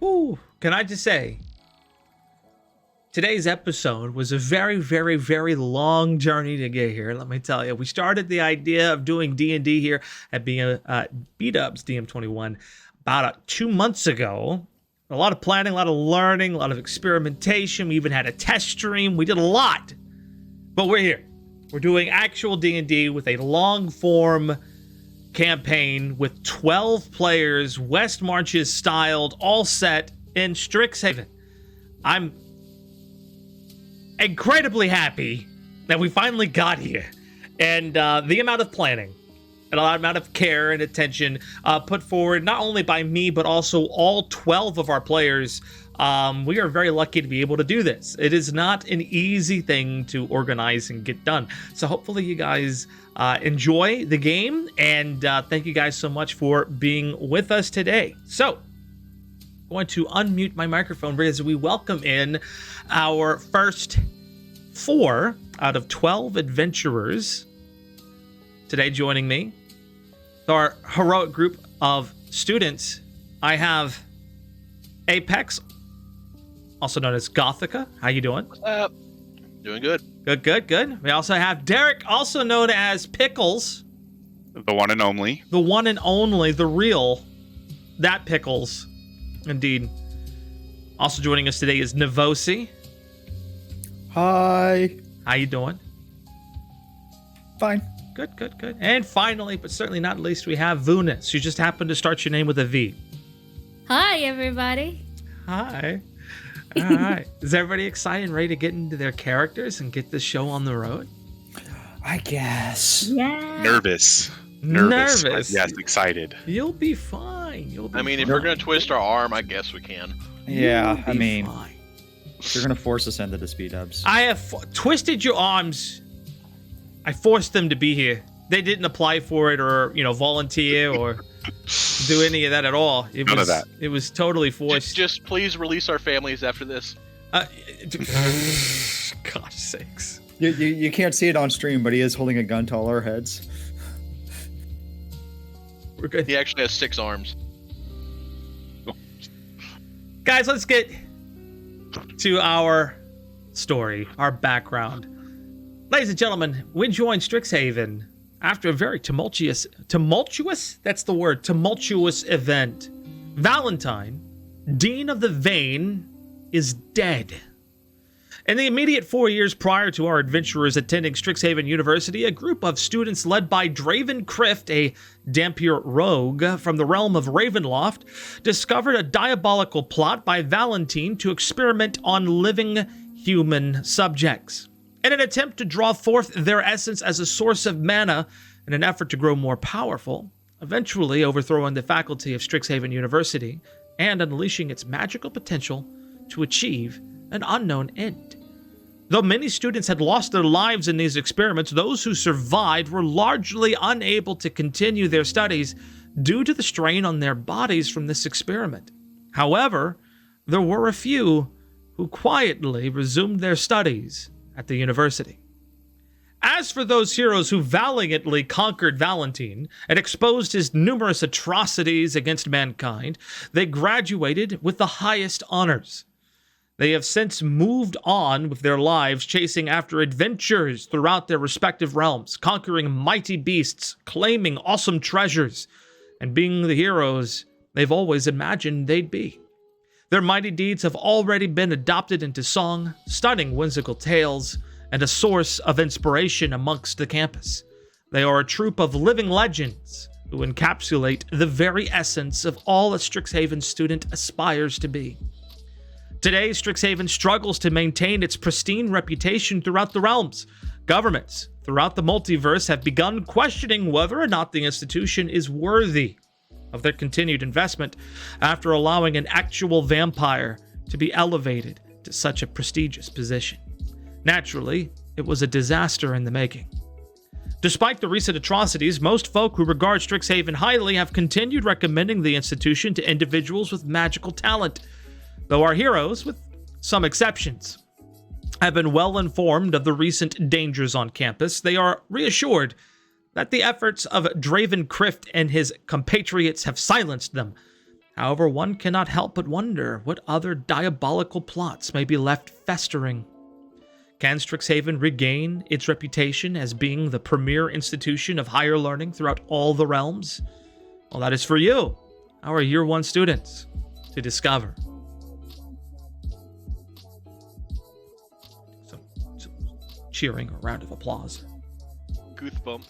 Whew, can I just say, today's episode was a very, very, very long journey to get here. Let me tell you, we started the idea of doing D&D here at BDubz DM21 about 2 months ago. A lot of planning, a lot of learning, a lot of experimentation. We even had a test stream. We did a lot, but we're here. We're doing actual D&D with a long-form campaign with 12 players, West Marches styled, all set in Strixhaven. I'm incredibly happy that we finally got here, and the amount of planning and a lot amount of care and attention put forward not only by me but also all 12 of our players. We are very lucky to be able to do this. It is not an easy thing to organize and get done, so hopefully you guys enjoy the game, and thank you guys so much for being with us today. So I'm going to unmute my microphone as we welcome in our first 4 out of 12 adventurers today. Joining me, our heroic group of students, I have Apex, also known as Gothica. How you doing? What's up? Doing good. Good. We also have Derek, also known as Pickles. The one and only. The one and only, the real, that Pickles. Indeed. Also joining us today is Navosi. Hi. How you doing? Fine. Good. And finally, but certainly not least, we have Vunis. You just happened to start your name with a V. Hi, everybody. Hi. All right. Is everybody excited and ready to get into their characters and get this show on the road? I guess. Yeah. Nervous. Yes, excited. You'll be fine. If we're going to twist our arm, I guess we can. Yeah, You'll be fine. You're going to force us into this BDubz. I have twisted your arms. I forced them to be here. They didn't apply for it or, volunteer or do any of that at all. None of that. It was totally forced. Just please release our families after this. Gosh sakes. You can't see it on stream, but he is holding a gun to all our heads. We're good. He actually has 6 arms. Guys, let's get to our story, our background. Ladies and gentlemen, we joined Strixhaven after a very tumultuous event. Valentine, Dean of the Vein, is dead. In the immediate 4 years prior to our adventurers attending Strixhaven University, a group of students led by Draven Crift, a Dampier rogue from the realm of Ravenloft, discovered a diabolical plot by Valentine to experiment on living human subjects. In an attempt to draw forth their essence as a source of mana in an effort to grow more powerful, eventually overthrowing the faculty of Strixhaven University and unleashing its magical potential to achieve an unknown end. Though many students had lost their lives in these experiments, those who survived were largely unable to continue their studies due to the strain on their bodies from this experiment. However, there were a few who quietly resumed their studies at the university. As for those heroes who valiantly conquered Valentine and exposed his numerous atrocities against mankind, they graduated with the highest honors. They have since moved on with their lives, chasing after adventures throughout their respective realms, conquering mighty beasts, claiming awesome treasures, and being the heroes they've always imagined they'd be. Their mighty deeds have already been adopted into song, stunning whimsical tales, and a source of inspiration amongst the campus. They are a troupe of living legends who encapsulate the very essence of all a Strixhaven student aspires to be. Today, Strixhaven struggles to maintain its pristine reputation throughout the realms. Governments throughout the multiverse have begun questioning whether or not the institution is worthy of their continued investment after allowing an actual vampire to be elevated to such a prestigious position. Naturally, it was a disaster in the making. Despite the recent atrocities, most folk who regard Strixhaven highly have continued recommending the institution to individuals with magical talent, though our heroes, with some exceptions, have been well informed of the recent dangers on campus. They are reassured that the efforts of Draven Crift and his compatriots have silenced them, However, one cannot help but wonder what other diabolical plots may be left festering. Can Strixhaven regain its reputation as being the premier institution of higher learning throughout all the realms? Well, that is for you, our Year 1 students, to discover. Some cheering or round of applause. Goosebumps.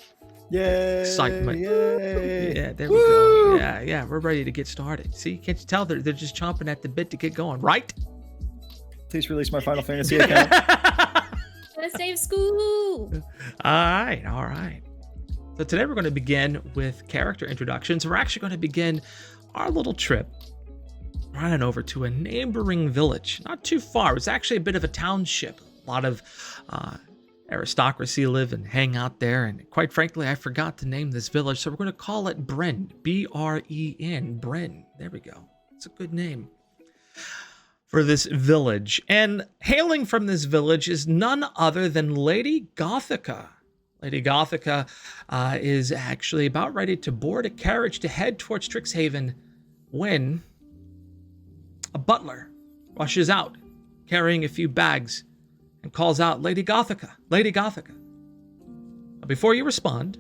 Yay! Excitement. Yay! Yeah, there we go. Yeah, we're ready to get started. See, can't you tell they're just chomping at the bit to get going, right? Please release my Final Fantasy account. Gotta save school. All right. So today we're going to begin with character introductions. We're actually going to begin our little trip running over to a neighboring village. Not too far. It's actually a bit of a township. A lot of aristocracy live and hang out there. And quite frankly, I forgot to name this village. So we're going to call it Bren. B-R-E-N. Bren. There we go. It's a good name for this village. And hailing from this village is none other than Lady Gothica. Lady Gothica is actually about ready to board a carriage to head towards Strixhaven when a butler rushes out carrying a few bags and calls out, Lady Gothica, Lady Gothica. Now, before you respond,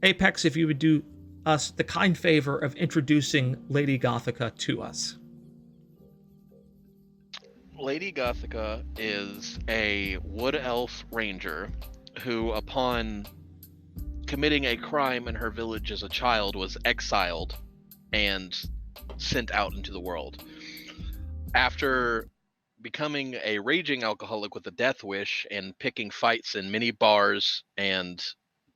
Apex, if you would do us the kind favor of introducing Lady Gothica to us. Lady Gothica is a wood elf ranger who, upon committing a crime in her village as a child, was exiled and sent out into the world. After becoming a raging alcoholic with a death wish and picking fights in many bars and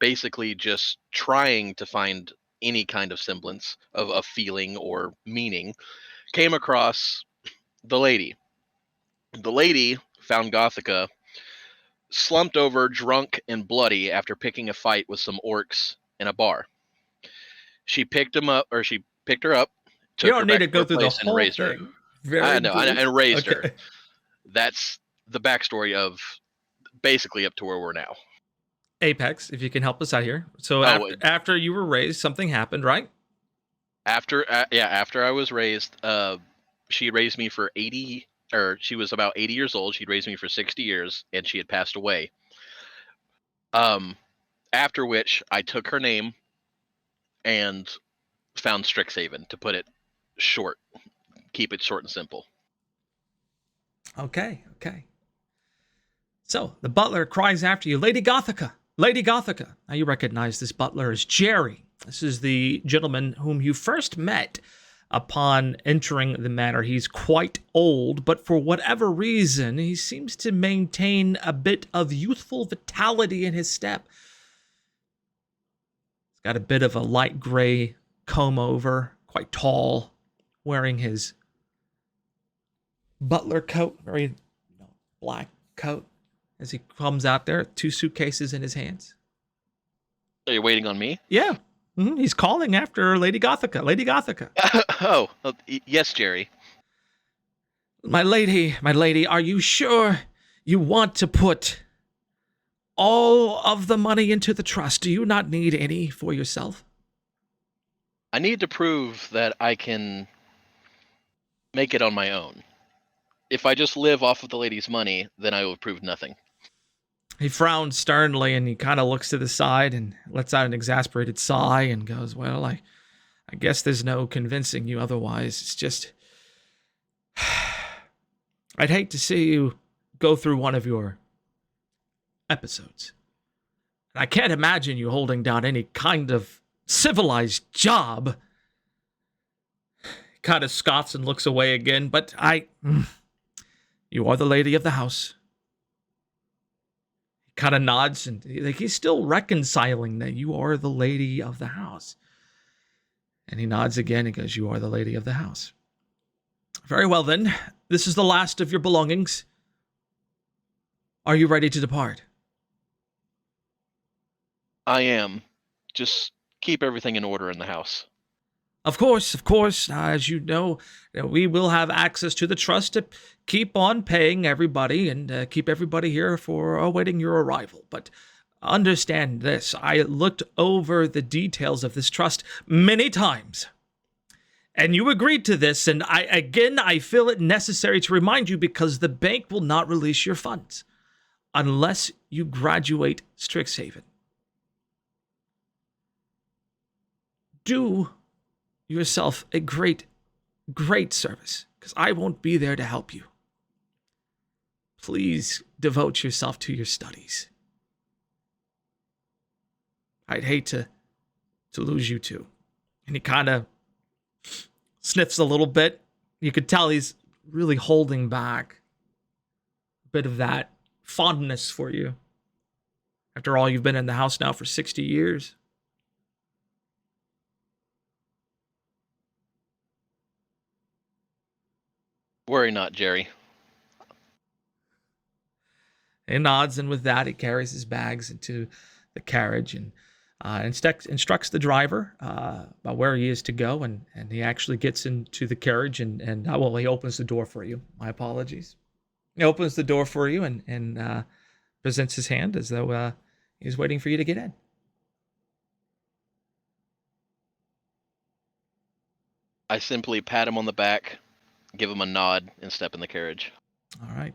basically just trying to find any kind of semblance of a feeling or meaning, came across the lady. The lady found Gothica slumped over, drunk and bloody after picking a fight with some orcs in a bar. She picked her up. You don't need to go through the whole thing. I know, and raised Okay. her. That's the backstory of basically up to where we're now. Apex, if you can help us out here. So after you were raised, something happened, right? After I was raised, she raised me for 80, or she was about 80 years old. She'd raised me for 60 years, and she had passed away. After which, I took her name and found Strixhaven, to put it short. Keep it short and simple. Okay. So the butler cries after you, Lady Gothica, Lady Gothica. Now you recognize this butler as Jerry. This is the gentleman whom you first met upon entering the manor. He's quite old, but for whatever reason, he seems to maintain a bit of youthful vitality in his step. He's got a bit of a light gray comb over, quite tall, wearing his butler coat, very black coat, as he comes out there, 2 suitcases in his hands. Are you waiting on me? Yeah. He's calling after Lady Gothica. Lady Gothica. Yes, Jerry. My lady, are you sure you want to put all of the money into the trust? Do you not need any for yourself? I need to prove that I can make it on my own. If I just live off of the lady's money, then I will prove nothing. He frowns sternly and he kind of looks to the side and lets out an exasperated sigh and goes, well, I guess there's no convincing you otherwise. It's just, I'd hate to see you go through one of your episodes. And I can't imagine you holding down any kind of civilized job. He kind of scoffs and looks away again, but you are the lady of the house. He kind of nods and he's still reconciling that you are the lady of the house. And he nods again and goes, you are the lady of the house. Very well then, this is the last of your belongings. Are you ready to depart? I am. Just keep everything in order in the house. Of course. As you know, we will have access to the trust to keep on paying everybody and keep everybody here for awaiting your arrival. But understand this, I looked over the details of this trust many times, And you agreed to this, and I feel it necessary to remind you because the bank will not release your funds unless you graduate Strixhaven. Do yourself a great service, because I won't be there to help you. Please devote yourself to your studies. I'd hate to lose you too. And he kind of sniffs a little bit. You could tell he's really holding back a bit of that fondness for you. After all, you've been in the house now for 60 years. Worry not, Jerry. He nods, and with that, he carries his bags into the carriage and instructs the driver about where he is to go, and he actually gets into the carriage and he opens the door for you. My apologies. He opens the door for you and presents his hand as though he's waiting for you to get in. I simply pat him on the back, give him a nod, and step in the carriage. All right.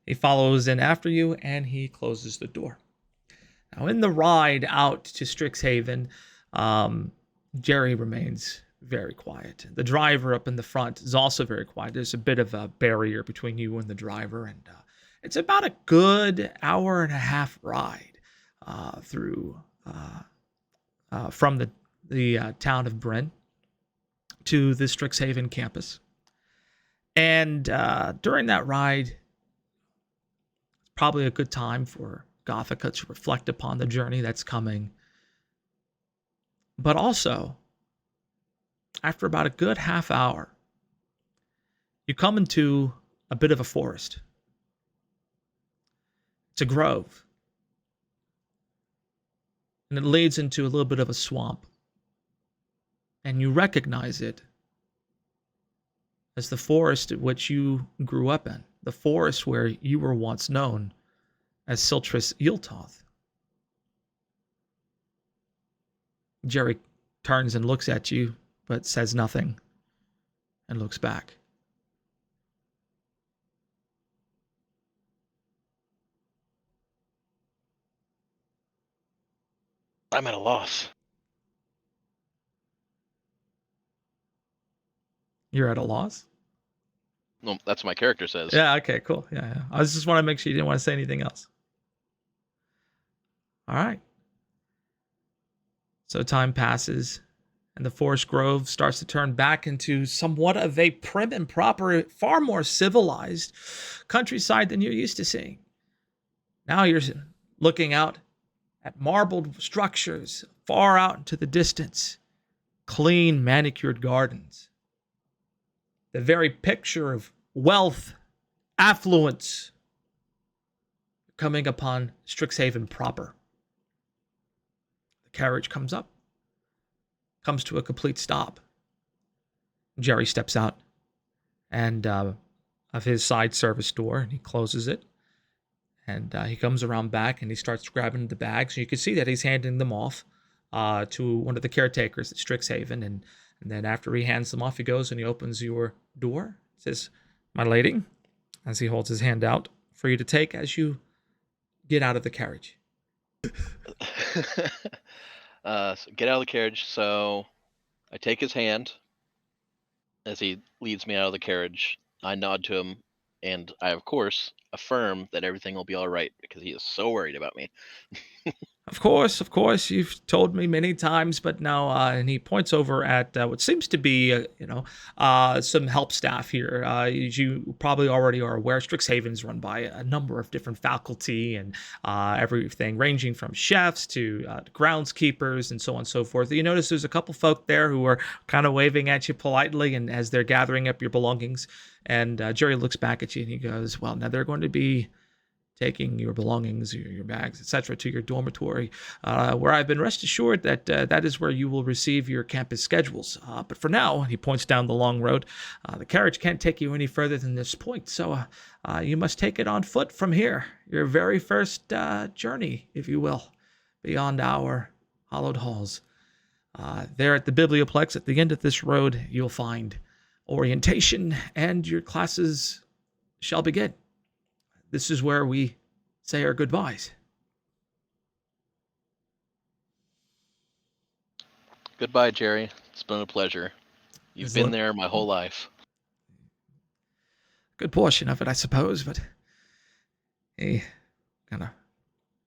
He follows in after you, and he closes the door. Now, in the ride out to Strixhaven, Jerry remains very quiet. The driver up in the front is also very quiet. There's a bit of a barrier between you and the driver, and it's about a good hour and a half ride through from the town of Bryn to the Strixhaven campus. And during that ride, it's probably a good time for Gothica to reflect upon the journey that's coming. But also, after about a good half hour, you come into a bit of a forest. It's a grove. And it leads into a little bit of a swamp. And you recognize it as the forest at which you grew up in. The forest where you were once known as Siltris Eeltoth. Jerry turns and looks at you, but says nothing, and looks back. I'm at a loss. You're at a loss? No, that's what my character says. Yeah, okay, cool. Yeah. I just want to make sure you didn't want to say anything else. All right. So time passes, and the forest grove starts to turn back into somewhat of a prim and proper, far more civilized countryside than you're used to seeing. Now you're looking out at marbled structures far out into the distance, clean, manicured gardens. The very picture of wealth, affluence, coming upon Strixhaven proper. The carriage comes to a complete stop. Jerry steps out and of his side service door, and he closes it. And he comes around back, and he starts grabbing the bags. You can see that he's handing them off to one of the caretakers at Strixhaven. And then after he hands them off, he goes and he opens your door. Says, "My lady," as he holds his hand out for you to take as you get out of the carriage. So get out of the carriage. So I take his hand as he leads me out of the carriage. I nod to him, and I, of course, affirm that everything will be all right because he is so worried about me. Of course, you've told me many times, but now, and he points over at what seems to be, some help staff here. As you probably already are aware, Strixhaven is run by a number of different faculty and everything ranging from chefs to groundskeepers and so on and so forth. You notice there's a couple folk there who are kind of waving at you politely, and as they're gathering up your belongings, and Jerry looks back at you and he goes, "Well, now they're going to be taking your belongings, your bags, etc., to your dormitory, where I've been rest assured that that is where you will receive your campus schedules. But for now," he points down the long road, "the carriage can't take you any further than this point, so you must take it on foot from here. Your very first journey, if you will, beyond our hallowed halls. There at the Biblioplex at the end of this road, you'll find orientation, and your classes shall begin. This is where we say our goodbyes. Goodbye, Jerry. It's been a pleasure. You've been there my whole life. Good portion of it, I suppose, but he kind of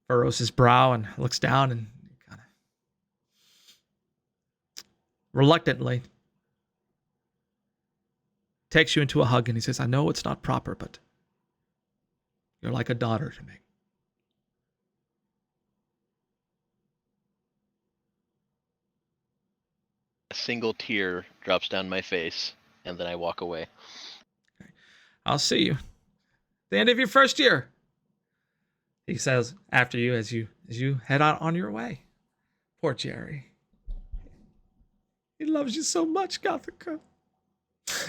furrows his brow and looks down and kind of reluctantly takes you into a hug, and he says, I know it's not proper, but you're like a daughter to me. A single tear drops down my face, and then I walk away. I'll see you. The end of your first year, he says after you as you head out on your way. Poor Jerry. He loves you so much, Gothica.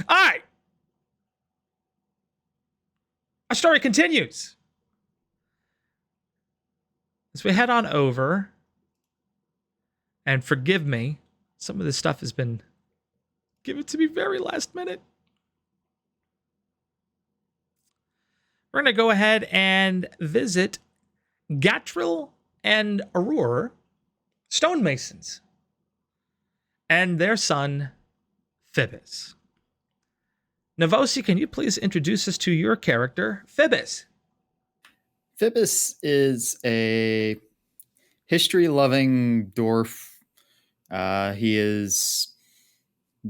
All right. Our story continues. As we head on over, and forgive me, some of this stuff has been given to me very last minute. We're going to go ahead and visit Gatril and Arur, stonemasons, and their son, Phoebus. Navosi, can you please introduce us to your character, Phoebus? Phoebus is a history-loving dwarf. He has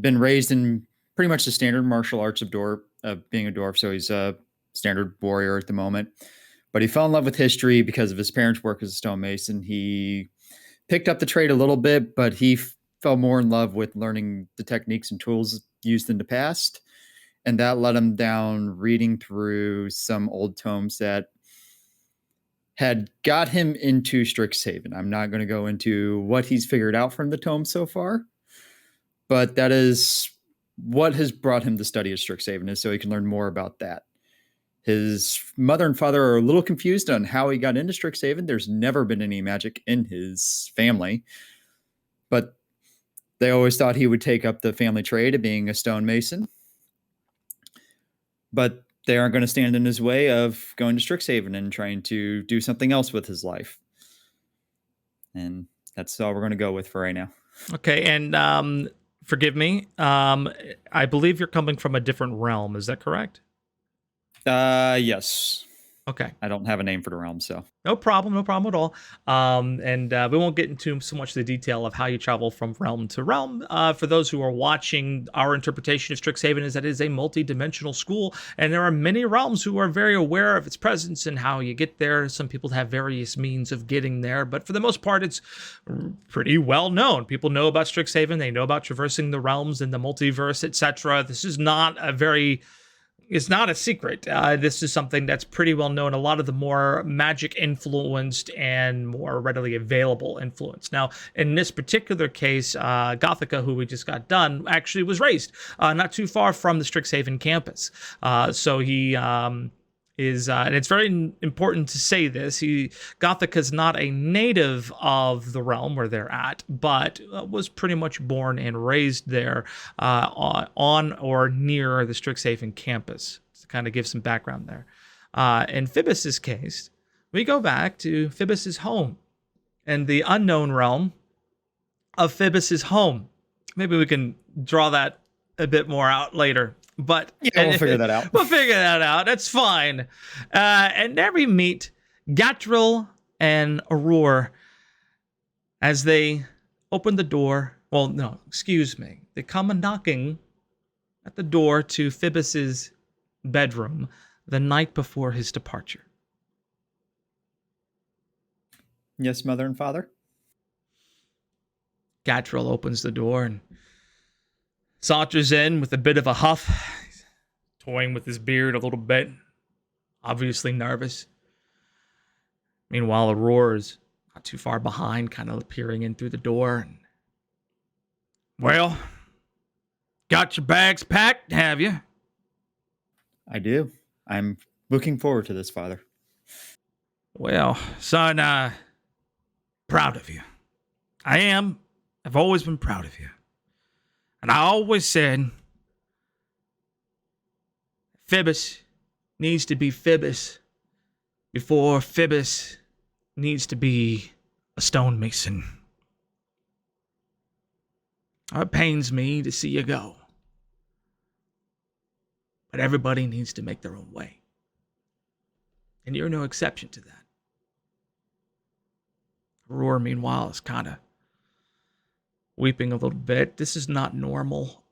been raised in pretty much the standard martial arts of being a dwarf, so he's a standard warrior at the moment. But he fell in love with history because of his parents' work as a stonemason. He picked up the trade a little bit, but he fell more in love with learning the techniques and tools used in the past. And that led him down reading through some old tomes that had got him into Strixhaven. I'm not going to go into what he's figured out from the tome so far, but that is what has brought him to study at Strixhaven, is so he can learn more about that. His mother and father are a little confused on how he got into Strixhaven. There's never been any magic in his family, but they always thought he would take up the family trade of being a stonemason. But they aren't going to stand in his way of going to Strixhaven and trying to do something else with his life. And that's all we're going to go with for right now. Okay, and forgive me, I believe you're coming from a different realm. Is that correct? Yes. Okay. I don't have a name for the realm, so. No problem at all. And we won't get into so much the detail of how you travel from realm to realm. For those who are watching, our interpretation of Strixhaven is that it is a multi-dimensional school, and there are many realms who are very aware of its presence and how you get there. Some people have various means of getting there, but for the most part, it's pretty well known. People know about Strixhaven. They know about traversing the realms and the multiverse, etc. This is not it's not a secret. This is something that's pretty well known. A lot of the more magic influenced and more readily available influence. Now, in this particular case, Gothica, who we just got done, actually was raised not too far from the Strixhaven campus. So he is, and it's very important to say this, Gothica's not a native of the realm where they're at, but was pretty much born and raised there on or near the Strixhaven campus, to kind of give some background there. In Phoebus's case, we go back to Phoebus's home and the unknown realm of Phoebus's home. Maybe we can draw that a bit more out later. But yeah, we'll figure that out. We'll figure that out. That's fine. And there we meet Gatril and Arur as they open the door. Well, no, excuse me. They come a knocking at the door to Phoebus's bedroom the night before his departure. Yes, mother and father. Gatril opens the door and saunters in with a bit of a huff. He's toying with his beard a little bit, obviously nervous. Meanwhile, Arur is not too far behind, kind of peering in through the door. Well, got your bags packed, have you? I do. I'm looking forward to this, Father. Well, son, proud of you. I am. I've always been proud of you. And I always said, Phoebus needs to be Phoebus before Phoebus needs to be a stonemason. It pains me to see you go. But everybody needs to make their own way. And you're no exception to that. Roar, meanwhile, is kind of weeping a little bit. This is not normal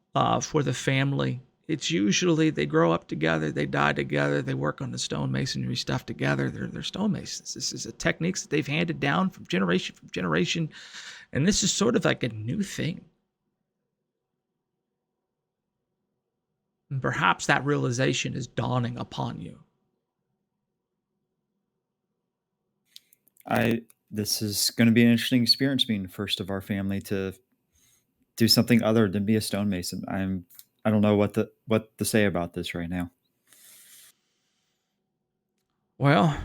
for the family. It's usually they grow up together, they die together, they work on the stonemasonry stuff together. They're stonemasons. This is a techniques that they've handed down from generation. And this is sort of like a new thing. And perhaps that realization is dawning upon you. This is going to be an interesting experience being the first of our family to do something other than be a stonemason. I don't know what to say about this right now. Well,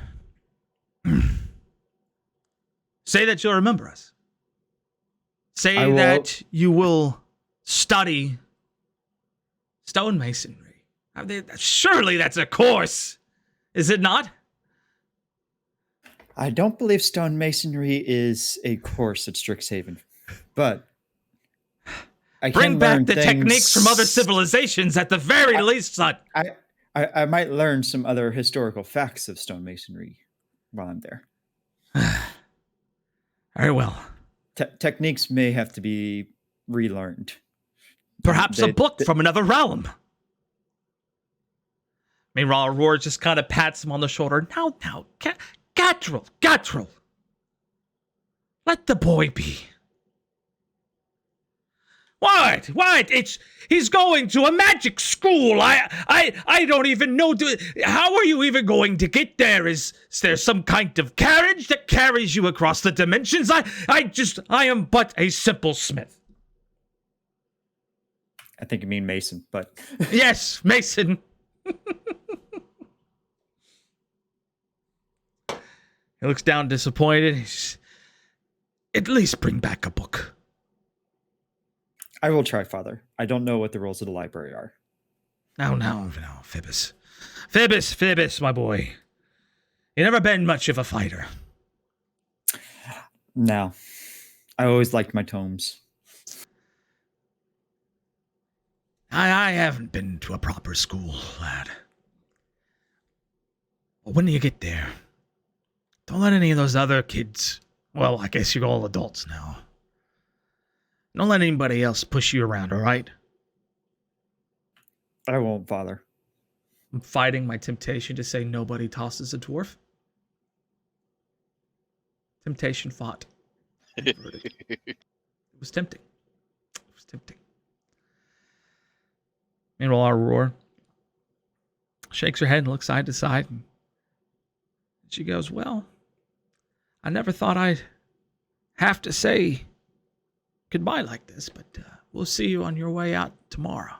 say that you'll remember us. Say that you will study stonemasonry. Surely that's a course, is it not? I don't believe stonemasonry is a course at Strixhaven, but I bring back the techniques from other civilizations at the very least, son. I might learn some other historical facts of stonemasonry while I'm there. Very well. Techniques may have to be relearned. Perhaps a book from another realm. Meanwhile, Aurora just kind of pats him on the shoulder. Now, Gatril. Let the boy be. What? He's going to a magic school. I don't even know. How are you even going to get there? Is there some kind of carriage that carries you across the dimensions? I am but a simple smith. I think you mean Mason, but yes, Mason. He looks down disappointed. He's, at least bring back a book. I will try, Father. I don't know what the rules of the library are. No, Phoebus. Phoebus, my boy. You've never been much of a fighter. No. I always liked my tomes. I haven't been to a proper school, lad. But when you get there, don't let any of those other kids, well, I guess you're all adults now. Don't let anybody else push you around, all right? I won't, Father. I'm fighting my temptation to say nobody tosses a dwarf. Temptation fought. It was tempting. Meanwhile, Aurora shakes her head and looks side to side. And she goes, well, I never thought I'd have to say goodbye like this, but we'll see you on your way out tomorrow.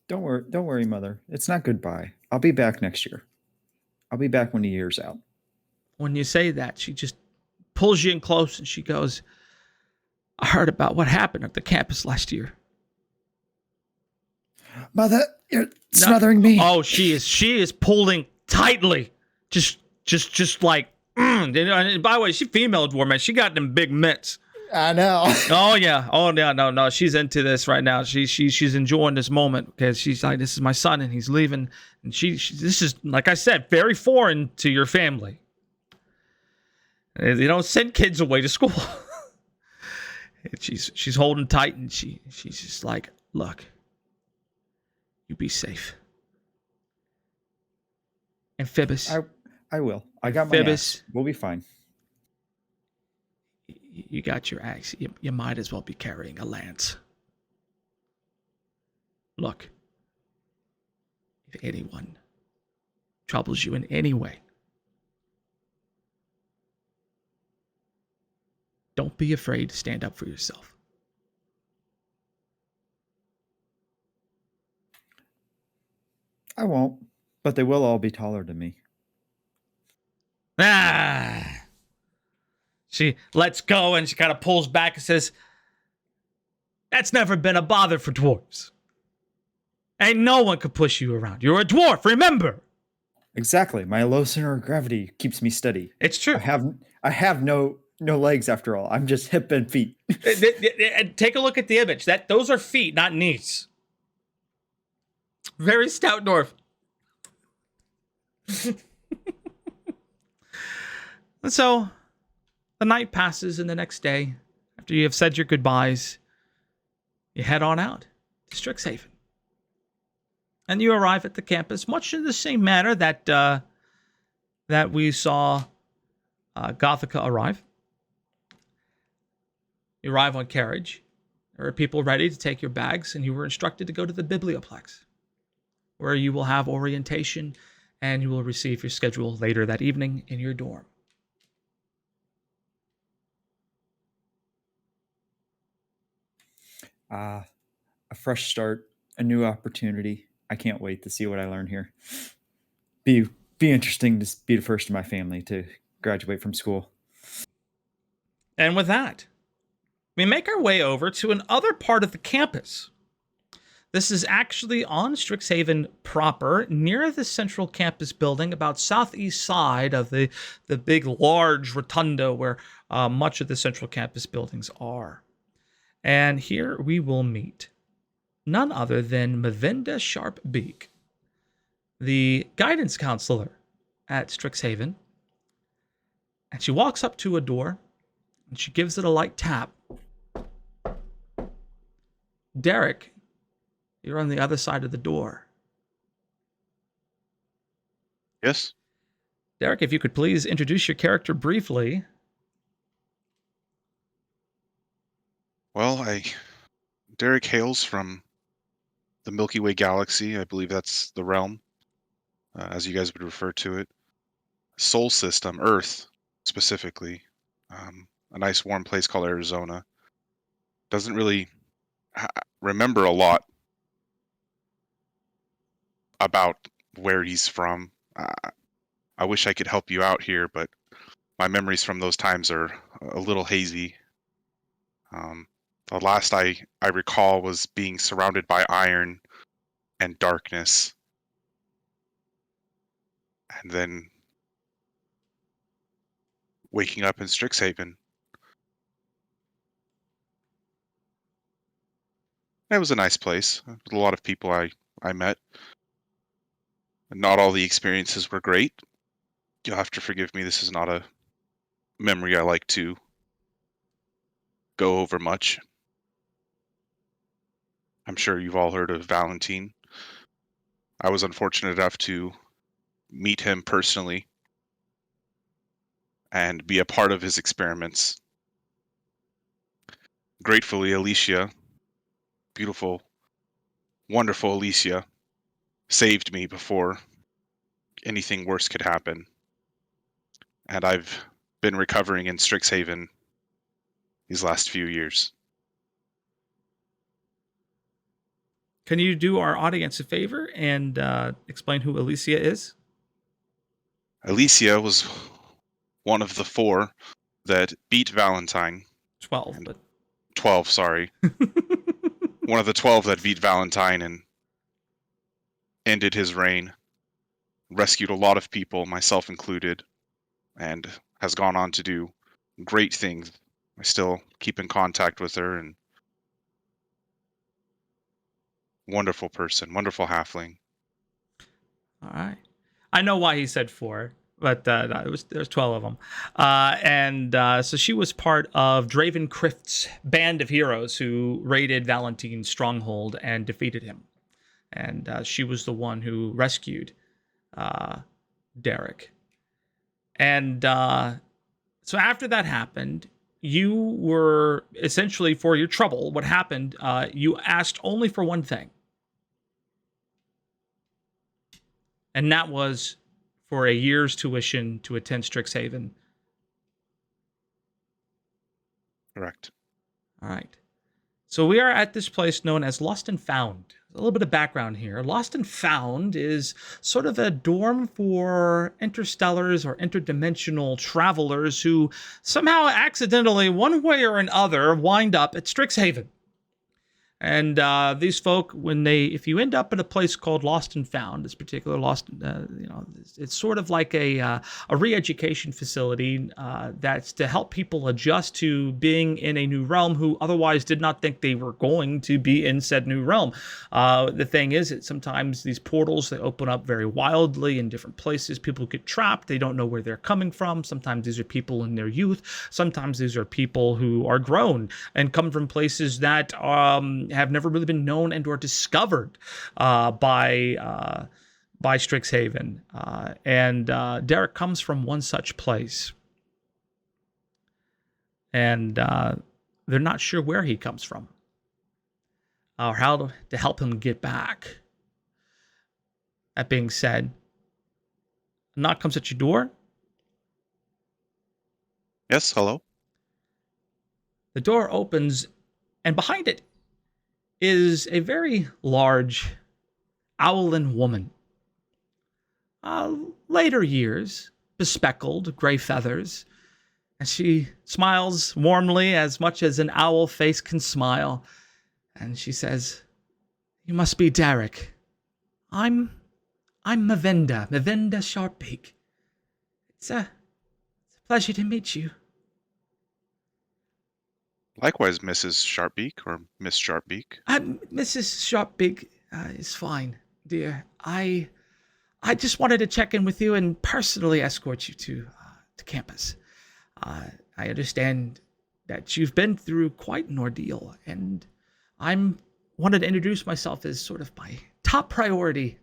Don't worry, Mother. It's not goodbye. I'll be back next year. I'll be back when the year's out. When you say that, she just pulls you in close and she goes, I heard about what happened at the campus last year. Mother, you're smothering me. Oh, she is pulling tightly. Just like, and by the way, she female dwarf, man. She got them big mitts. I know. Oh yeah. No. She's into this right now. She's enjoying this moment because she's like, this is my son and he's leaving. And she this is, like I said, very foreign to your family. They don't send kids away to school. she's holding tight and she's just like, look, you be safe. And Phoebus. I will. I got my Phoebus. axe. We'll be fine. You got your axe. You might as well be carrying a lance. Look, if anyone troubles you in any way, don't be afraid to stand up for yourself. I won't, but they will all be taller than me. She lets go and she kind of pulls back and says, "That's never been a bother for dwarves. Ain't no one could push you around. You're a dwarf, remember." Exactly. My low center of gravity keeps me steady. It's true. I have no legs after all. I'm just hip and feet. Take a look at the image. Those are feet, not knees. Very stout dwarf. And so the night passes, and the next day, after you have said your goodbyes, you head on out to Strixhaven. And you arrive at the campus much in the same manner that we saw Gothica arrive. You arrive on carriage. There are people ready to take your bags, and you were instructed to go to the Biblioplex, where you will have orientation, and you will receive your schedule later that evening in your dorm. A fresh start, a new opportunity. I can't wait to see what I learn here. Be interesting to be the first in my family to graduate from school. And with that, we make our way over to another part of the campus. This is actually on Strixhaven proper, near the central campus building, about southeast side of the big, large rotunda where much of the central campus buildings are. And here we will meet none other than Mavinda Sharpbeak, the guidance counselor at Strixhaven. And she walks up to a door, and she gives it a light tap. Derek, you're on the other side of the door. Yes? Derek, if you could please introduce your character briefly. Well, Derek hails from the Milky Way galaxy. I believe that's the realm, as you guys would refer to it. Sol system, Earth, specifically. A nice warm place called Arizona. Doesn't really remember a lot about where he's from. I wish I could help you out here, but my memories from those times are a little hazy. The last I recall was being surrounded by iron and darkness. And then waking up in Strixhaven. It was a nice place. With a lot of people I met. Not all the experiences were great. You'll have to forgive me. This is not a memory I like to go over much. I'm sure you've all heard of Valentine. I was unfortunate enough to meet him personally and be a part of his experiments. Gratefully, Alicia, beautiful, wonderful Alicia, saved me before anything worse could happen. And I've been recovering in Strixhaven these last few years. Can you do our audience a favor and explain who Alicia is? Alicia was one of the 4 that beat Valentine. 12, but 12, sorry. One of the 12 that beat Valentine and ended his reign. Rescued a lot of people, myself included, and has gone on to do great things. I still keep in contact with her, and wonderful person, wonderful halfling. all right. I know why he said 4, but there's 12 of them. So she was part of Draven Crift's band of heroes who raided Valentine's stronghold and defeated him. And she was the one who rescued Derek. And so after that happened, you were essentially, for your trouble, what happened, you asked only for one thing. And that was for a year's tuition to attend Strixhaven. Correct. All right. So we are at this place known as Lost and Found. A little bit of background here. Lost and Found is sort of a dorm for interstellars or interdimensional travelers who somehow accidentally, one way or another, wind up at Strixhaven. And these folk, if you end up at a place called Lost and Found, this particular it's sort of like a re-education facility that's to help people adjust to being in a new realm who otherwise did not think they were going to be in said new realm. The thing is that sometimes these portals, they open up very wildly in different places. People get trapped. They don't know where they're coming from. Sometimes these are people in their youth. Sometimes these are people who are grown and come from places that have never really been known and or discovered by Strixhaven. And Derek comes from one such place. And they're not sure where he comes from or how to help him get back. That being said, a knock comes at your door. Yes, hello? The door opens, and behind it is a very large owlin woman. Later years, bespeckled, gray feathers, and she smiles warmly as much as an owl face can smile. And she says, "You must be Derek. I'm Mavinda Sharpbeak. It's a pleasure to meet you." Likewise, Mrs. Sharpbeak, or Miss Sharpbeak. Mrs. Sharpbeak is fine, dear. I just wanted to check in with you and personally escort you to campus. I understand that you've been through quite an ordeal, and I'm wanted to introduce myself as sort of my top priority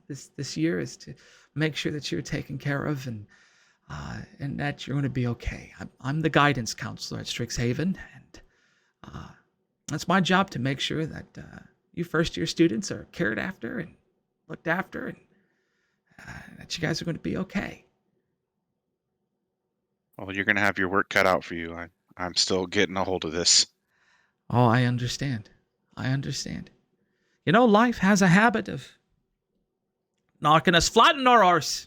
this year is to make sure that you're taken care of and that you're going to be okay. I'm the guidance counselor at Strixhaven, and that's my job to make sure that you first-year students are cared after and looked after, and that you guys are going to be okay. Well, you're going to have your work cut out for you. I'm still getting a hold of this. Oh, I understand. You know, life has a habit of knocking us flat in our arse.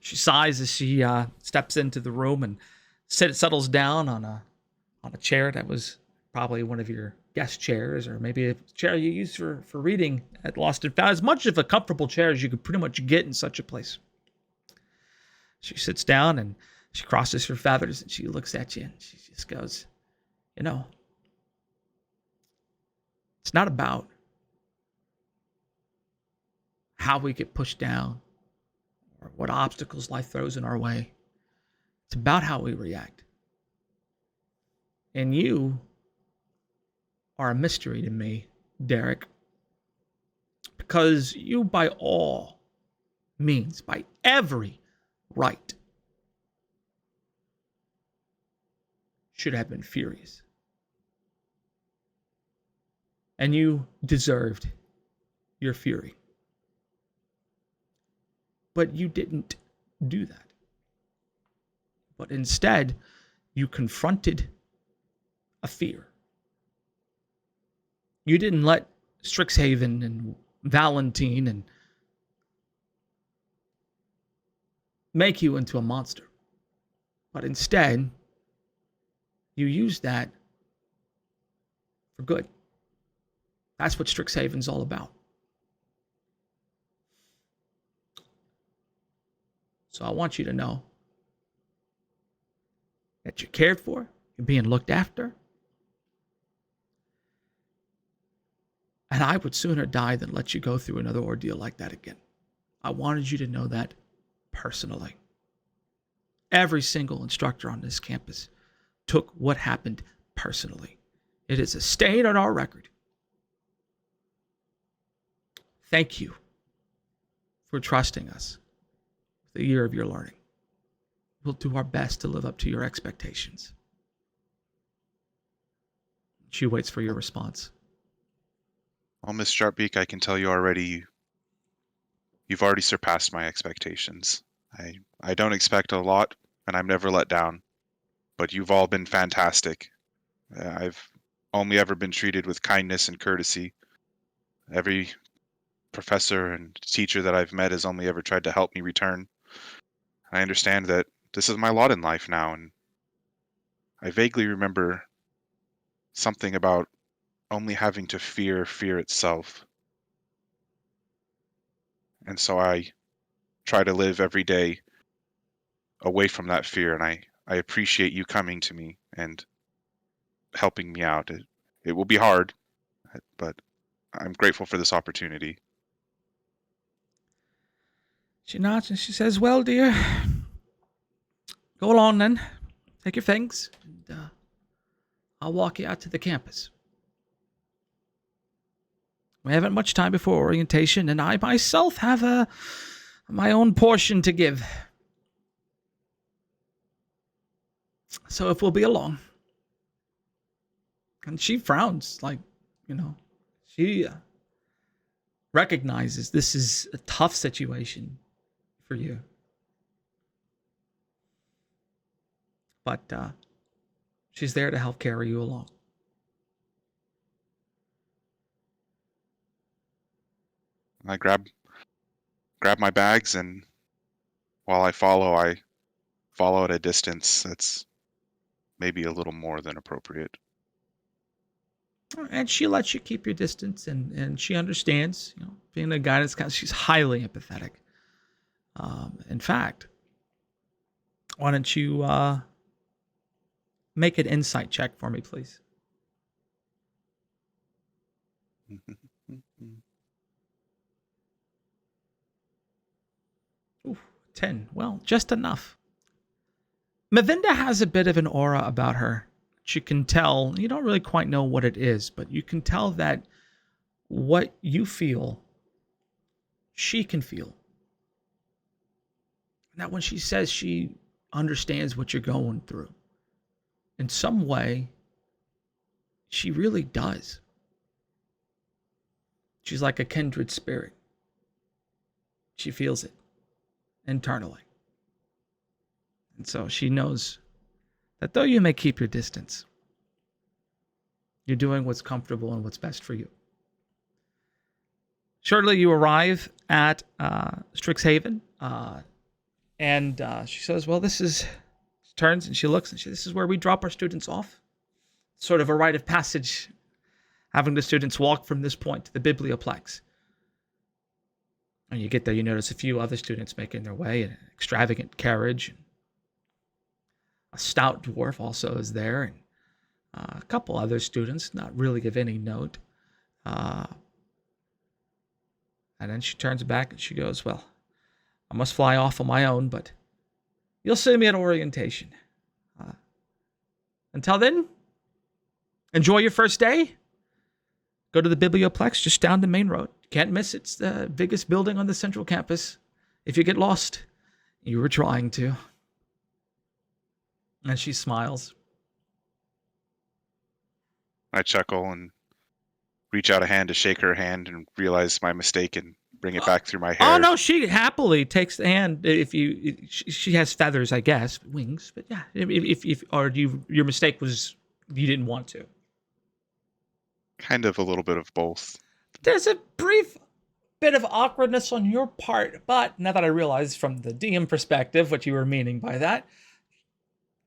She sighs as she steps into the room and settles down on a chair that was probably one of your guest chairs, or maybe a chair you use for reading at Lost and Found. As much of a comfortable chair as you could pretty much get in such a place. She sits down and she crosses her feathers and she looks at you and she just goes, "You know, it's not about how we get pushed down or what obstacles life throws in our way. It's about how we react. And you are a mystery to me, Derek, because you, by all means, by every right, should have been furious. And you deserved your fury. But you didn't do that. But instead, you confronted a fear. You didn't let Strixhaven and Valentine and make you into a monster. But instead, you used that for good. That's what Strixhaven's all about. So I want you to know that you're cared for, you're being looked after. And I would sooner die than let you go through another ordeal like that again. I wanted you to know that personally. Every single instructor on this campus took what happened personally. It is a stain on our record. Thank you for trusting us with the year of your learning. We'll do our best to live up to your expectations. She waits for your response. Well, Miss Sharpbeak, I can tell you already, you've already surpassed my expectations. I don't expect a lot, and I'm never let down. But you've all been fantastic. I've only ever been treated with kindness and courtesy. Every professor and teacher that I've met has only ever tried to help me return. I understand that this is my lot in life now, and I vaguely remember something about only having to fear fear itself. And so I try to live every day away from that fear, and I appreciate you coming to me and helping me out. It will be hard, but I'm grateful for this opportunity. She nods and she says, "Well, dear, go along then. Take your things, and I'll walk you out to the campus. We haven't much time before orientation, and I myself have my own portion to give. So if we'll be along." And she frowns, like, she recognizes this is a tough situation for you. But she's there to help carry you along. I grab my bags, and while I follow at a distance that's maybe a little more than appropriate. And she lets you keep your distance, and she understands, being a guidance counselor, she's highly empathetic. In fact, why don't you make an insight check for me, please? Ooh, 10. Well, just enough. Mavinda has a bit of an aura about her. You can tell, you don't really quite know what it is, but you can tell that what you feel, she can feel. Now, when she says she understands what you're going through, in some way, she really does. She's like a kindred spirit. She feels it internally. And so she knows that though you may keep your distance, you're doing what's comfortable and what's best for you. Shortly, you arrive at Strixhaven, and she says, "Well, she turns and she looks, and this is where we drop our students off. Sort of a rite of passage, having the students walk from this point to the Biblioplex." And you get there, you notice a few other students making their way in an extravagant carriage. A stout dwarf also is there, and a couple other students, not really of any note. And then she turns back and she goes, "Well, I must fly off on my own, but you'll see me at orientation. Until then, enjoy your first day. Go to the Biblioplex just down the main road. Can't miss it. It's the biggest building on the central campus. If you get lost, you were trying to." And she smiles. I chuckle and reach out a hand to shake her hand and realize my mistake and bring it back through my hair. Oh no, she happily takes the hand. She has feathers, I guess, wings. But yeah, your mistake was you didn't want to. Kind of a little bit of both. There's a brief bit of awkwardness on your part, but now that I realize from the DM perspective what you were meaning by that,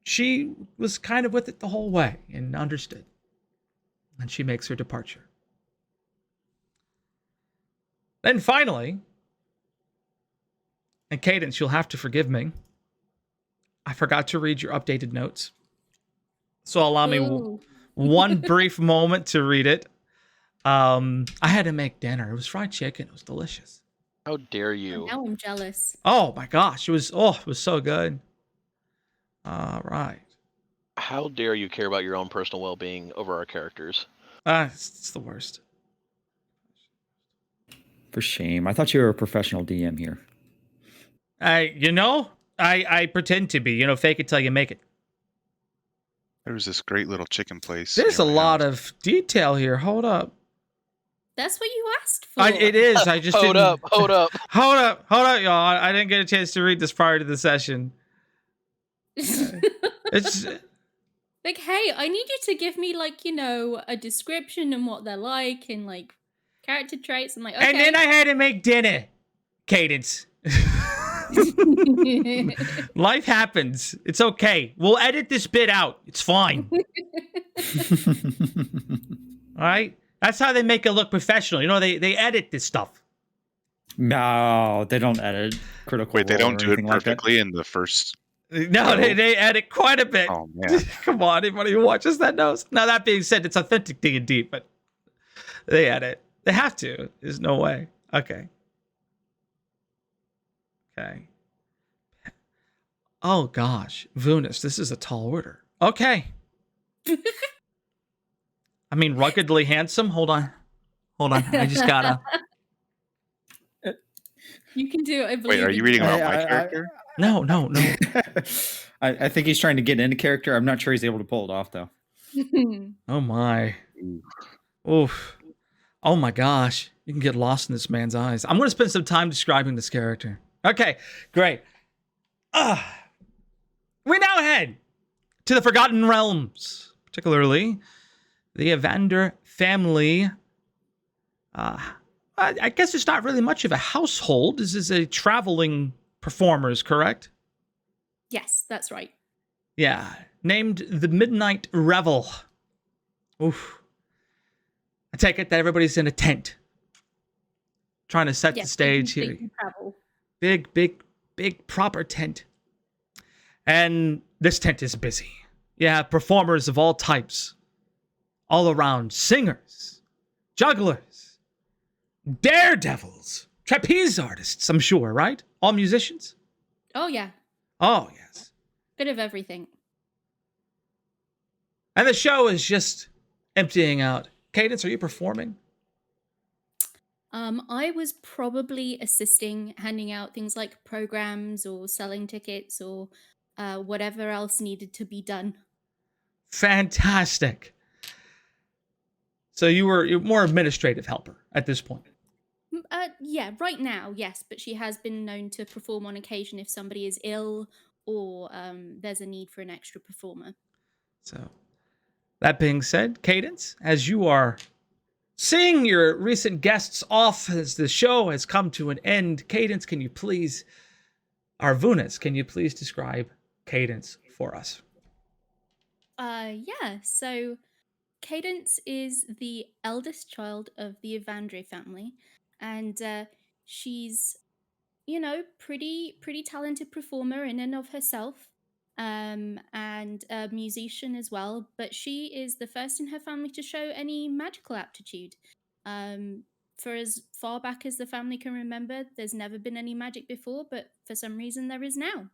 she was kind of with it the whole way and understood. And she makes her departure. Then finally, and Cadence, you'll have to forgive me, I forgot to read your updated notes. So allow me one brief moment to read it. I had to make dinner. It was fried chicken. It was delicious. How dare you? Now I'm jealous. Oh my gosh, it was so good. All right. How dare you care about your own personal well-being over our characters? It's the worst. For shame. I thought you were a professional DM here. I pretend to be. Fake it till you make it. There was this great little chicken place. There's a near my lot house. of detail here. Hold up. That's what you asked for. It is. I just Hold didn't. up. Hold up, y'all. I didn't get a chance to read this prior to the session. It's Like, hey, I need you to give me, a description and what they're like, and, character traits. I'm like, okay. And then I had to make dinner. Cadence. Life happens. It's okay. We'll edit this bit out. It's fine. All right? That's how they make it look professional. You know, they edit this stuff. No, they don't edit Critical Wait, they Role don't or do it anything like that. perfectly in the first. No, they edit quite a bit. Oh man. Come on, anybody who watches that knows. Now, that being said, it's authentic D&D, but they edit. They have to. There's no way. Okay. Okay. Oh, gosh. Vunis, this is a tall order. Okay. I mean, ruggedly handsome. Hold on. I just gotta... You can do it. I believe Wait, are you reading about my character? No. I think he's trying to get into character. I'm not sure he's able to pull it off, though. Oh, my. Ooh. Oof. Oh, my gosh. You can get lost in this man's eyes. I'm going to spend some time describing this character. Okay, great. We now head to the Forgotten Realms, particularly the Evander family. I guess it's not really much of a household. This is a traveling performers, correct? Yes, that's right. Yeah, named the Midnight Revel. Oof. I take it that everybody's in a tent. Trying to set the stage here. Travel. Big proper tent. And this tent is busy. Yeah, performers of all types. All around. Singers. Jugglers. Daredevils. Trapeze artists, I'm sure, right? All musicians? Oh, yeah. Oh, yes. Bit of everything. And the show is just emptying out. Cadence, are you performing? I was probably assisting, handing out things like programs or selling tickets or whatever else needed to be done. Fantastic. So you're more administrative helper at this point. Yeah, right now, yes, but she has been known to perform on occasion if somebody is ill or there's a need for an extra performer. So, that being said, Cadence, as you are seeing your recent guests off as the show has come to an end, Cadence, can you please, Vunis, can you please describe Cadence for us? Yeah, so Cadence is the eldest child of the Evandre family, and she's, pretty talented performer in and of herself, and a musician as well. But she is the first in her family to show any magical aptitude. For as far back as the family can remember, there's never been any magic before, but for some reason there is now.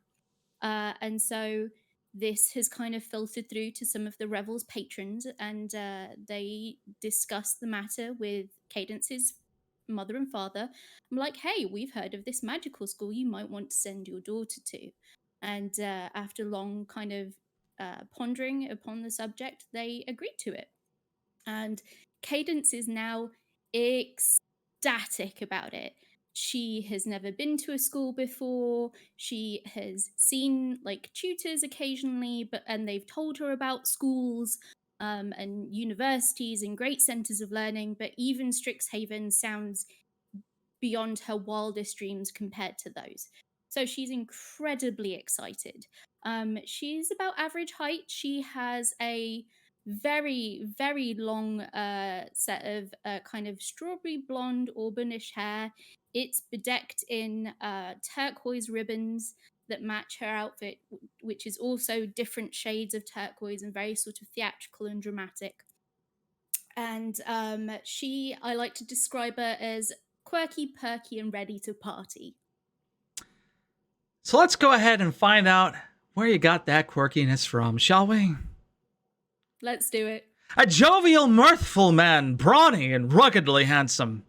And so this has kind of filtered through to some of the Revel's patrons, and they discuss the matter with Cadence's mother and father. I'm like, hey, we've heard of this magical school you might want to send your daughter to. And after long kind of pondering upon the subject, they agreed to it. And Cadence is now ecstatic about it. She has never been to a school before. She has seen like tutors occasionally, and they've told her about schools and universities and great centers of learning. But even Strixhaven sounds beyond her wildest dreams compared to those. So she's incredibly excited. She's about average height. She has a very, very long set of kind of strawberry blonde auburnish hair. It's bedecked in turquoise ribbons that match her outfit, which is also different shades of turquoise and very sort of theatrical and dramatic. And I like to describe her as quirky, perky, and ready to party. So let's go ahead and find out where you got that quirkiness from, shall we? Let's do it. A jovial, mirthful man, brawny and ruggedly handsome,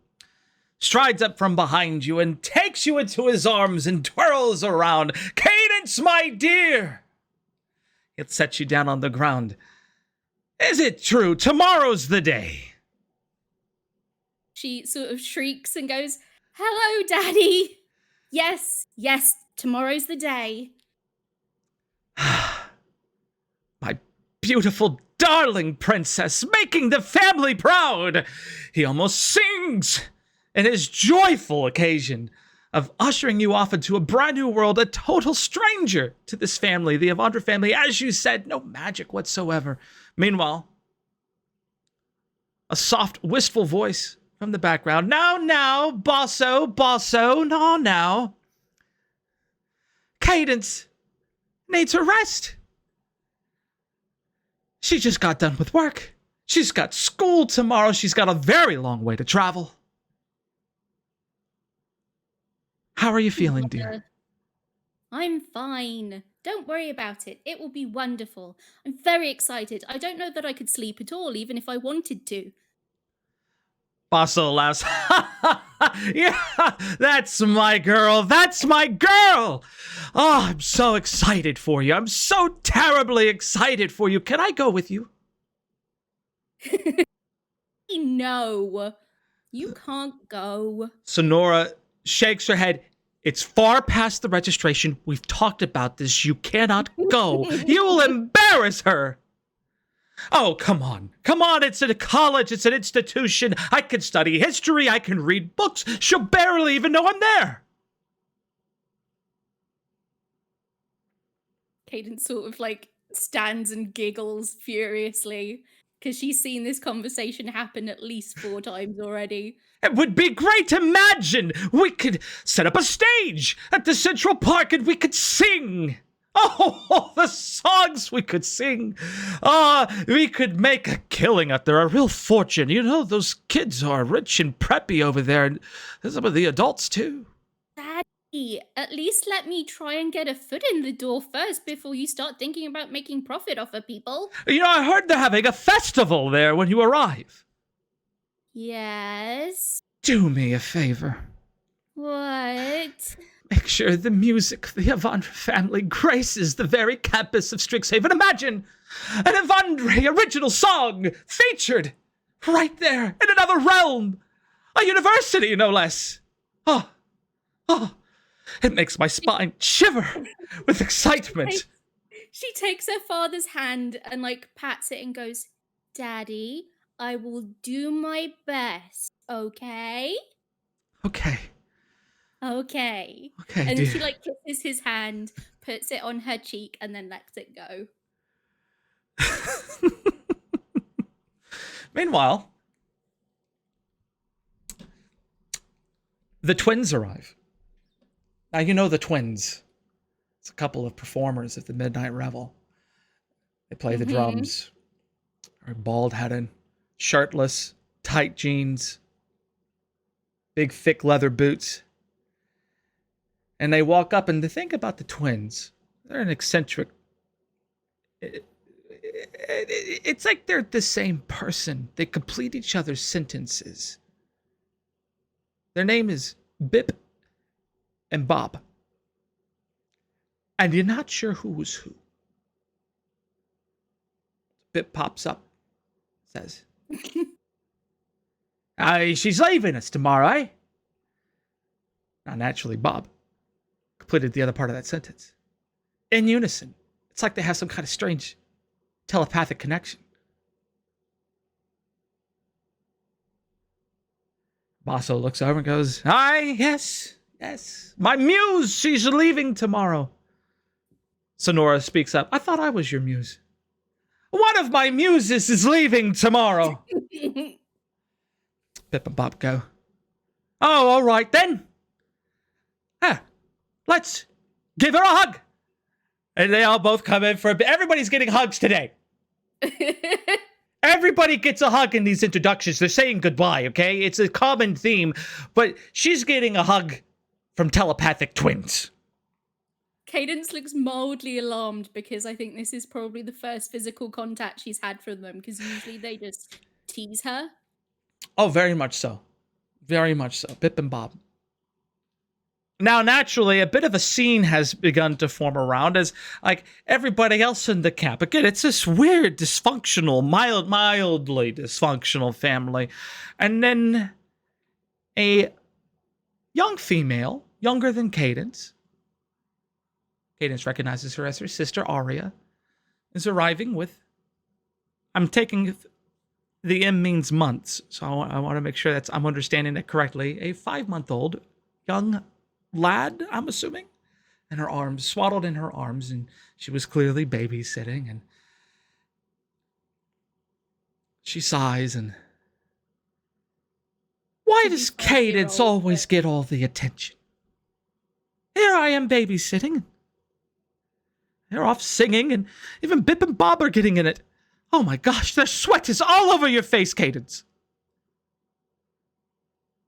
strides up from behind you and takes you into his arms and twirls around. Cadence, my dear! He'll set you down on the ground. Is it true? Tomorrow's the day. She sort of shrieks and goes, hello, Daddy. Yes, tomorrow's the day. My beautiful darling princess, making the family proud. He almost sings in his joyful occasion of ushering you off into a brand new world, a total stranger to this family, the Avandra family. As you said, no magic whatsoever. Meanwhile, a soft, wistful voice from the background. Now, bosso, now. Cadence needs a rest. She just got done with work. She's got school tomorrow. She's got a very long way to travel. How are you feeling, dear? I'm fine. Don't worry about it. It will be wonderful. I'm very excited. I don't know that I could sleep at all, even if I wanted to. Basso laughs. Yeah, that's my girl. That's my girl. Oh, I'm so excited for you. I'm so terribly excited for you. Can I go with you? No, you can't go. Sonora shakes her head. It's far past the registration. We've talked about this. You cannot go. You will embarrass her. Oh, come on. Come on, it's a college, it's an institution. I can study history, I can read books. She'll barely even know I'm there. Cadence sort of like stands and giggles furiously because she's seen this conversation happen at least 4 times already. It would be great. Imagine we could set up a stage at the Central Park and we could sing. Oh, the songs we could sing. We could make a killing out there, a real fortune. You know, those kids are rich and preppy over there, and some of the adults too. Daddy, at least let me try and get a foot in the door first before you start thinking about making profit off of people. You know, I heard they're having a festival there when you arrive. Yes? Do me a favor. What? Make sure the music of the Avandra family graces the very campus of Strixhaven. Imagine an Avandra original song featured right there in another realm. A university, no less. Oh, it makes my spine shiver with excitement. She takes her father's hand and like pats it and goes, Daddy, I will do my best, okay? Okay. Okay. Okay, And dear. then she like kisses his hand, puts it on her cheek, and then lets it go. Meanwhile, the twins arrive. Now, you know the twins. It's a couple of performers at the Midnight Revel. They play the drums. They're bald-headed, shirtless, tight jeans, big, thick leather boots. And they walk up, and to think about the twins, they're an eccentric. It's like they're the same person. They complete each other's sentences. Their name is Bip and Bob. And you're not sure who was who. Bip pops up, says, she's leaving us tomorrow, eh? Now, naturally, Bob completed the other part of that sentence. In unison. It's like they have some kind of strange telepathic connection. Basso looks over and goes, aye, yes. My muse, she's leaving tomorrow. Sonora speaks up. I thought I was your muse. One of my muses is leaving tomorrow. Pip and Bob go, oh, all right then. Let's give her a hug. And they all both come in for a bit. Everybody's getting hugs today. Everybody gets a hug in these introductions. They're saying goodbye, okay? It's a common theme, but she's getting a hug from telepathic twins. Cadence looks mildly alarmed because I think this is probably the first physical contact she's had from them because usually they just tease her. Oh, very much so. Very much so. Pip and Bob. Now, naturally, a bit of a scene has begun to form around as, like, everybody else in the camp. Again, it's this weird, dysfunctional, mildly dysfunctional family. And then a young female, younger than Cadence recognizes her as her sister, Aria, is arriving with I'm taking the M means months, so I want to make sure I'm understanding it correctly. A 5-month-old young lad, I'm assuming, and her arms swaddled in her arms, and she was clearly babysitting, and she sighs and why To be does fair, Cadence year old, always get all the attention? Here I am babysitting. They're off singing, and even Bip and Bob are getting in it. Oh my gosh, the sweat is all over your face, Cadence.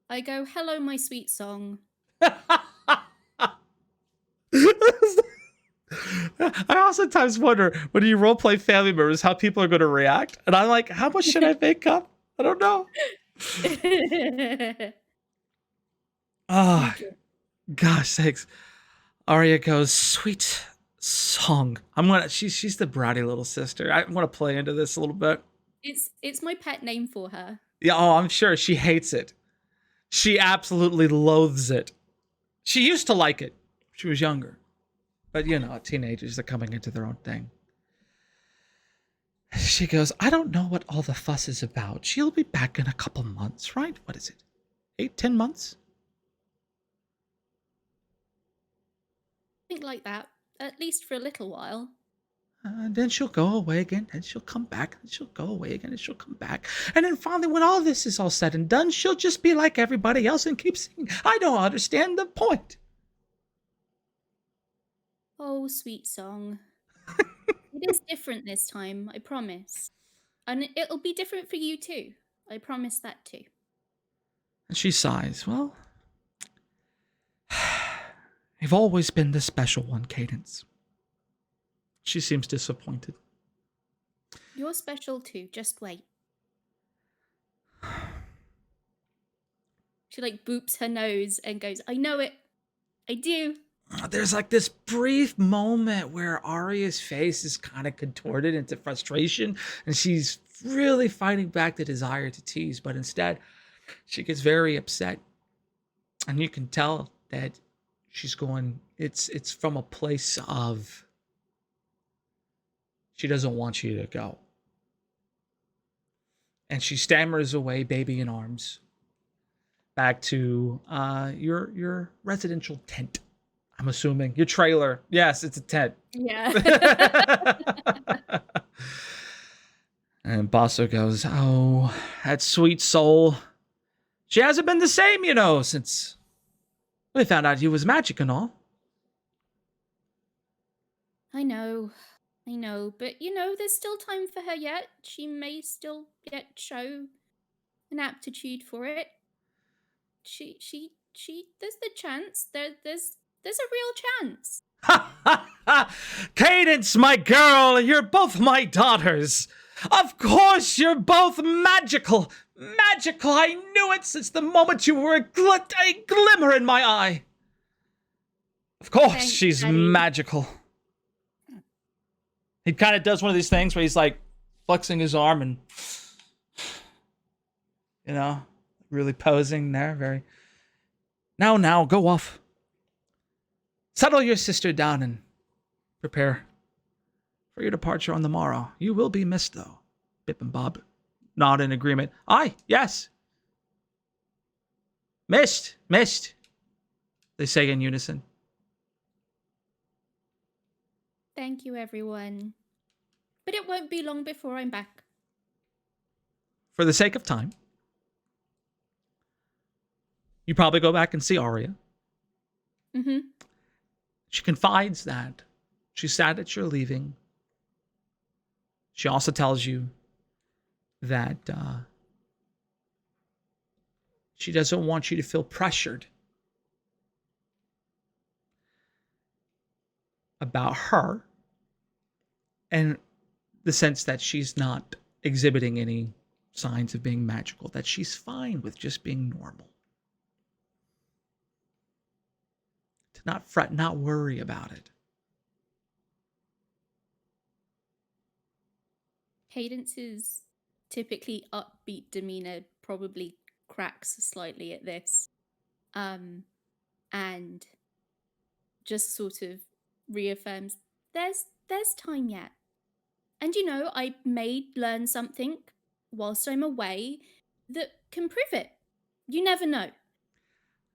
I go, hello, my sweet song. I also sometimes wonder when you roleplay family members how people are going to react. And I'm like, how much should I make up? I don't know. Oh, gosh sakes. Arya goes, sweet song. She's the bratty little sister. I want to play into this a little bit. It's my pet name for her. Yeah, oh, I'm sure she hates it. She absolutely loathes it. She used to like it. When she was younger. But teenagers are coming into their own thing. She goes, I don't know what all the fuss is about. She'll be back in a couple months, right? What is it? 8-10 months? I think like that. At least for a little while. Then she'll go away again, and she'll come back, and she'll go away again, and she'll come back. And then finally, when all this is all said and done, she'll just be like everybody else and keep singing. I don't understand the point. Oh, sweet song. It is different this time, I promise. And it'll be different for you too. I promise that too. And she sighs. Well, you've always been the special one, Cadence. She seems disappointed. You're special too, just wait. She boops her nose and goes, I know it. I do. There's this brief moment where Arya's face is kind of contorted into frustration, and she's really fighting back the desire to tease, but instead she gets very upset. And you can tell that she's going, it's from a place of she doesn't want you to go. And she stammers away, baby in arms, back to your residential tent. I'm assuming. Your trailer. Yes, it's a tent. Yeah. And Basso goes, oh, that sweet soul. She hasn't been the same, since we found out he was magic and all. I know. But there's still time for her yet. She may still yet show an aptitude for it. She there's the chance. There's a real chance. Cadence, my girl, you're both my daughters. Of course, you're both magical. Magical, I knew it since the moment you were a glimmer in my eye. Of course, Thanks, she's Daddy. magical. He kind of does one of these things where he's flexing his arm and, really posing there. Very. Now, go off. Settle your sister down and prepare for your departure on the morrow. You will be missed, though. Bip and Bob nod in agreement. Aye, yes. Missed, they say in unison. Thank you, everyone. But it won't be long before I'm back. For the sake of time, you probably go back and see Arya. Mm-hmm. She confides that she's sad that you're leaving. She also tells you that she doesn't want you to feel pressured about her, and the sense that she's not exhibiting any signs of being magical, that she's fine with just being normal. To not fret, not worry about it. Cadence's typically upbeat demeanor probably cracks slightly at this. And just sort of reaffirms there's time yet. And you know, I may learn something whilst I'm away that can prove it. You never know.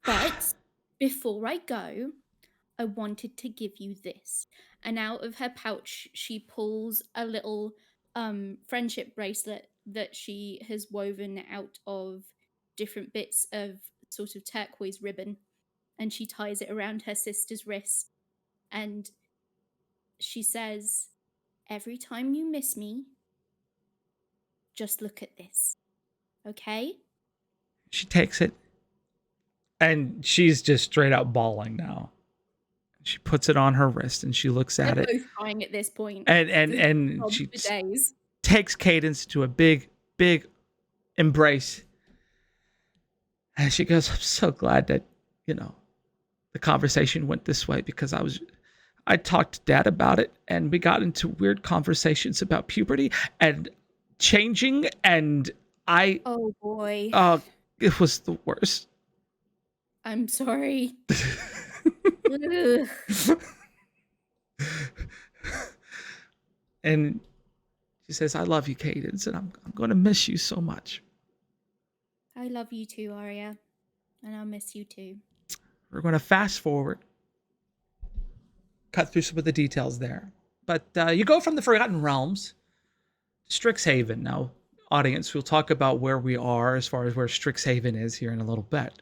But before I go, I wanted to give you this. And out of her pouch, she pulls a little friendship bracelet that she has woven out of different bits of sort of turquoise ribbon. And she ties it around her sister's wrist. And she says, every time you miss me, just look at this. Okay? She takes it, and she's just straight out bawling now. She puts it on her wrist, and she looks at They're it. both crying at this point. And For she days. takes Cadence to a big, big embrace. And she goes, I'm so glad that, the conversation went this way, because I talked to Dad about it, and we got into weird conversations about puberty and changing, and Oh boy. it was the worst. I'm sorry. Ugh. And she says, I love you, Cadence, and I'm going to miss you so much. I love you too, Arya. And I'll miss you too. We're going to fast forward, cut through some of the details there. But you go from the Forgotten Realms to Strixhaven. Now, audience, we'll talk about where we are as far as where Strixhaven is here in a little bit.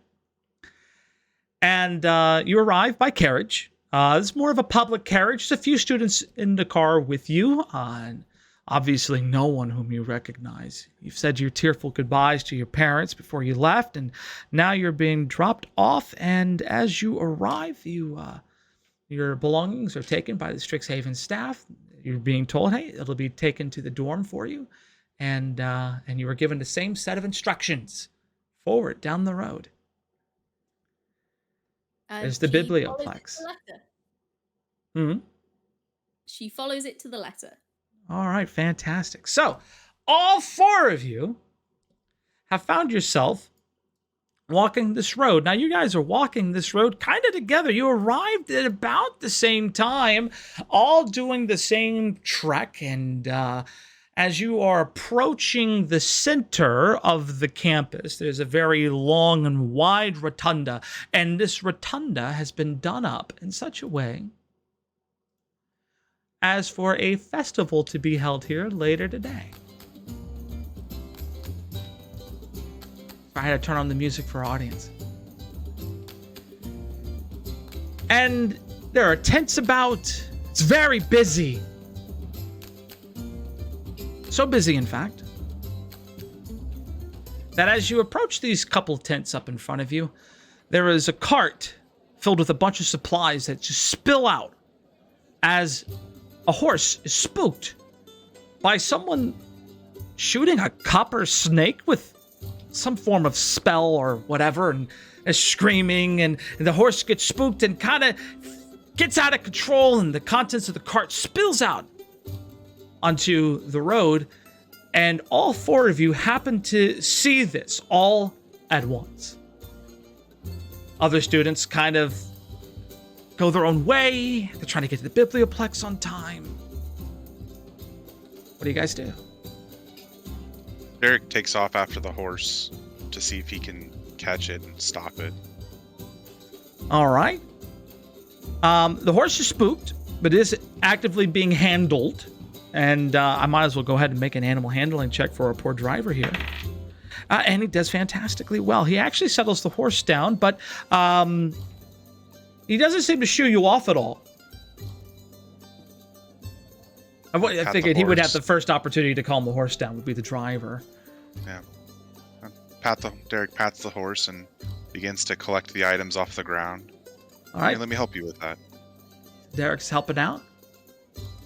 And you arrive by carriage. It's more of a public carriage. There's a few students in the car with you. And obviously no one whom you recognize. You've said your tearful goodbyes to your parents before you left, and now you're being dropped off. And as you arrive, your belongings are taken by the Strixhaven staff. You're being told, hey, it'll be taken to the dorm for you. And you were given the same set of instructions. Forward, down the road. There's the She follows it biblioplex. to the letter. Mm-hmm. She follows it to the letter. All right, fantastic. So, all four of you have found yourself walking this road. Now, you guys are walking this road kind of together. You arrived at about the same time, all doing the same trek. And as you are approaching the center of the campus, there's a very long and wide rotunda. And this rotunda has been done up in such a way as for a festival to be held here later today. I had to turn on the music for our audience. And there are tents about. It's very busy. So busy, in fact, that as you approach these couple tents up in front of you, there is a cart filled with a bunch of supplies that just spill out as a horse is spooked by someone shooting a copper snake with some form of spell or whatever, and is screaming, and the horse gets spooked and kind of gets out of control, and the contents of the cart spills out onto the road, and all four of you happen to see this all at once. Other students kind of go their own way. They're trying to get to the biblioplex on time. What do you guys do? Derek takes off after the horse to see if he can catch it and stop it. All right. The horse is spooked, but is actively being handled. And I might as well go ahead and make an animal handling check for our poor driver here. And he does fantastically well. He actually settles the horse down, but he doesn't seem to shoo you off at all. I figured he would have the first opportunity to calm the horse down, would be the driver. Yeah. Derek pats the horse and begins to collect the items off the ground. All right. Hey, let me help you with that. Derek's helping out.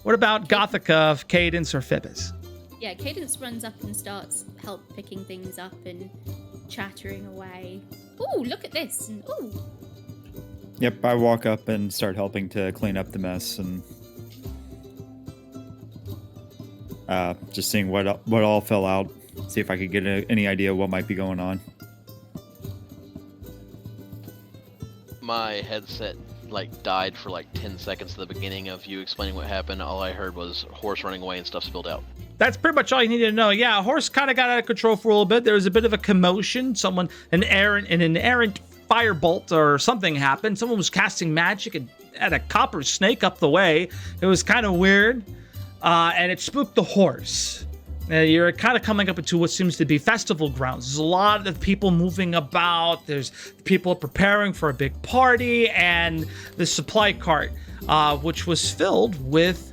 What about Gothica, Cadence, or Phoebus? Yeah, Cadence runs up and starts picking things up and chattering away. Ooh, look at this. And ooh. Yep, I walk up and start helping to clean up the mess and just seeing what all fell out. See if I could get any idea what might be going on. My headset like died for like 10 seconds at the beginning of you explaining what happened. All I heard was horse running away and stuff spilled out. That's pretty much all you needed to know. Yeah, a horse kind of got out of control for a little bit. There was a bit of a commotion. An errant firebolt or something happened. Someone was casting magic and had a copper snake up the way. It was kind of weird, and it spooked the horse. You're kind of coming up into what seems to be festival grounds. There's a lot of people moving about. There's people preparing for a big party, and the supply cart, which was filled with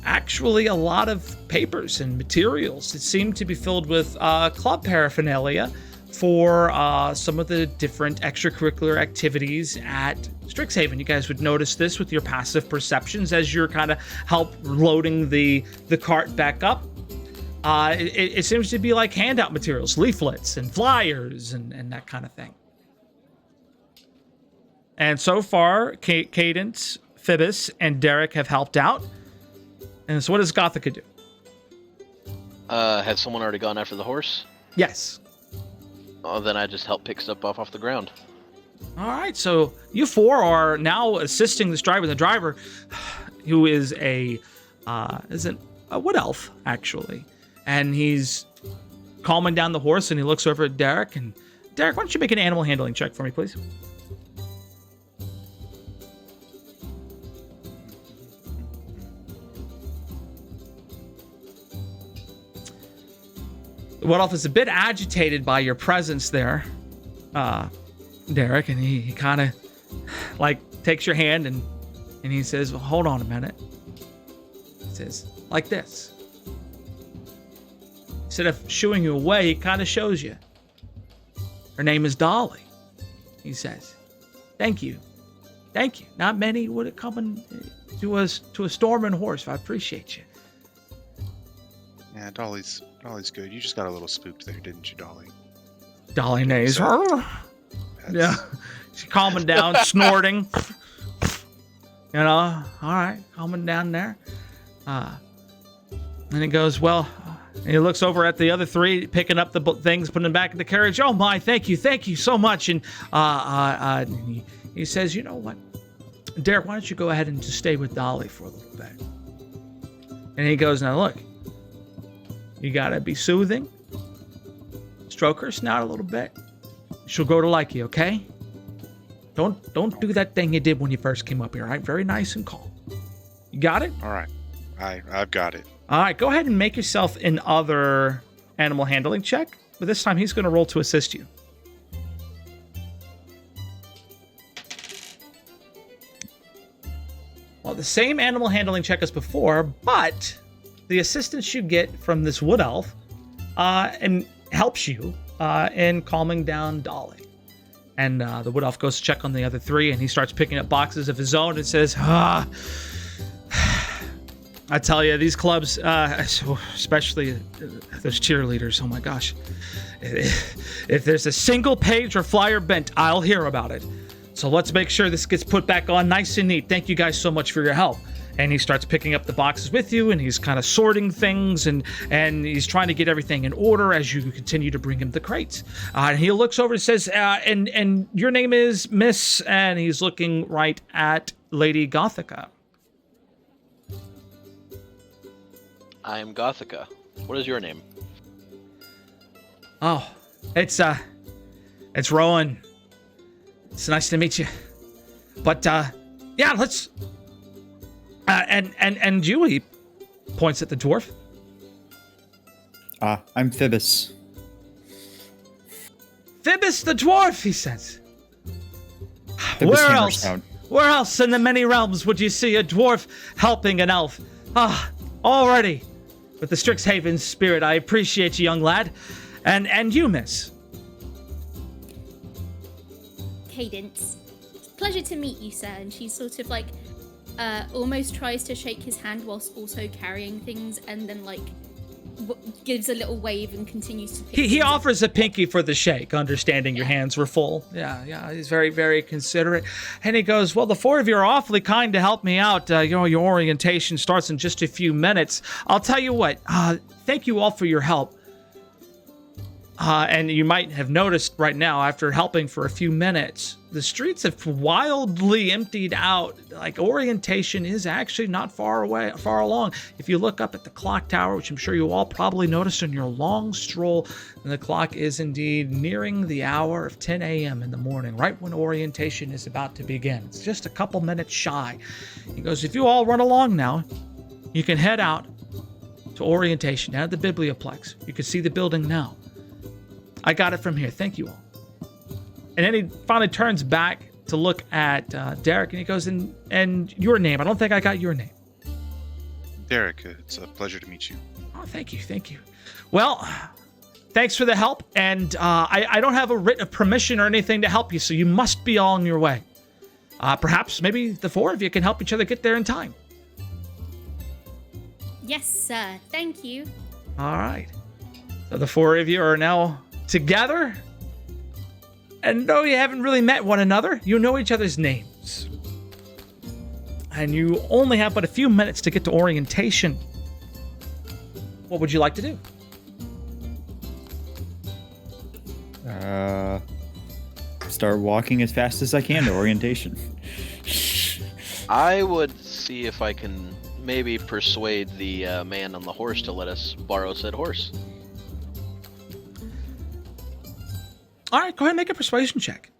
actually a lot of papers and materials. It seemed to be filled with club paraphernalia for some of the different extracurricular activities at Strixhaven. You guys would notice this with your passive perceptions as you're kind of help loading the cart back up. It seems to be like handout materials, leaflets and flyers and that kind of thing. And so far, Cadence, Phoebus, and Derek have helped out. And so what does Gothica do? Has someone already gone after the horse? Yes. Oh, then I just help pick stuff off the ground. All right, so you four are now assisting this driver. The driver, who is a wood elf, actually. And he's calming down the horse, and he looks over at Derek. And Derek, why don't you make an animal handling check for me, please? The wood elf is a bit agitated by your presence there, Derek, and he kind of like takes your hand and he says, well, hold on a minute. He says, like this. Instead of shooing you away, he kind of shows you. Her name is Dolly, he says. Thank you. Thank you. Not many would have come to a storming horse. I appreciate you. Yeah, Dolly's good. You just got a little spooked there, didn't you, Dolly? Dolly neighs. Yeah. She's calming down, snorting. You know, all right, calming down there. And he goes, well, and he looks over at the other three, picking up the things, putting them back in the carriage. Oh my, thank you so much. And he says, you know what, Derek, why don't you go ahead and just stay with Dolly for a little bit? And he goes, now look, you gotta be soothing, stroke her snout a little bit. She'll grow to like you, okay? Don't do that thing you did when you first came up here, all right? Very nice and calm. You got it? All right, I've got it. All right, go ahead and make yourself another animal handling check, but this time he's going to roll to assist you. Well, the same animal handling check as before, but the assistance you get from this wood elf and helps you in calming down Dolly. And the wood elf goes to check on the other three, and he starts picking up boxes of his own and says, I tell you, these clubs, especially those cheerleaders, oh my gosh. If there's a single page or flyer bent, I'll hear about it. So let's make sure this gets put back on nice and neat. Thank you guys so much for your help. And he starts picking up the boxes with you, and he's kind of sorting things, and he's trying to get everything in order as you continue to bring him the crates. And he looks over and says, and your name is Miss, and he's looking right at Lady Gothica. I am Gothica. What is your name? Oh, it's Rowan. It's nice to meet you. But yeah, let's. And you, he points at the dwarf. I'm Phoebus. Phoebus the dwarf, he says. Phoebus Where else? Hammerstone. Where else in the many realms would you see a dwarf helping an elf? Already. With the Strixhaven spirit, I appreciate you, young lad. And you, miss. Cadence. Pleasure to meet you, sir. And she's sort of like, almost tries to shake his hand whilst also carrying things, and then like gives a little wave and continues to pick He things up. offers a pinky for the shake, understanding your hands were full. Yeah, he's very, very considerate. And he goes, well, the four of you are awfully kind to help me out. Your orientation starts in just a few minutes. I'll tell you what, thank you all for your help. And you might have noticed right now, after helping for a few minutes, the streets have wildly emptied out. Like, orientation is actually not far along. If you look up at the clock tower, which I'm sure you all probably noticed on your long stroll, and the clock is indeed nearing the hour of 10 a.m. in the morning, right when orientation is about to begin. It's just a couple minutes shy. He goes, if you all run along now, you can head out to orientation, down at the Biblioplex. You can see the building now. I got it from here. Thank you all. And then he finally turns back to look at Derek, and he goes, and your name. I don't think I got your name. Derek, it's a pleasure to meet you. Oh, thank you. Thank you. Well, thanks for the help. And I don't have a writ of permission or anything to help you, so you must be all on your way. Perhaps maybe the four of you can help each other get there in time. Yes, sir. Thank you. All right. So the four of you are now together, and though you haven't really met one another, you know each other's names, and you only have but a few minutes to get to orientation. What would you like to do? Start walking as fast as I can to orientation. I would see if I can maybe persuade the man on the horse to let us borrow said horse. All right, go ahead and make a persuasion check.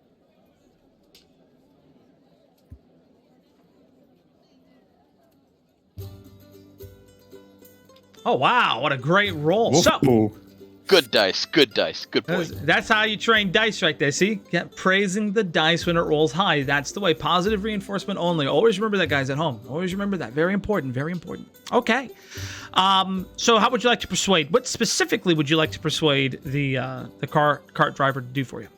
Oh, wow, what a great roll. So, Good dice, good dice, good point. that's how you train dice right there. See? Yeah, praising the dice when it rolls high. That's the way. Positive reinforcement only. Always remember that, guys, at home. Always remember that. Very important, very important. Okay. So how would you like to persuade? What specifically would you like to persuade the cart driver to do for you?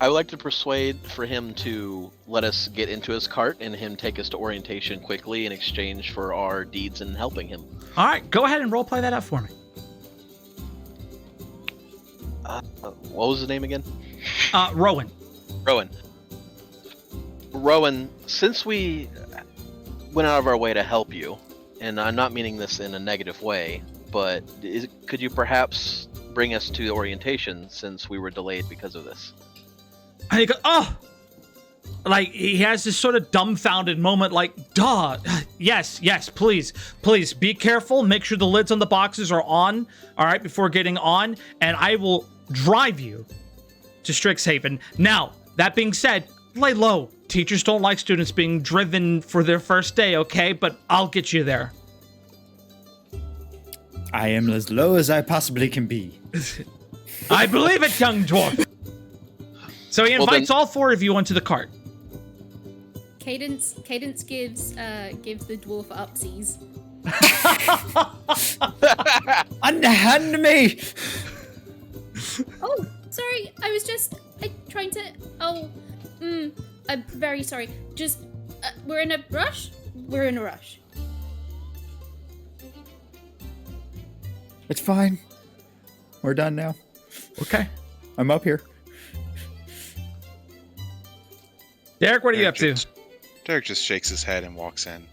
I would like to persuade for him to let us get into his cart and him take us to orientation quickly in exchange for our deeds in helping him. All right, go ahead and roleplay that out for me. What was his name again? Rowan. Rowan, since we went out of our way to help you, and I'm not meaning this in a negative way, but could you perhaps bring us to orientation since we were delayed because of this? And he goes, oh! Like, he has this sort of dumbfounded moment, like, duh, yes, please, be careful, make sure the lids on the boxes are on, all right, before getting on, and I will drive you to Strixhaven. Now, that being said, lay low. Teachers don't like students being driven for their first day, okay? But I'll get you there. I am as low as I possibly can be. I believe it, young dwarf. So he invites all four of you onto the cart. Cadence gives the dwarf upsies. Underhand me! Oh, sorry. I was just trying to. Oh, I'm very sorry. Just we're in a rush. It's fine. We're done now. Okay. I'm up here. Derek, what are you up to? Derek just shakes his head and walks in.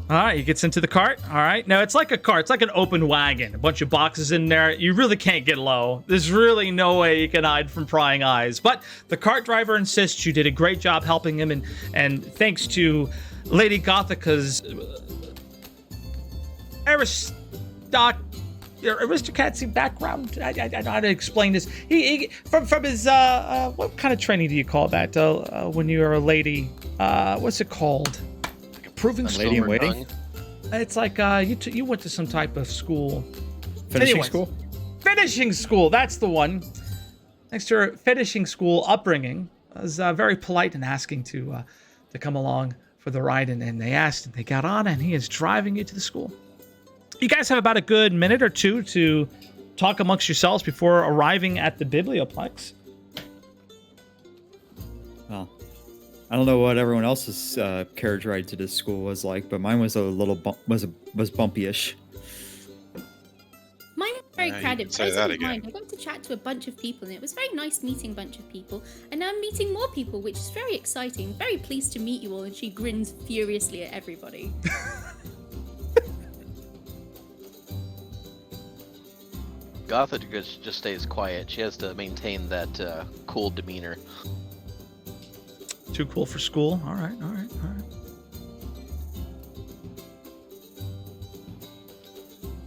All right, he gets into the cart. All right. Now, it's like a cart. It's like an open wagon. A bunch of boxes in there. You really can't get low. There's really no way you can hide from prying eyes. But the cart driver insists you did a great job helping him. And thanks to Lady Gothica's aristocracy background, I don't know how to explain this. He from his, what kind of training do you call that? When you're a lady, what's it called? Proving lady in waiting. It's like you went to some type of school. Finishing school. Finishing school. That's the one. Next to her finishing school upbringing, I was very polite in asking to come along for the ride, and they asked, and they got on, and he is driving you to the school. You guys have about a good minute or two to talk amongst yourselves before arriving at the Biblioplex. Well, I don't know what everyone else's carriage ride to this school was like, but mine was a little was bumpy-ish. Mine was very Yeah, you crowded. can say But I that didn't mind. again. I got to chat to a bunch of people, and it was very nice meeting a bunch of people. And now I'm meeting more people, which is very exciting. Very pleased to meet you all. And she grins furiously at everybody. Gothic just stays quiet. She has to maintain that cool demeanor. Too cool for school. All right.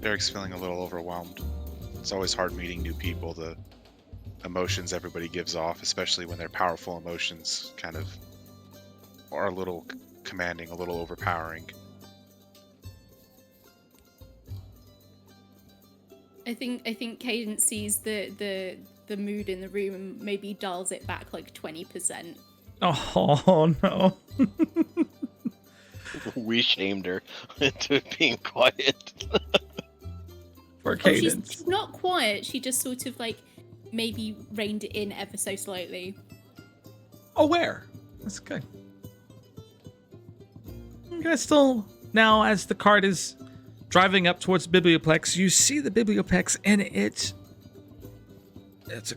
Derek's feeling a little overwhelmed. It's always hard meeting new people. The emotions everybody gives off, especially when they're powerful emotions, kind of are a little commanding, a little overpowering. I think Cadence sees the mood in the room and maybe dials it back like 20%. Oh no. We shamed her into being quiet. Poor Oh, Cadence. she's not quiet. She just sort of like maybe reined it in ever so slightly. Aware. That's good. Okay, still, now as the cart is driving up towards the Biblioplex, you see the Biblioplex, and it's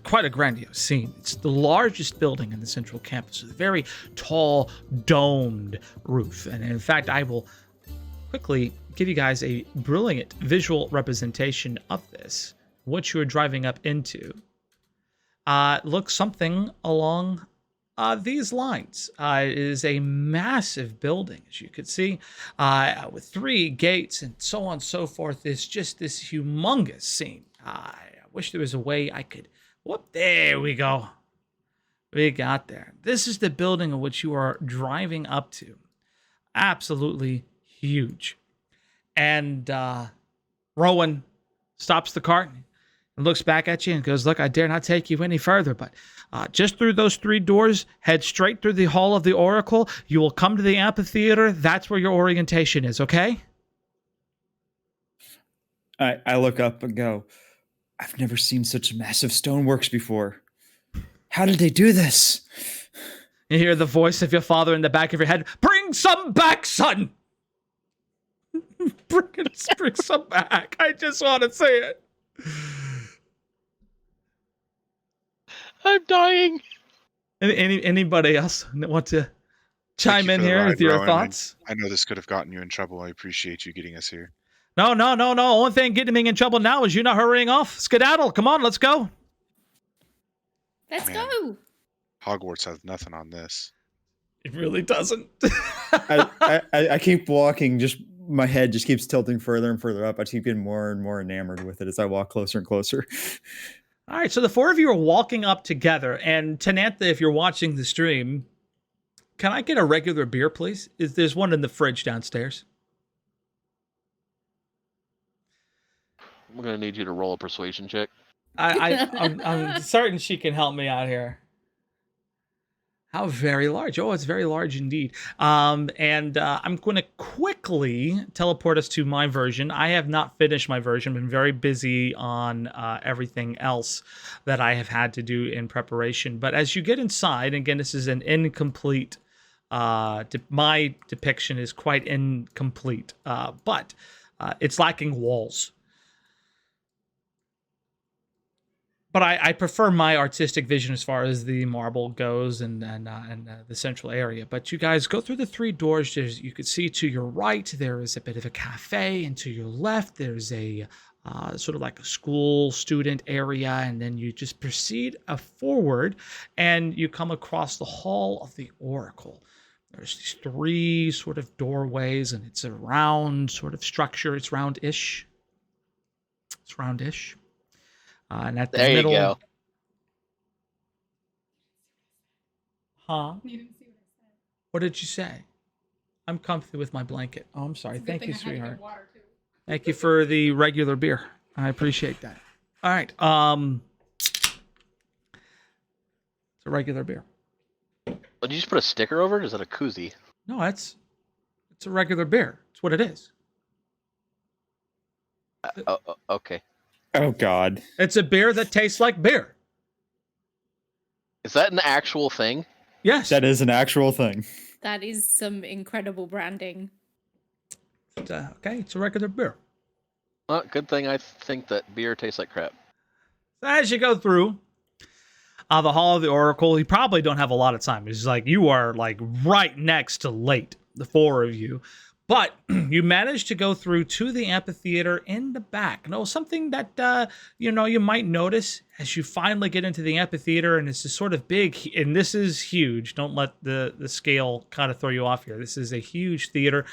quite a grandiose scene. It's the largest building in the central campus with a very tall, domed roof. And in fact, I will quickly give you guys a brilliant visual representation of this. What you are driving up into looks something along these lines. It is a massive building, as you could see, with 3 gates and so on and so forth. It's just this humongous scene. I wish there was a way I could... Whoop, there we go. We got there. This is the building of which you are driving up to. Absolutely huge. And Rowan stops the cart and looks back at you and goes, look, I dare not take you any further, but just through those 3 doors, head straight through the Hall of the Oracle. You will come to the amphitheater. That's where your orientation is, okay? I look up and go, I've never seen such massive stoneworks before. How did they do this? You hear the voice of your father in the back of your head. Bring some back, son! Bring some back. I just want to say it. I'm dying. Anybody else want to chime in here with your thoughts? I know this could have gotten you in trouble. I appreciate you getting us here. No. Only thing getting me in trouble now is you not hurrying off. Skedaddle. Come on, let's go. Let's Man. go. Hogwarts has nothing on this. It really doesn't. I keep walking, just my head just keeps tilting further and further up. I keep getting more and more enamored with it as I walk closer and closer. All right, so the 4 of you are walking up together, and Tanantha, if you're watching the stream, can I get a regular beer, please? There's one in the fridge downstairs. I'm gonna need you to roll a persuasion check. I'm certain she can help me out here. How very large. Oh, it's very large indeed. I'm going to quickly teleport us to my version. I have not finished my version. Been very busy on everything else that I have had to do in preparation. But as you get inside, again, this is an incomplete... my depiction is quite incomplete. But it's lacking walls. But I prefer my artistic vision as far as the marble goes and the central area. But you guys go through the 3 doors. You can see to your right, there is a bit of a cafe. And to your left, there's a sort of like a school student area. And then you just proceed forward and you come across the Hall of the Oracle. There's these 3 sort of doorways and it's a round sort of structure. It's roundish. And at the There middle, you go. Huh? What did you say? I'm comfy with my blanket. Oh, I'm sorry. Thank you, sweetheart. Thank you for the regular beer. I appreciate that. All right. It's a regular beer. Did you just put a sticker over it? Or is that a koozie? No, it's a regular beer. It's what it is. Okay. Oh, God. It's a beer that tastes like beer. Is that an actual thing? Yes. That is an actual thing. That is some incredible branding. Okay, it's a regular beer. Well, good thing I think that beer tastes like crap. As you go through the Hall of the Oracle, you probably don't have a lot of time. It's like you are like right next to late, the 4 of you. But you managed to go through to the amphitheater in the back. Now, something that you might notice as you finally get into the amphitheater, and it's just sort of big, and this is huge. Don't let the scale kind of throw you off here. This is a huge theater.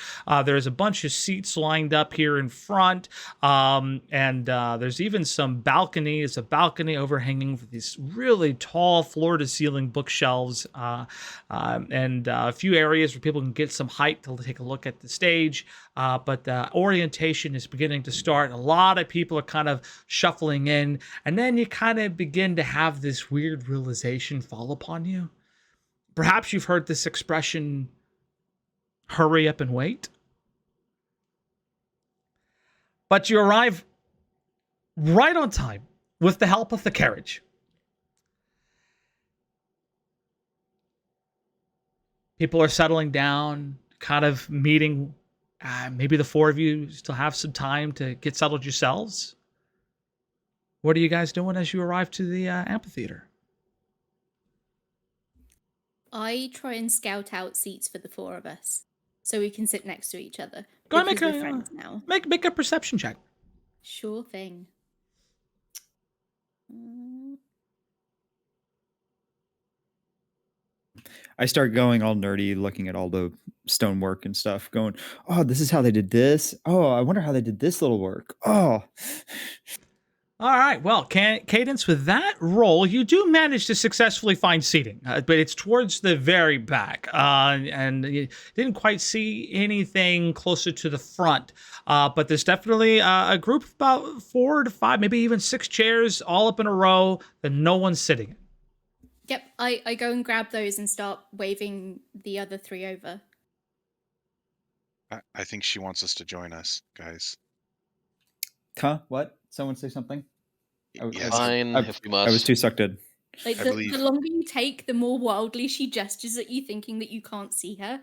There's a bunch of seats lined up here in front, and there's even some balcony. It's a balcony overhanging with these really tall floor-to-ceiling bookshelves, and a few areas where people can get some height to take a look at the stage. But the orientation is beginning to start. A lot of people are kind of shuffling in, and then you kind of begin to have this weird realization fall upon you. Perhaps you've heard this expression, hurry up and wait. But you arrive right on time with the help of the carriage. People are settling down, kind of meeting. Maybe the four of you still have some time to get settled yourselves. What are you guys doing as you arrive to the amphitheater? I try and scout out seats for the four of us so we can sit next to each other. Go and because make we're a friends now. make a perception check. Sure thing. I start going all nerdy, looking at all the stonework and stuff, going, oh, this is how they did this. Oh, I wonder how they did this little work. Oh. All right. Well, Cadence, with that roll, you do manage to successfully find seating, but it's towards the very back, and you didn't quite see anything closer to the front. But there's definitely a group of about 4 to 5, maybe even 6 chairs all up in a row that no one's sitting in. Yep, I go and grab those and start waving the other 3 over. I think she wants us to join us, guys. Huh? What? Someone say something? Yes. Fine, if we must. I was too sucked in. Like I the believe- longer you take, the more wildly she gestures at you, thinking that you can't see her.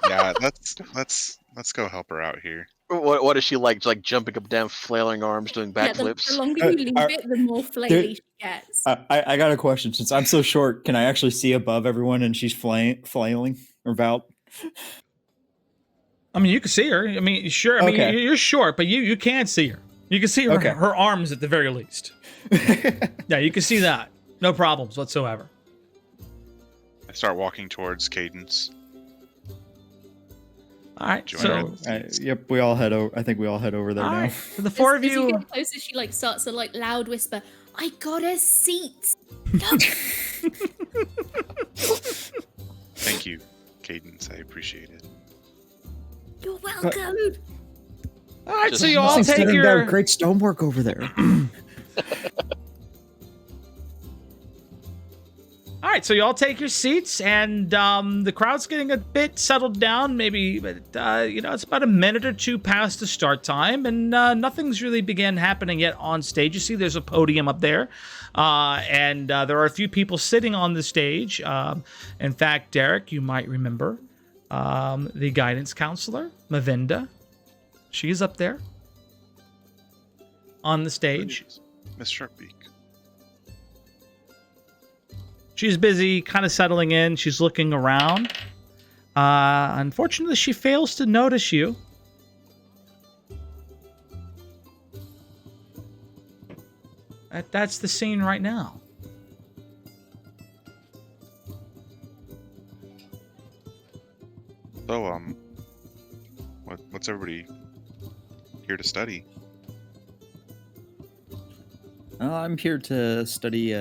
Yeah, let's go help her out here. What is she like? Like jumping up and down, flailing arms, doing Yeah, backflips? the longer you leave it, the more flaily she gets. I got a question. Since I'm so short, can I actually see above everyone and she's flailing or about? I mean, you can see her. I mean, sure. I mean, Okay. you're short, but you can see her. You can see her, Okay. her arms at the very least. Yeah, you can see that. No problems whatsoever. I start walking towards Cadence. All right. Join So, her. Yep, we all head over. I think we all head over there all now. right. So the four of As you you. get closer, she like starts to like loud whisper, "I got a seat." Thank you, Cadence. I appreciate it. You're welcome. All right. Just So you all Thanks, take setting your. down great stonework over there. All right, so you all take your seats, and the crowd's getting a bit settled down. Maybe, but it's about a minute or two past the start time, and nothing's really began happening yet on stage. You see, there's a podium up there, and there are a few people sitting on the stage. In fact, Derek, you might remember the guidance counselor, Mavinda. She's up there on the stage. Miss Sharpbeak. She's busy kind of settling in. She's looking around. Unfortunately, she fails to notice you. That's the scene right now. So, what's everybody here to study? I'm here to study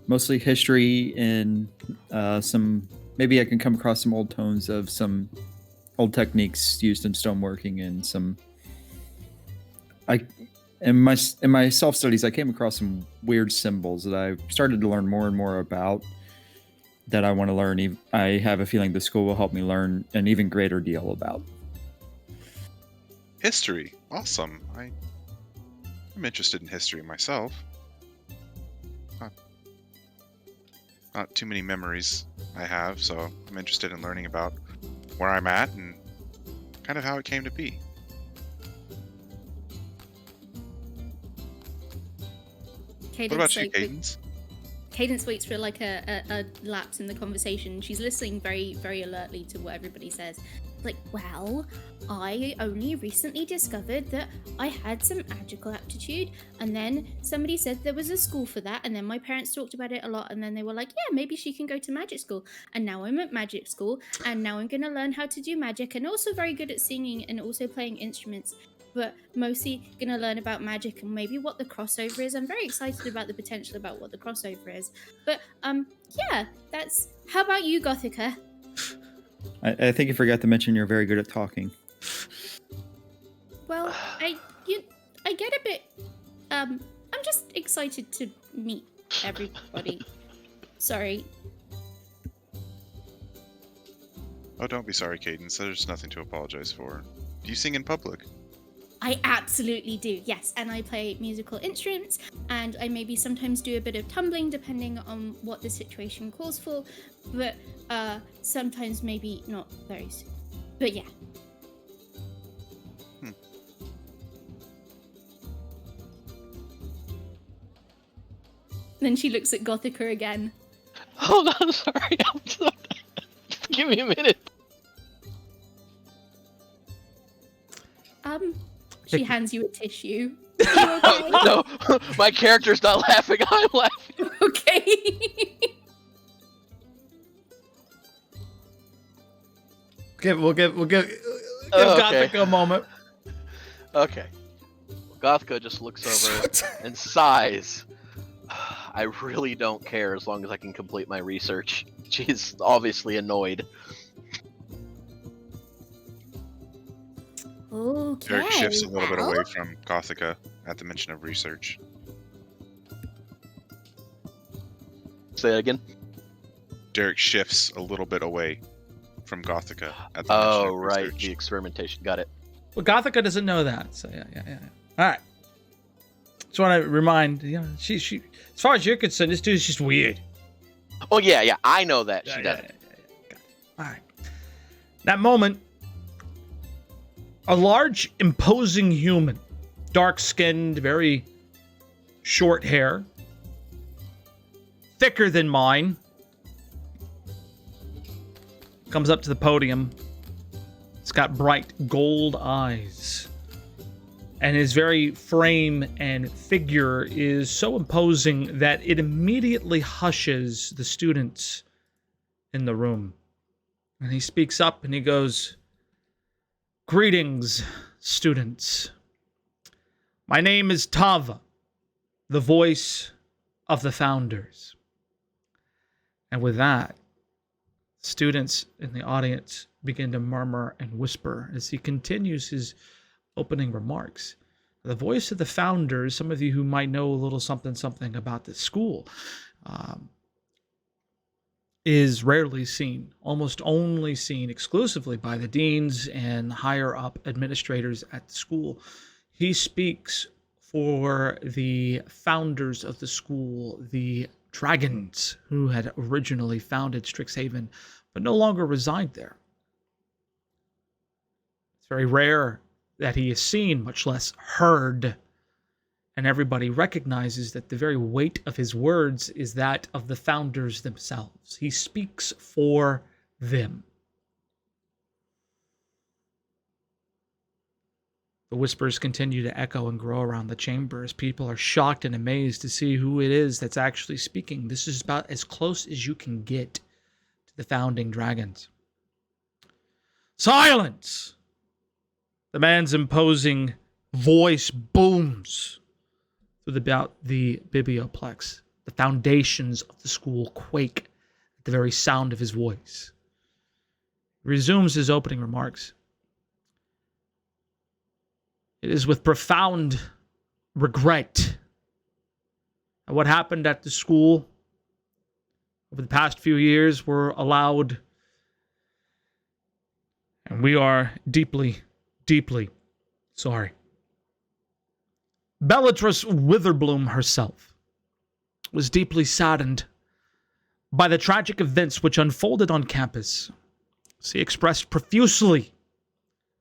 mostly history and maybe I can come across some old tones of some old techniques used in stoneworking and in my self studies I came across some weird symbols that I started to learn more and more about that I want to learn. I have a feeling the school will help me learn an even greater deal about. History. Awesome. I'm interested in history myself. Not too many memories I have, so I'm interested in learning about where I'm at and kind of how it came to be. What about you, Cadence? Cadence waits for like a lapse in the conversation. She's listening very, very alertly to what everybody says. Like, well, I only recently discovered that I had some magical aptitude, and then somebody said there was a school for that, and then my parents talked about it a lot, and then they were like, yeah, maybe she can go to magic school. And now I'm at magic school, and now I'm going to learn how to do magic, and also very good at singing and also playing instruments, but mostly going to learn about magic and maybe what the crossover is. I'm very excited about the potential about what the crossover is. But, yeah, that's... How about you, Gothica? I think you forgot to mention you're very good at talking. Well, I get a bit, I'm just excited to meet everybody. Sorry. Oh, don't be sorry, Cadence. There's nothing to apologize for. Do you sing in public? I absolutely do, yes. And I play musical instruments, and I maybe sometimes do a bit of tumbling depending on what the situation calls for, but sometimes maybe not very soon. But yeah. Then she looks at Gothica again. Hold on, sorry. Give me a minute. She hands you a tissue. Are you okay? No, my character's not laughing. I'm laughing. Okay. We'll give okay. Gothica a moment. Okay. Gothka just looks over and sighs. I really don't care as long as I can complete my research. She's obviously annoyed. Okay. Derek shifts a little bit well. away from Gothica at the mention of research. Say that again? Derek shifts a little bit away from Gothica at the mention Oh, of right. research. The experimentation. Got it. Well, Gothica doesn't know that, so yeah. All right. Just want to remind, she, as far as you're concerned, this dude's just weird. Oh, yeah. I know that. She doesn't. Got it. All right. That moment, a large, imposing human, dark-skinned, very short hair, thicker than mine, comes up to the podium. It's got bright gold eyes. And his very frame and figure is so imposing that it immediately hushes the students in the room. And he speaks up and he goes, "Greetings, students. My name is Tava, the voice of the founders." And with that, students in the audience begin to murmur and whisper as he continues his opening remarks. The voice of the founders, some of you who might know a little something about this school, is rarely seen, almost only seen exclusively by the deans and higher up administrators at the school. He speaks for the founders of the school, the dragons who had originally founded Strixhaven, but no longer reside there. It's very rare that he is seen, much less heard, and everybody recognizes that the very weight of his words is that of the founders themselves. He speaks for them. The whispers continue to echo and grow around the chamber as people are shocked and amazed to see who it is that's actually speaking. This is about as close as you can get to the founding dragons. Silence! The man's imposing voice booms through the biblioplex. The foundations of the school quake at the very sound of his voice. He resumes his opening remarks. It is with profound regret at what happened at the school over the past few years were allowed, and we are deeply sorry. Bellatrix Witherbloom herself was deeply saddened by the tragic events which unfolded on campus. She expressed profusely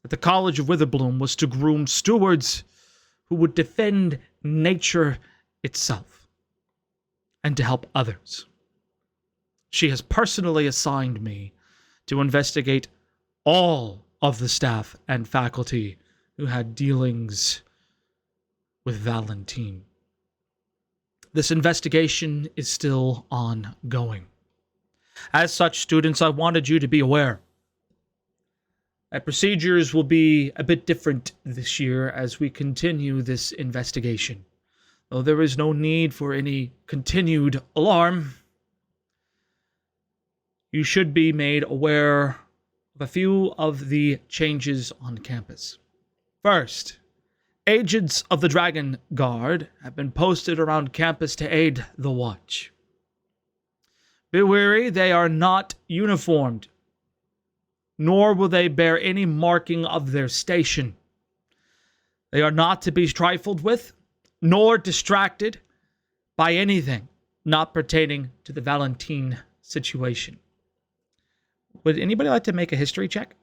that the College of Witherbloom was to groom stewards who would defend nature itself. and to help others. She has personally assigned me to investigate all of the staff and faculty who had dealings with Valentine. This investigation is still ongoing. As such, students, I wanted you to be aware that procedures will be a bit different this year as we continue this investigation. Though there is no need for any continued alarm, you should be made aware of a few of the changes on campus. First, agents of the Dragon Guard have been posted around campus to aid the watch. Be wary, they are not uniformed, nor will they bear any marking of their station. They are not to be trifled with, nor distracted by anything not pertaining to the Valentine situation. Would anybody like to make a history check?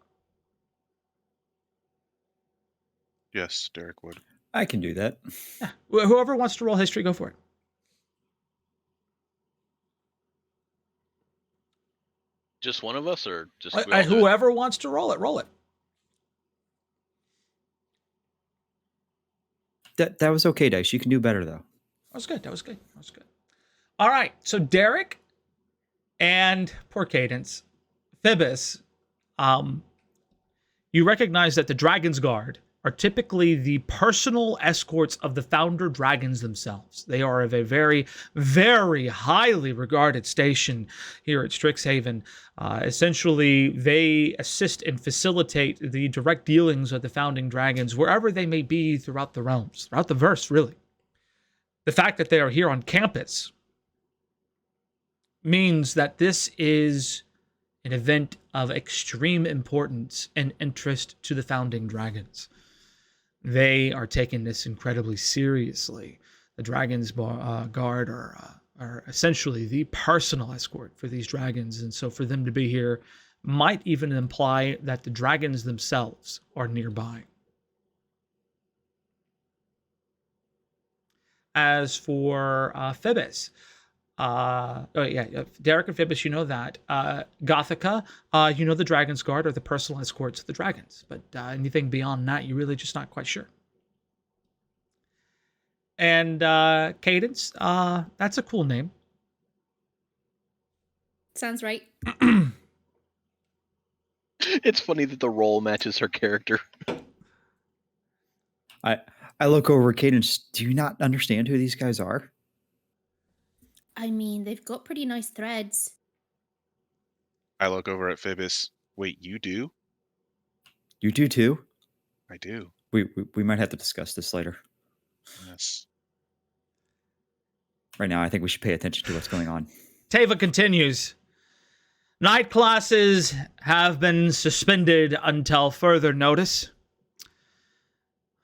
Yes, Derek would. I can do that. Yeah. Whoever wants to roll history, go for it. Just one of us, or just we all do it? Whoever wants to roll it, roll it. That was okay, Dice. You can do better, though. That was good. All right, so Derek and poor Cadence, Phoebus, you recognize that the Dragon's Guard are typically the personal escorts of the founder dragons themselves. They are of a very, very highly regarded station here at Strixhaven. Essentially, they assist and facilitate the direct dealings of the founding dragons wherever they may be throughout the realms, throughout the verse, really. The fact that they are here on campus means that this is an event of extreme importance and interest to the founding dragons. They are taking this incredibly seriously. The Dragon's Guard are essentially the personal escort for these dragons, and so for them to be here might even imply that the dragons themselves are nearby. As for Phoebus, Derek and Phoebus, you know that. Gothica, you know the Dragon's Guard are the personal escorts of the dragons, but anything beyond that, you're really just not quite sure. And Cadence, that's a cool name. Sounds right. It's funny that the role matches her character. I look over at Cadence. Do you not understand who these guys are? I mean, they've got pretty nice threads. I look over at Phoebus. Wait, you do? You do too? I do. We might have to discuss this later. Yes. Right now, I think we should pay attention to what's going on. Teva continues. Night classes have been suspended until further notice.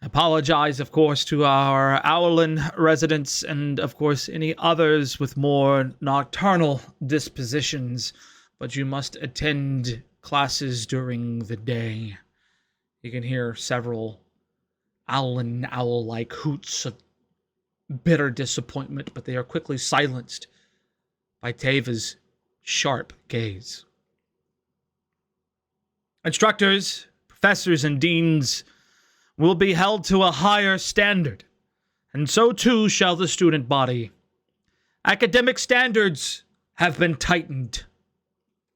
I apologize, of course, to our Owlin residents and, of course, any others with more nocturnal dispositions, but you must attend classes during the day. You can hear several Owlin owl-like hoots of bitter disappointment, but they are quickly silenced by Teva's sharp gaze. Instructors, professors, and deans will be held to a higher standard, and so too shall the student body. Academic standards have been tightened.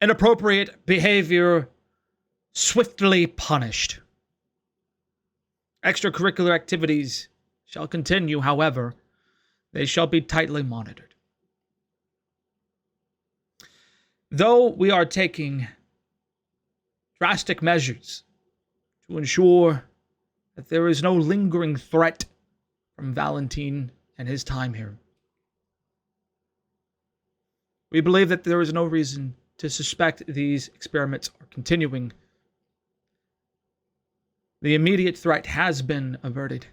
Inappropriate behavior swiftly punished. Extracurricular activities shall continue, however, they shall be tightly monitored. Though we are taking drastic measures to ensure that there is no lingering threat from Valentine and his time here, we believe that there is no reason to suspect these experiments are continuing. The immediate threat has been averted,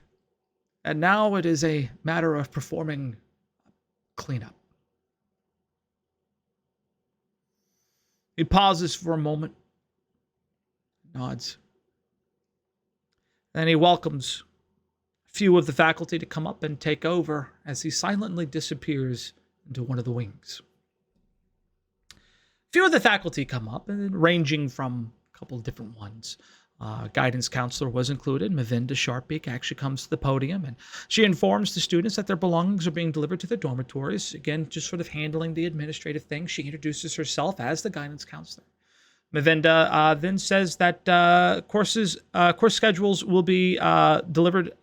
and now it is a matter of performing cleanup. He pauses for a moment, nods. Then he welcomes a few of the faculty to come up and take over as he silently disappears into one of the wings. A few of the faculty come up, and ranging from a couple of different ones. Guidance counselor was included. Mavinda Sharpbeak actually comes to the podium, and she informs the students that their belongings are being delivered to their dormitories. Again, just sort of handling the administrative thing. She introduces herself as the guidance counselor. Mavinda then says that course schedules will be delivered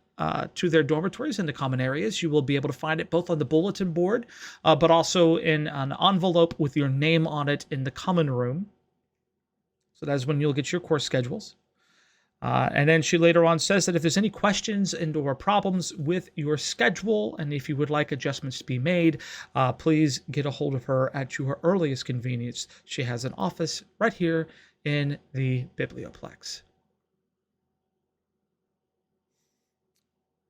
to their dormitories in the common areas. You will be able to find it both on the bulletin board, but also in an envelope with your name on it in the common room. So that's when you'll get your course schedules. And then she later on says that if there's any questions and or problems with your schedule, and if you would like adjustments to be made, please get a hold of her at your earliest convenience. She has an office right here in the Biblioplex.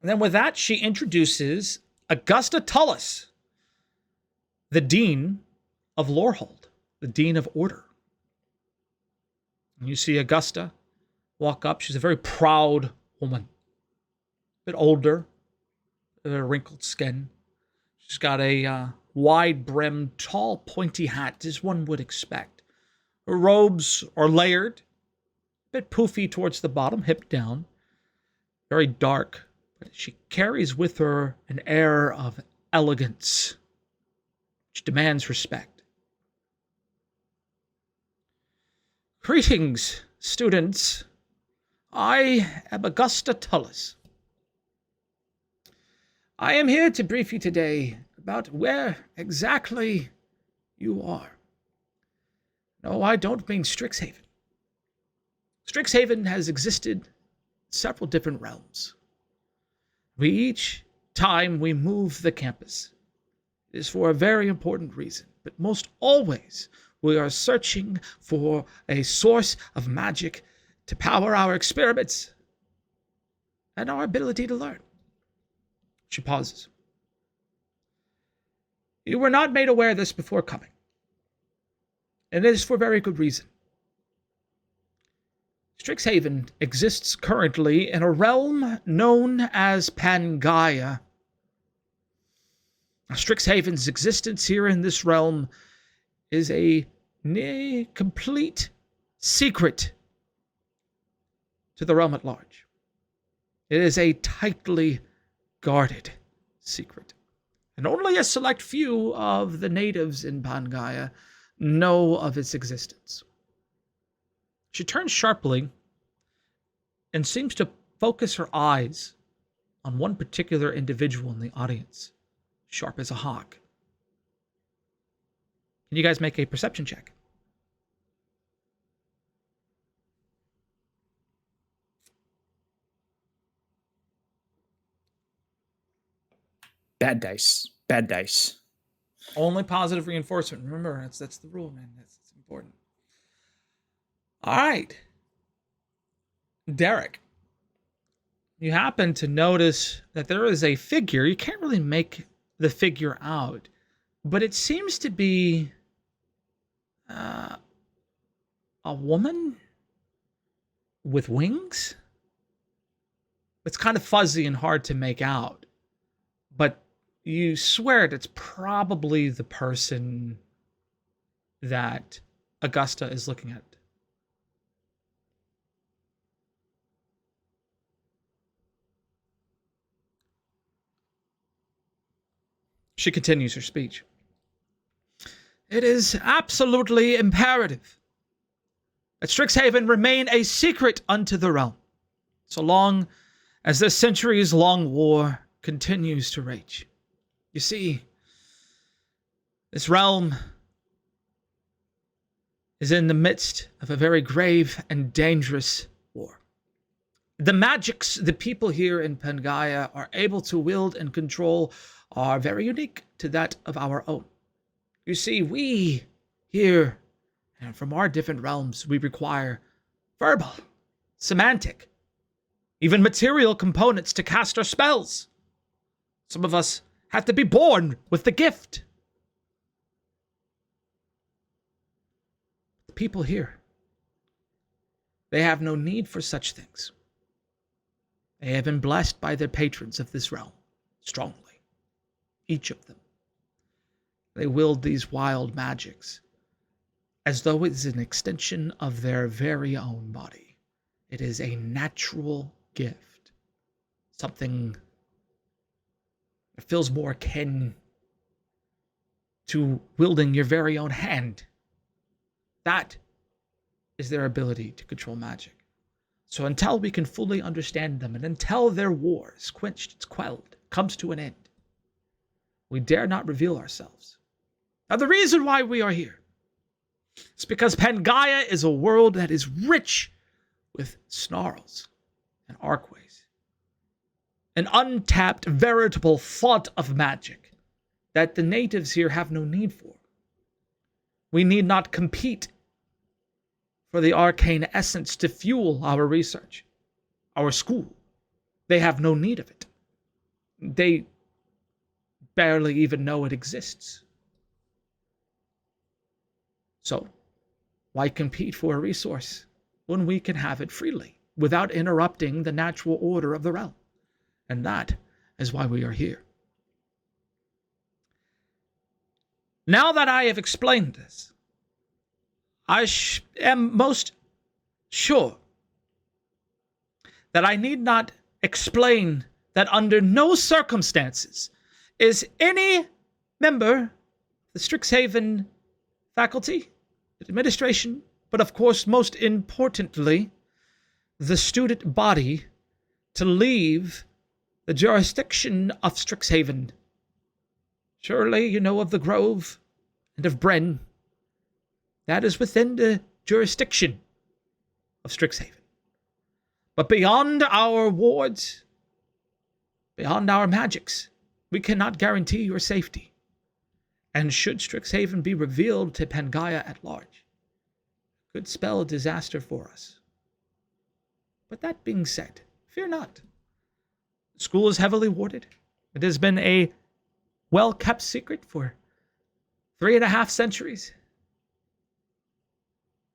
And then with that, she introduces Augusta Tullis, the Dean of Lorehold, the Dean of Order. And you see Augusta walk up. She's a very proud woman. A bit older, a wrinkled skin. She's got a wide-brimmed, tall, pointy hat, as one would expect. Her robes are layered, a bit poofy towards the bottom, hip down. Very dark, but she carries with her an air of elegance, which demands respect. Greetings, students. I am Augusta Tullis. I am here to brief you today about where exactly you are. No, I don't mean Strixhaven. Strixhaven has existed in several different realms. Each time we move the campus, it is for a very important reason, but most always we are searching for a source of magic to power our experiments and our ability to learn. She pauses. You were not made aware of this before coming, and it is for very good reason. Strixhaven exists currently in a realm known as Pangaea. Strixhaven's existence here in this realm is a near complete secret to the realm at large. It is a tightly guarded secret, and only a select few of the natives in Pangaea know of its existence. She turns sharply and seems to focus her eyes on one particular individual in the audience, sharp as a hawk. Can you guys make a perception check? Bad dice. Bad dice. Only positive reinforcement. Remember, that's the rule, man. That's important. All right. Derek, you happen to notice that there is a figure. You can't really make the figure out, but it seems to be a woman with wings. It's kind of fuzzy and hard to make out, but you swear it's probably the person that Augusta is looking at. She continues her speech. It is absolutely imperative that Strixhaven remain a secret unto the realm, so long as this centuries-long war continues to rage. You see, this realm is in the midst of a very grave and dangerous war. The magics the people here in Pangaea are able to wield and control are very unique to that of our own. You see, we here, and from our different realms, we require verbal, semantic, even material components to cast our spells. Some of us have to be born with the gift. The people here, they have no need for such things. They have been blessed by their patrons of this realm, strongly, each of them. They wield these wild magics as though it is an extension of their very own body. It is a natural gift, something that feels more akin to wielding your very own hand. That is their ability to control magic. So until we can fully understand them, and until their war is quenched, it's quelled, comes to an end, we dare not reveal ourselves. Now, the reason why we are here is because Pangaea is a world that is rich with snarls and arcways, an untapped, veritable font of magic that the natives here have no need for. We need not compete for the arcane essence to fuel our research, our school. They have no need of it. They barely even know it exists. So, why compete for a resource when we can have it freely, without interrupting the natural order of the realm? And that is why we are here. Now that I have explained this, I am most sure that I need not explain that under no circumstances is any member of the Strixhaven faculty, administration, but of course, most importantly, the student body, to leave the jurisdiction of Strixhaven. Surely you know of the Grove and of Bren. That is within the jurisdiction of Strixhaven. But beyond our wards, beyond our magics, we cannot guarantee your safety. And should Strixhaven be revealed to Pangaea at large, it could spell disaster for us. But that being said, fear not. The school is heavily warded. It has been a well-kept secret for 3.5 centuries.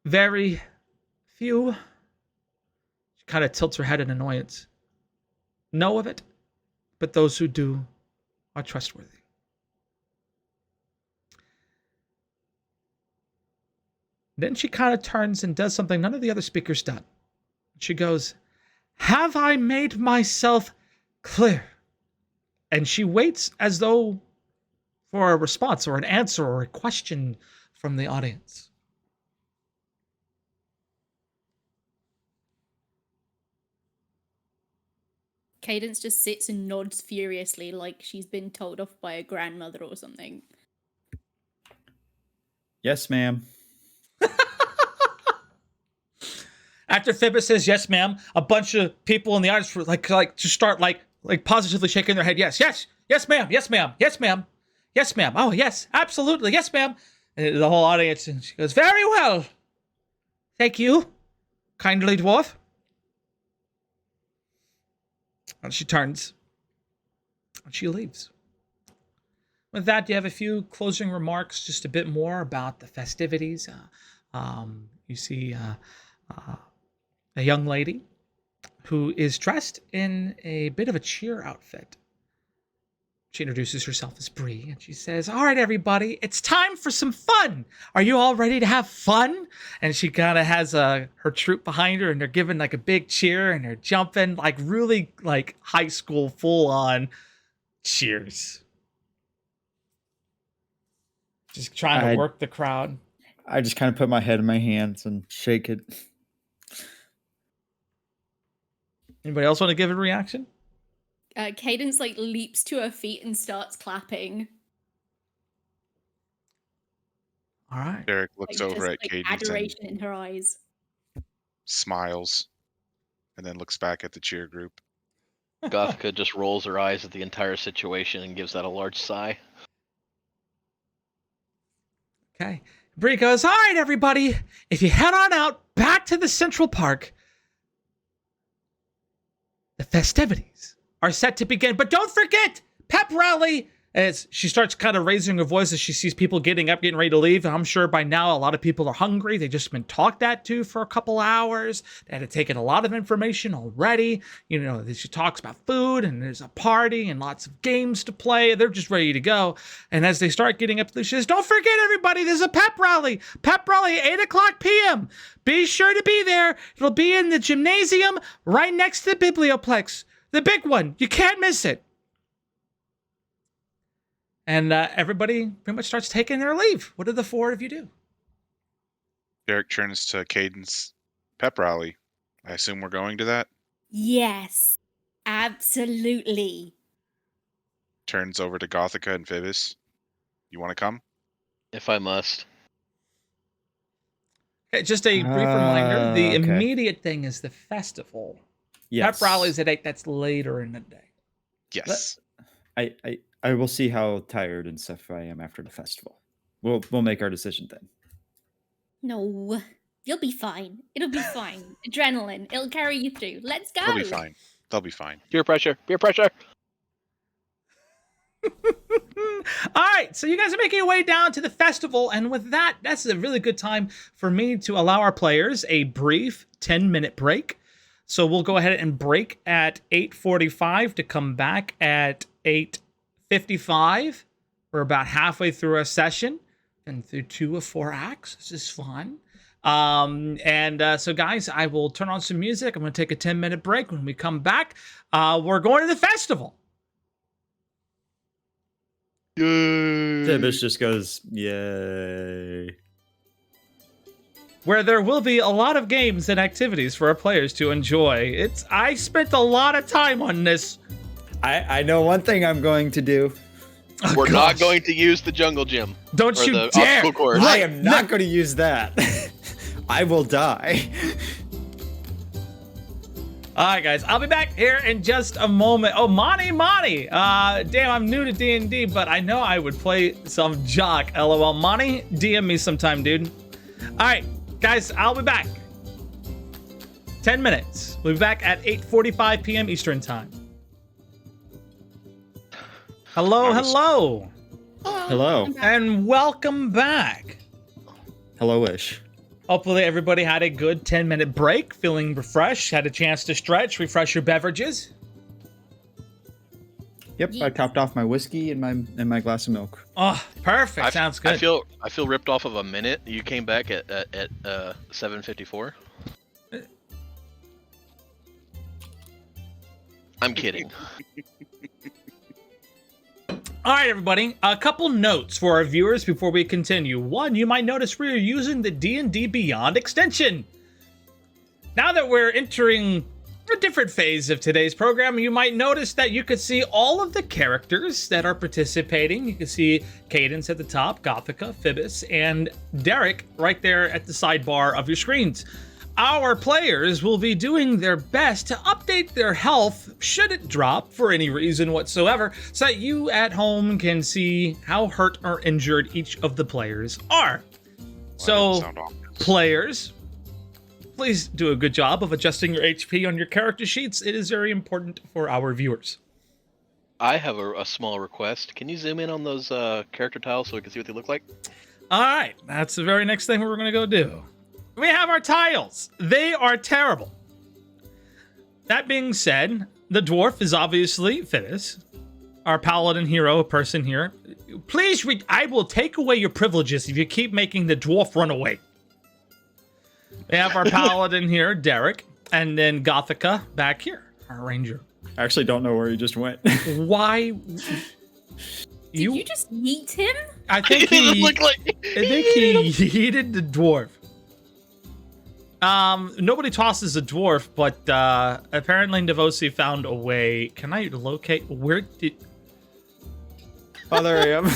Very few, she kind of tilts her head in annoyance, know of it, but those who do are trustworthy. Then she kind of turns and does something none of the other speakers done. She goes, "Have I made myself clear?" And she waits as though for a response or an answer or a question from the audience. Cadence just sits and nods furiously like she's been told off by a grandmother or something. Yes, ma'am. After Phoebus says, "Yes, ma'am," a bunch of people in the audience were like to start like positively shaking their head. Yes, yes, yes, ma'am, yes, ma'am, yes, ma'am, yes, ma'am. Oh, yes, absolutely, yes, ma'am. And the whole audience, and she goes, "Very well. Thank you, kindly dwarf." And she turns and she leaves. With that, you have a few closing remarks, just a bit more about the festivities. You see a young lady who is dressed in a bit of a cheer outfit. She introduces herself as Bree, and she says, "All right, everybody, it's time for some fun. Are you all ready to have fun?" And she kind of has her troop behind her, and they're giving like a big cheer, and they're jumping like really like high school full-on cheers. Just trying to work the crowd. I just kind of put my head in my hands and shake it. Anybody else want to give a reaction? Cadence like leaps to her feet and starts clapping. All right. Derek looks Like, over just, at like, Cadence and adoration in her eyes. smiles, and then looks back at the cheer group. Gothica just rolls her eyes at the entire situation and gives that a large sigh. Okay. Bree goes, "All right, everybody, if you head on out back to the Central Park, the festivities are set to begin. But don't forget, pep rally As she starts kind of raising her voice as she sees people getting up, getting ready to leave. I'm sure by now a lot of people are hungry. They've just been talked at to for a couple hours. They had taken a lot of information already. You know, she talks about food and there's a party and lots of games to play. They're just ready to go. And as they start getting up, she says, don't forget everybody, there's a pep rally. Pep rally at 8 o'clock p.m. Be sure to be there. It'll be in the gymnasium right next to the Biblioplex. The big one. You can't miss it. And everybody pretty much starts taking their leave. What do the four of you do? Derek turns to Caden's pep rally. I assume we're going to that. Yes, absolutely. Turns over to Gothica and Phoebus. You want to come? If I must. Okay, just a brief reminder. The Okay. immediate thing is the festival. Yes. Pep rallies at 8. That's later in the day. Yes. I will see how tired and stuff I am after the festival. We'll make our decision then. No, you'll be fine. It'll be fine. Adrenaline, it'll carry you through. Let's go. They'll be fine. They'll be fine. Peer pressure. Peer pressure. All right, so you guys are making your way down to the festival, and with that, that's a really good time for me to allow our players a brief 10-minute break. So we'll go ahead and break at 8:45 to come back at 8:55. We're about halfway through our session and through 2 of 4 acts. This is fun. So guys, I will turn on some music. I'm going to take a 10-minute break. When we come back, we're going to the festival. Phoebus just goes, yay. Where there will be a lot of games and activities for our players to enjoy. I spent a lot of time on this. I know one thing I'm going to do. Oh, We're gosh. not going to use the jungle gym. Don't or you the dare! obstacle course. I am not going to use that. I will die. All right, guys, I'll be back here in just a moment. Oh, Monty. Damn, I'm new to D&D, but I know I would play some Jock. LOL. Monty, DM me sometime, dude. All right, guys, I'll be back. 10 minutes. We'll be back at 8:45 p.m. Eastern Time. Hello. Hello. And welcome back. Hello-ish. Hopefully everybody had a good 10-minute break, feeling refreshed, had a chance to stretch, refresh your beverages. Yep, I topped off my whiskey and my glass of milk. Oh, perfect. Sounds good. I feel ripped off of a minute. You came back at 7:54. I'm kidding. All right, everybody. A couple notes for our viewers before we continue. One, you might notice we're using the D&D Beyond extension. Now that we're entering a different phase of today's program, you might notice that you could see all of the characters that are participating. You can see Cadence at the top, Gothica, Phoebus, and Derek right there at the sidebar of your screens. Our players will be doing their best to update their health should it drop for any reason whatsoever, so that you at home can see how hurt or injured each of the players are. So, players, please do a good job of adjusting your HP on your character sheets. It is very important for our viewers. I have a small request. Can you zoom in on those character tiles so we can see what they look like? All right, that's the very next thing we're going to go do. We have our tiles. They are terrible. That being said, the dwarf is obviously Phoebus, our paladin hero person here. Please, I will take away your privileges if you keep making the dwarf run away. We have our paladin here, Derek, and then Gothica back here, our ranger. I actually don't know where he just went. Why? Did you just yeet him? I think He he looked like yeeted the dwarf. Nobody tosses a dwarf, but apparently Devosi found a way. Can I locate where did? Oh, there I am.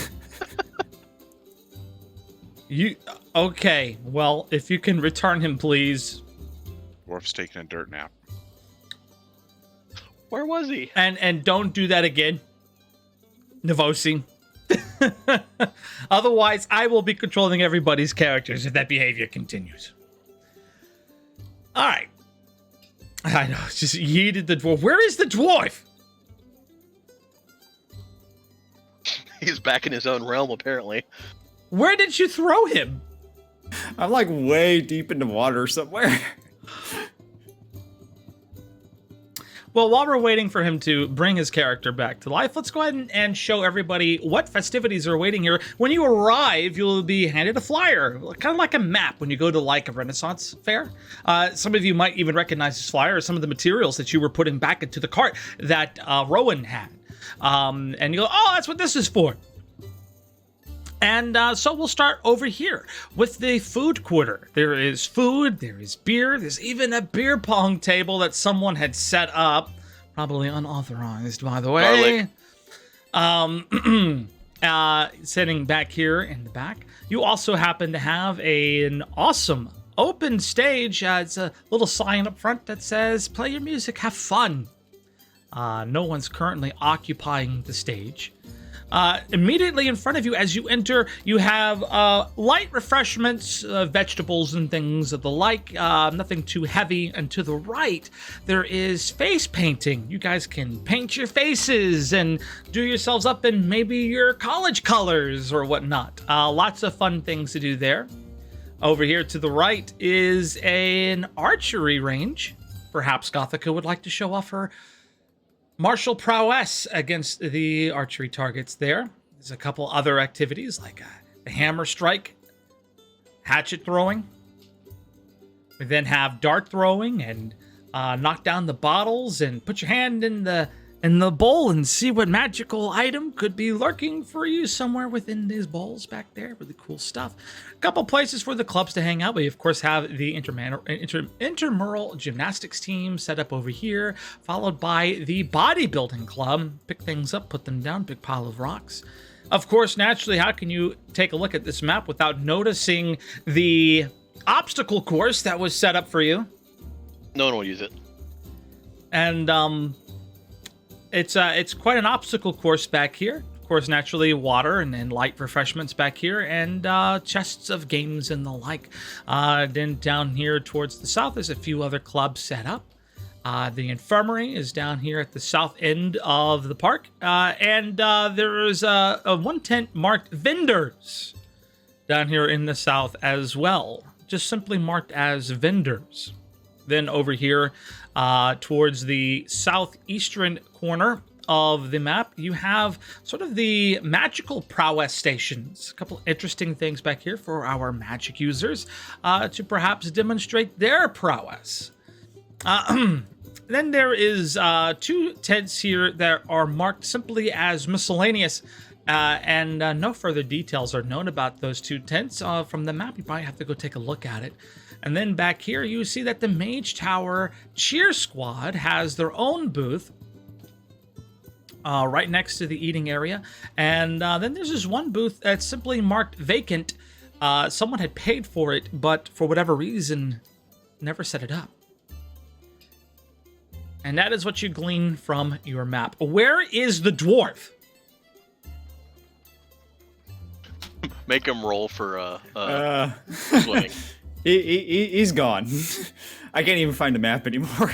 You okay? Well, if you can return him, please. Dwarf's taking a dirt nap. Where was he? And don't do that again, Devosi. Otherwise, I will be controlling everybody's characters if that behavior continues. All right. I know, it's just yeeted the dwarf. Where is the dwarf? He's back in his own realm, apparently. Where did you throw him? I'm like way deep into water somewhere. Well, while we're waiting for him to bring his character back to life, let's go ahead and show everybody what festivities are awaiting here. When you arrive, you'll be handed a flyer, kind of like a map when you go to like a Renaissance fair. Some of you might even recognize this flyer as some of the materials that you were putting back into the cart that Rowan had. And you go, oh, that's what this is for. And so we'll start over here with the food quarter. There is food, there is beer, there's even a beer pong table that someone had set up, probably unauthorized, by the way. Sitting back here in the back. You also happen to have an awesome open stage. It's a little sign up front that says, play your music, have fun. No one's currently occupying the stage. Immediately in front of you as you enter, you have light refreshments, vegetables and things of the like, nothing too heavy. And to the right, there is face painting. You guys can paint your faces and do yourselves up in maybe your college colors or whatnot. Lots of fun things to do there. Over here to the right is an archery range. Perhaps Gothica would like to show off her martial prowess against the archery targets there. There's a couple other activities like the hammer strike, hatchet throwing. We then have dart throwing and knock down the bottles and put your hand in the bowl and see what magical item could be lurking for you somewhere within these bowls back there. Really cool stuff. A couple places for the clubs to hang out. We, of course, have the intramural gymnastics team set up over here, followed by the bodybuilding club. Pick things up, put them down, big pile of rocks. Of course, naturally, how can you take a look at this map without noticing the obstacle course that was set up for you? No one will use it. And, It's quite an obstacle course back here. Of course, naturally, water and light refreshments back here, and chests of games and the like. Then down here towards the south, there's a few other clubs set up. The infirmary is down here at the south end of the park, and there is a one tent marked vendors down here in the south as well, just simply marked as vendors. Then over here, towards the southeastern corner of the map, you have sort of the magical prowess stations. A couple interesting things back here for our magic users to perhaps demonstrate their prowess. Then there is two tents here that are marked simply as miscellaneous, and no further details are known about those two tents from the map. You probably have to go take a look at it. And then back here, you see that the Mage Tower Cheer Squad has their own booth right next to the eating area. And then there's this one booth that's simply marked vacant. Someone had paid for it, but for whatever reason, never set it up. And that is what you glean from your map. Where is the dwarf? Make him roll for swimming. He's gone. I can't even find the map anymore.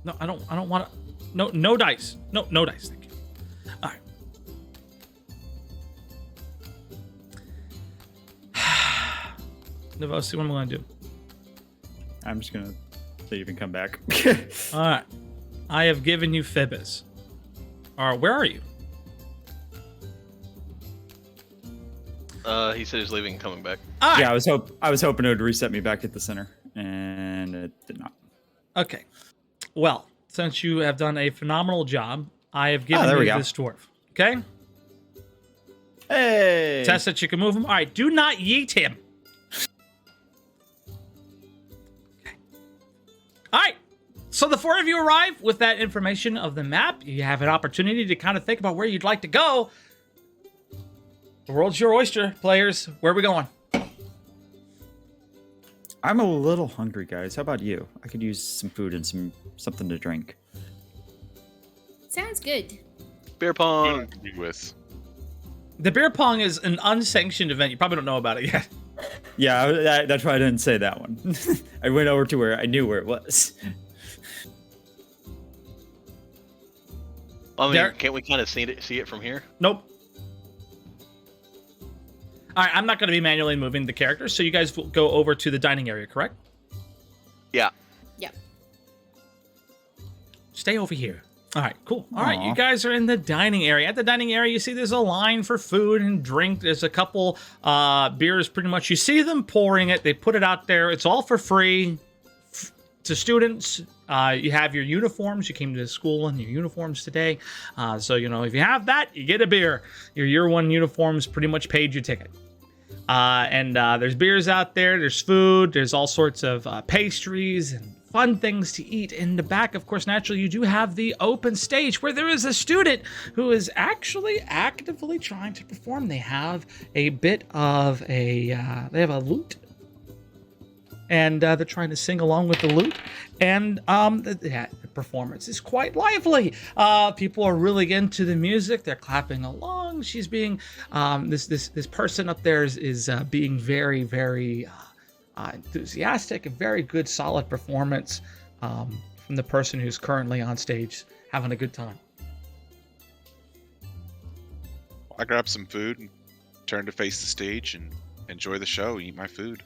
No, I don't want to. No dice. No dice. Thank you. All right. Navosi, what am I going to do? I'm just gonna leave and come back. All right. I have given you Phoebus. All right, where are you? He said he's leaving and coming back. All right. Yeah, I was hoping it would reset me back at the center, and it did not. Okay. Well, since you have done a phenomenal job, I have given you this dwarf. Okay? Hey! Test that you can move him. All right, do not yeet him. Okay. All right. So the four of you arrive with that information of the map. You have an opportunity to kind of think about where you'd like to go. The world's your oyster, players. Where are we going? I'm a little hungry, guys. How about you? I could use some food and something to drink. Sounds good. Beer pong. With The beer pong is an unsanctioned event. You probably don't know about it yet. Yeah, that's why I didn't say that one. I went over to where I knew where it was. I mean, There- can't we kind of see it from here? Nope. All right, I'm not going to be manually moving the characters, so you guys will go over to the dining area, correct? Yeah. Yep. Stay over here. All right, cool. All right, Aw. you guys are in the dining area. At the dining area, you see there's a line for food and drink. There's a couple beers, pretty much. You see them pouring it. They put it out there. It's all for free to students. You have your uniforms. You came to school in your uniforms today. So, you know, if you have that, you get a beer. Your year one uniforms pretty much paid your ticket. And there's beers out there. There's food. There's all sorts of pastries and fun things to eat. In the back, of course, naturally, you do have the open stage where there is a student who is actually actively trying to perform. They have a bit of they have a lute. And they're trying to sing along with the lute. And the performance is quite lively. People are really into the music. They're clapping along. She's being, this person up there is being very, very enthusiastic. A very good, solid performance from the person who's currently on stage having a good time. I grab some food and turn to face the stage and enjoy the show, eat my food.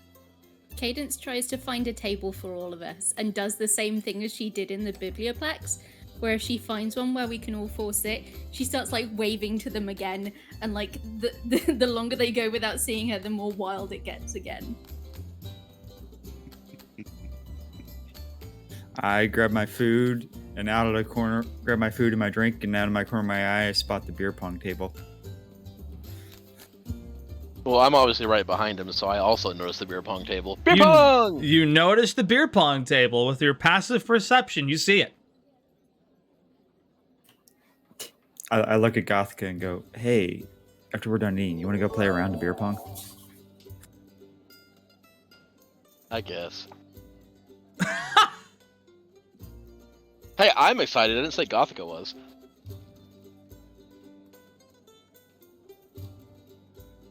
Cadence tries to find a table for all of us and does the same thing as she did in the Biblioplex, where if she finds one where we can all all sit, she starts like waving to them again, and like the longer they go without seeing her, the more wild it gets again. I grab my food and out of the corner, grab my food and my drink, and out of my corner of my eye, I spot the beer pong table. Well, I'm obviously right behind him, so I also noticed the beer pong table. Beer pong! You notice the beer pong table with your passive perception. You see it. I look at Gothica and go, hey, after we're done eating, you want to go play around the beer pong? I guess. Hey, I'm excited. I didn't say Gothica was.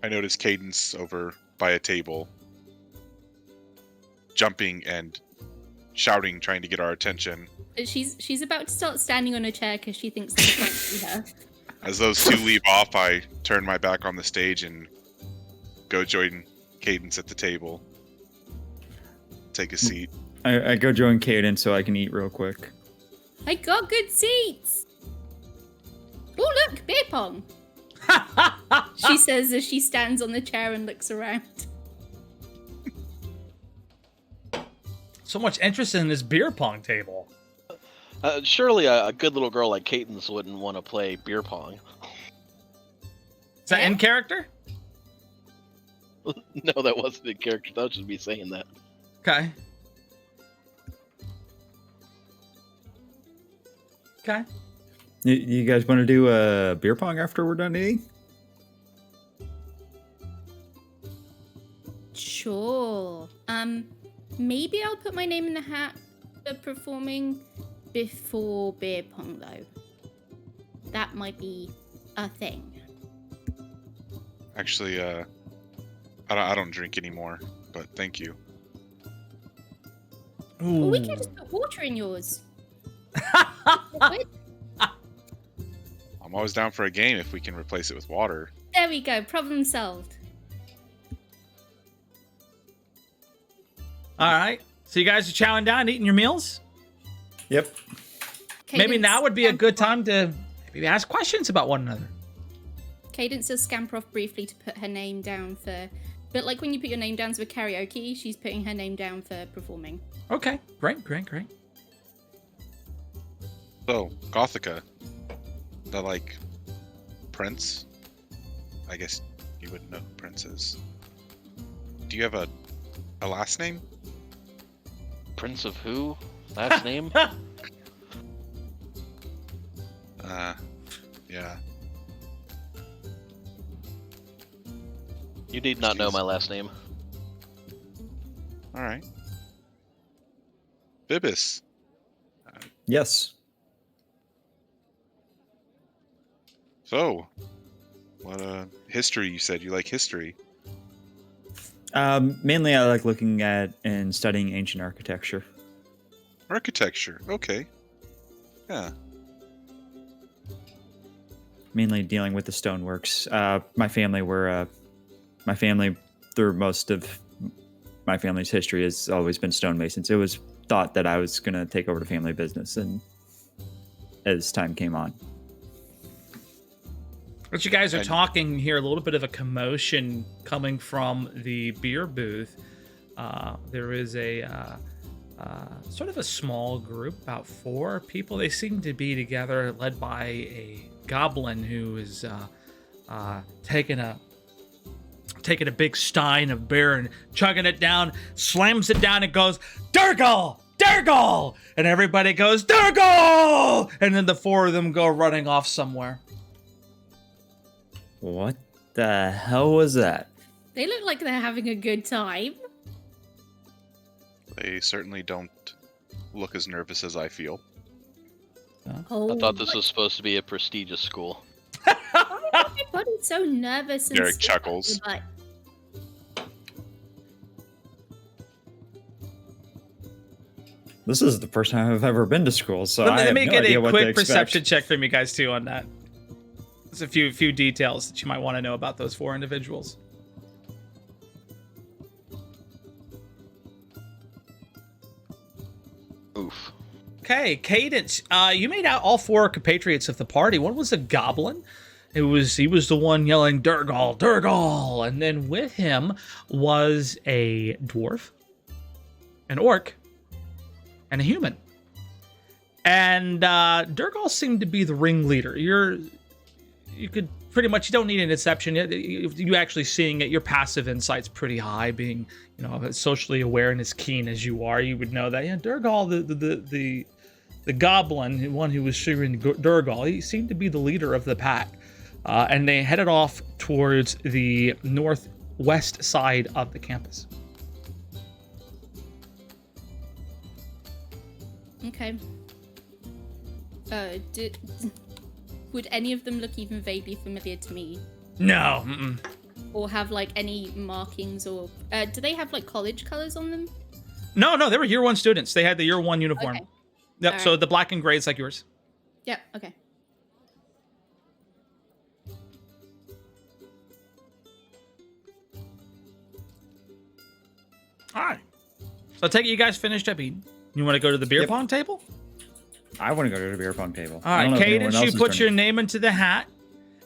I notice Cadence over by a table, jumping and shouting, trying to get our attention. She's about to start standing on a chair because she thinks they can't see her. As those two leave off, I turn my back on the stage and go join Cadence at the table. Take a seat. I go join Cadence so I can eat real quick. I got good seats. Oh look, beer pong. She says as she stands on the chair and looks around. So much interest in this beer pong table. Surely a good little girl like Cadence wouldn't want to play beer pong. Is that Yeah. in character? No, that wasn't in character. That was just me saying that. Okay. Okay. You guys want to do a beer pong after we're done eating? Sure. Maybe I'll put my name in the hat for performing before beer pong though. That might be a thing. Actually, I don't drink anymore, but thank you. Or we Ooh. can just put water in yours. I'm always down for a game if we can replace it with water. There we go. Problem solved. All right. So you guys are chowing down, eating your meals? Yep. Maybe Cadence now would be a scamper good off- time to maybe ask questions about one another. Cadence does scamper off briefly to put her name down for... But like when you put your name down for karaoke, she's putting her name down for performing. Okay. Great, great, great. So, Gothica, the like prince. I guess you wouldn't know who Prince is. Do you have a last name? Prince of who? Last name? Yeah. You need not know my last name. All right. Bibis. Yes. So, what history? You said you like history. Mainly, I like looking at and studying ancient architecture. Architecture. Okay. Yeah. mainly dealing with the stoneworks. My family through most of my family's history has always been stonemasons. It was thought that I was going to take over the family business, and as time came on. As you guys are talking, you hear a little bit of a commotion coming from the beer booth. There is a sort of a small group, about 4 people. They seem to be together, led by a goblin who is taking a big stein of beer and chugging it down, slams it down, and goes, "Durgal! Durgal!" And everybody goes, "Durgal!" And then the 4 of them go running off somewhere. What the hell was that? They look like they're having a good time. They certainly don't look as nervous as I feel. Oh, I thought this was supposed to be a prestigious school. everybody's so nervous. And Derek stiff up chuckles. their butt. This is the first time I've ever been to school, so I Let have me no get idea a what to quick expect. perception check from you guys too on that. There's a few details that you might want to know about those 4 individuals. Oof. Okay, Cadence. You made out all 4 compatriots of the party. One was a goblin. He was the one yelling "Durgal, Durgal," and then with him was a dwarf, an orc, and a human. And Durgal seemed to be the ringleader. You could pretty much, you don't need an inception. You actually seeing it, your passive insight's pretty high, being, you know, as socially aware and as keen as you are. You would know that. Yeah, Durgal, the goblin, the one who was shivering Durgal, he seemed to be the leader of the pack. And they headed off towards the northwest side of the campus. Okay. Would any of them look even vaguely familiar to me? No. Mm-mm. Or have, like, any markings or... do they have, like, college colors on them? No, they were year 1 students. They had the year 1 uniform. Okay. Yep, All so right. the black and gray is like yours. Yep, okay. All right. So I take it you guys finished up eating. You want to go to the beer Yep. pong table? I want to go to the beer pong table. All I don't right, know if anyone Cadence, else you is put doing your it. name into the hat,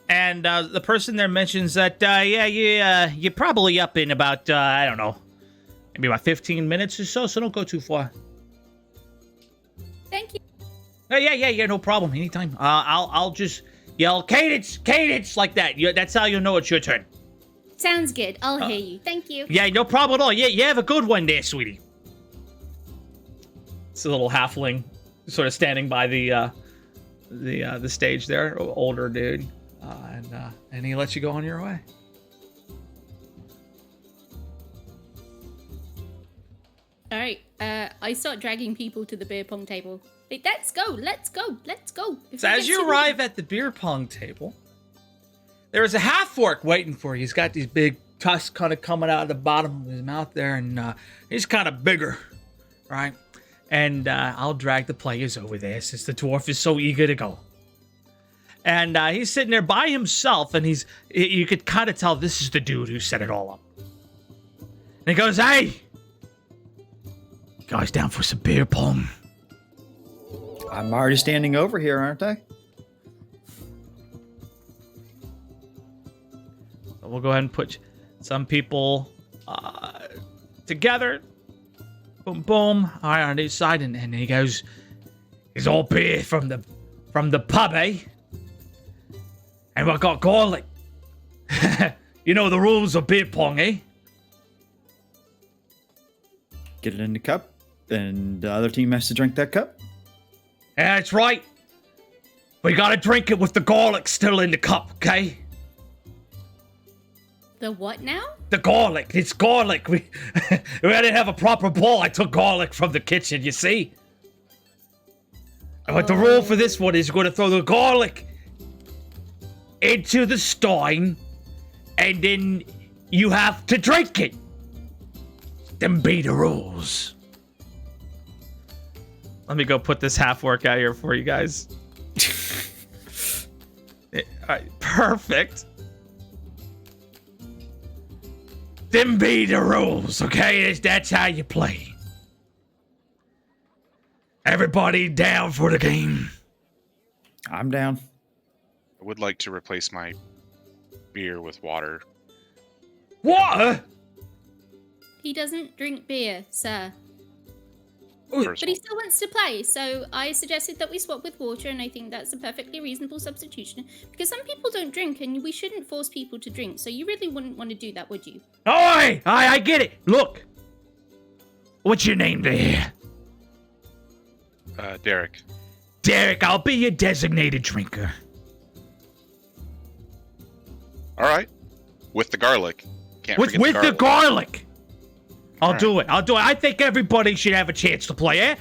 and the person there mentions that, you're probably up in about, I don't know, maybe about 15 minutes or so don't go too far. Thank you. Yeah, no problem, anytime. I'll just yell, Cadence, like that. That's how you'll know it's your turn. Sounds good. I'll hear you. Thank you. Yeah, no problem at all. Yeah, you have a good one there, sweetie. It's a little halfling, sort of standing by the stage there, older dude, and he lets you go on your way. All right. I start dragging people to the beer pong table. Hey, let's go. If So we as get you too arrive at the beer pong table, there is a half-orc waiting for you. He's got these big tusks kind of coming out of the bottom of his mouth there, and he's kind of bigger, right? And I'll drag the players over there since the dwarf is so eager to go. And he's sitting there by himself, and you could kind of tell this is the dude who set it all up. And he goes, "Hey, guys down for some beer pong?" I'm already standing over here, aren't I? So we'll go ahead and put some people together. Boom, boom. All right, on each side, and he goes, "It's all beer from the pub, eh? And we got garlic. You know the rules of beer pong, eh?" Get it in the cup, and the other team has to drink that cup. Yeah, that's right. We gotta drink it with the garlic still in the cup, okay? The what now? The garlic. It's garlic. We didn't have a proper bowl. I took garlic from the kitchen, you see? But the rule for this one is you're going to throw the garlic into the stein, and then you have to drink it. Them be the rules. Let me go put this half-work out here for you guys. Perfect. Them be the rules, okay? That's how you play. Everybody down for the game? I'm down. I would like to replace my beer with water. Water? He doesn't drink beer, sir. First But he one. still wants to play, so I suggested that we swap with water, and I think that's a perfectly reasonable substitution. Because some people don't drink, and we shouldn't force people to drink, so you really wouldn't want to do that, would you? Oi! I get it. Look. What's your name there? Derek. Derek, I'll be your designated drinker. All right. With the garlic. Can't With forget the garlic. I'll Alright. do it. I think everybody should have a chance to play, eh?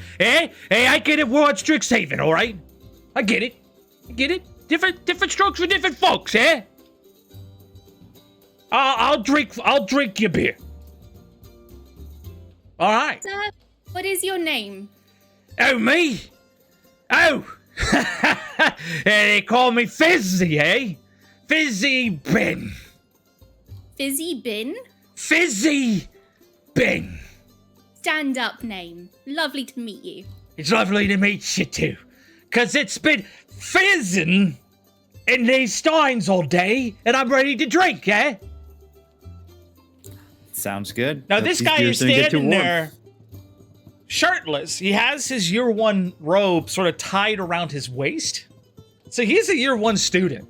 Hey, I get it. We're on Strixhaven, all right? I get it. Different strokes for different folks, eh? I'll drink your beer. All right. Sir, what is your name? Oh, me? Oh. They call me Fizzy, eh? Fizzy Ben. Fizzy Bin? Fizzy Ben. Stand up name. Lovely to meet you. It's lovely to meet you too. 'Cause it's been fizzing in these steins all day, and I'm ready to drink, eh? Sounds good. Now Hope this these guy beers is didn't get too standing warm. there shirtless. He has his year one robe sort of tied around his waist. So he's a year one student.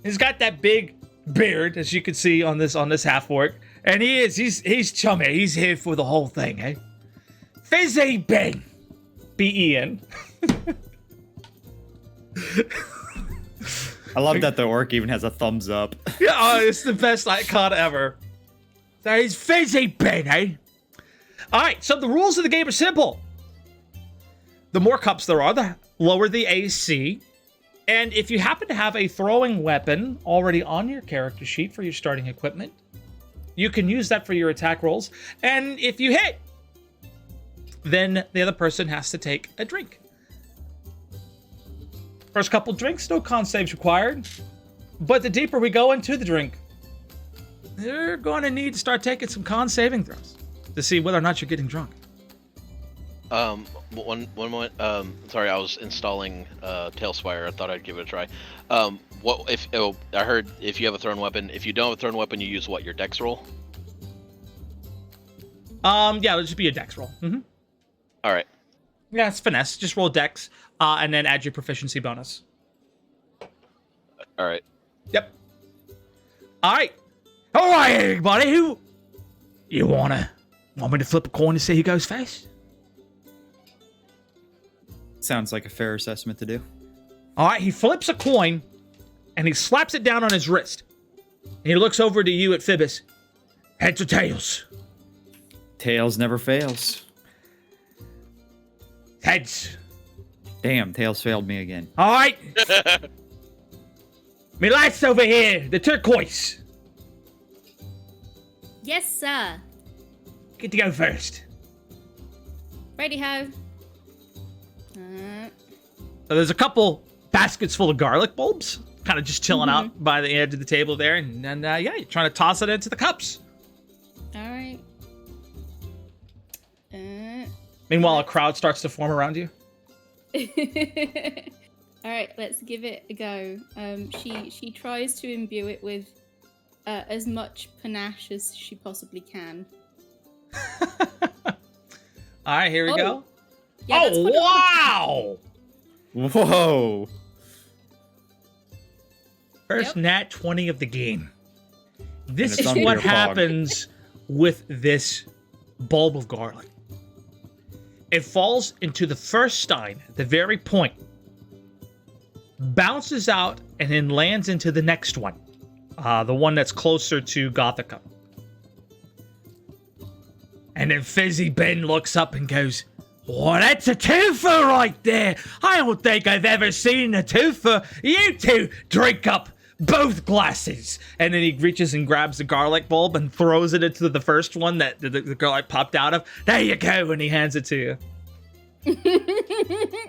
He's got that big beard, as you can see on this half orc. And he's chummy. He's here for the whole thing, eh? Fizzy Ben. B-E-N. I love that the orc even has a thumbs up. Yeah, it's the best icon ever. So he's Fizzy Ben, eh? Alright, so the rules of the game are simple. The more cups there are, the lower the AC. And if you happen to have a throwing weapon already on your character sheet for your starting equipment, you can use that for your attack rolls. And if you hit, then the other person has to take a drink. First couple drinks, no con saves required. But the deeper we go into the drink, you're going to need to start taking some con saving throws to see whether or not you're getting drunk. One moment. Sorry, I was installing Tailspire. I thought I'd give it a try. What if? Oh, I heard if you have a thrown weapon. If you don't have a thrown weapon, you use what? Your dex roll. Yeah, it'll just be a dex roll. Mm-hmm. All right. Yeah, it's finesse. Just roll dex, and then add your proficiency bonus. All right. Yep. All right, everybody. Who you want me to flip a coin to see who goes first? Sounds like a fair assessment to do. All right, he flips a coin, and he slaps it down on his wrist. And he looks over to you at Phoebus. Heads or tails? Tails never fails. Heads. Damn, Tails failed me again. All right. Me lights over here, the turquoise. Yes, sir. Get to go first. Righty-ho. So there's a couple baskets full of garlic bulbs, kind of just chilling out by the edge of the table there, and then yeah, you're trying to toss it into the cups. All right. Meanwhile, a crowd starts to form around you. All right, let's give it a go. She tries to imbue it with as much panache as she possibly can. All right, here we go. Yeah, that's Oh, what wow! Whoa! First nat 20 of the game. This it's is on what beer pong. happens with this bulb of garlic. It falls into the first stein at the very point, bounces out, and then lands into the next one. The one that's closer to Gothica. And then Fizzy Ben looks up and goes, "Oh, that's a twofer right there. I don't think I've ever seen a twofer. You two drink up both glasses." And then he reaches and grabs the garlic bulb and throws it into the first one that the garlic popped out of. There you go, and he hands it to you.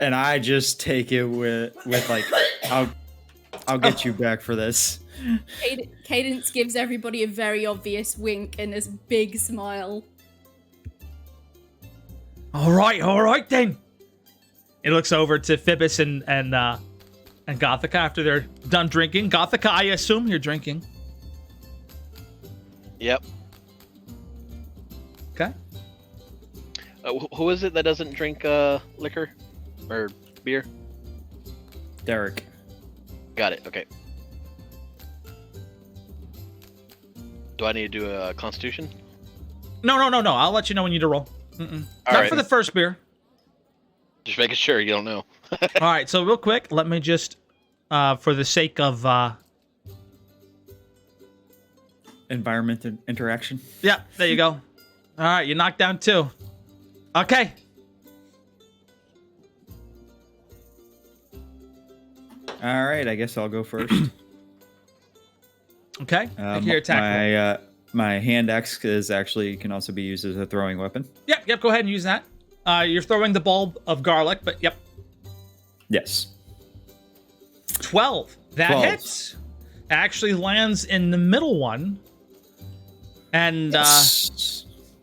And I just take it with like I'll get you back for this. Cadence gives everybody a very obvious wink and this big smile. All right then. It looks over to Phoebus and Gothica after they're done drinking. Gothica, I assume you're drinking. Yep. Okay. Who is it that doesn't drink liquor or beer? Derek. Got it. Okay. Do I need to do a Constitution? No. I'll let you know when you need to roll. Not right. for the first beer. Just making sure you don't know. All right, so real quick, let me just, for the sake of... Environment and interaction. Yeah, there you go. All right, you knocked down 2. Okay. All right, I guess I'll go first. Okay, make your attack roll. My hand axe can also be used as a throwing weapon. Yep, go ahead and use that. You're throwing the bulb of garlic, but yep. Yes. 12. That 12. hits. Actually lands in the middle one. And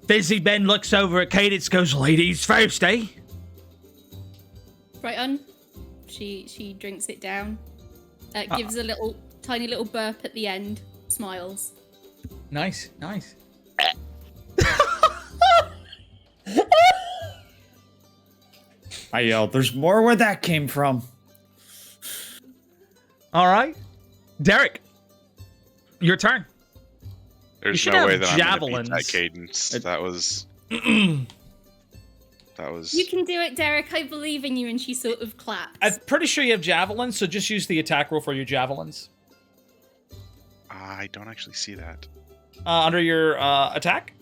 Fizzy Ben looks over at Cadence, goes, ladies first, eh? Right on. She drinks it down. Gives a tiny little burp at the end. Smiles. Nice. I yelled, there's more where that came from. All right. Derek, your turn. There's should no have way that I'm gonna beat javelins. that cadence. That was. That was. You can do it, Derek. I believe in you. And she sort of claps. I'm pretty sure you have javelins, so just use the attack roll for your javelins. I don't actually see that. Under your attack?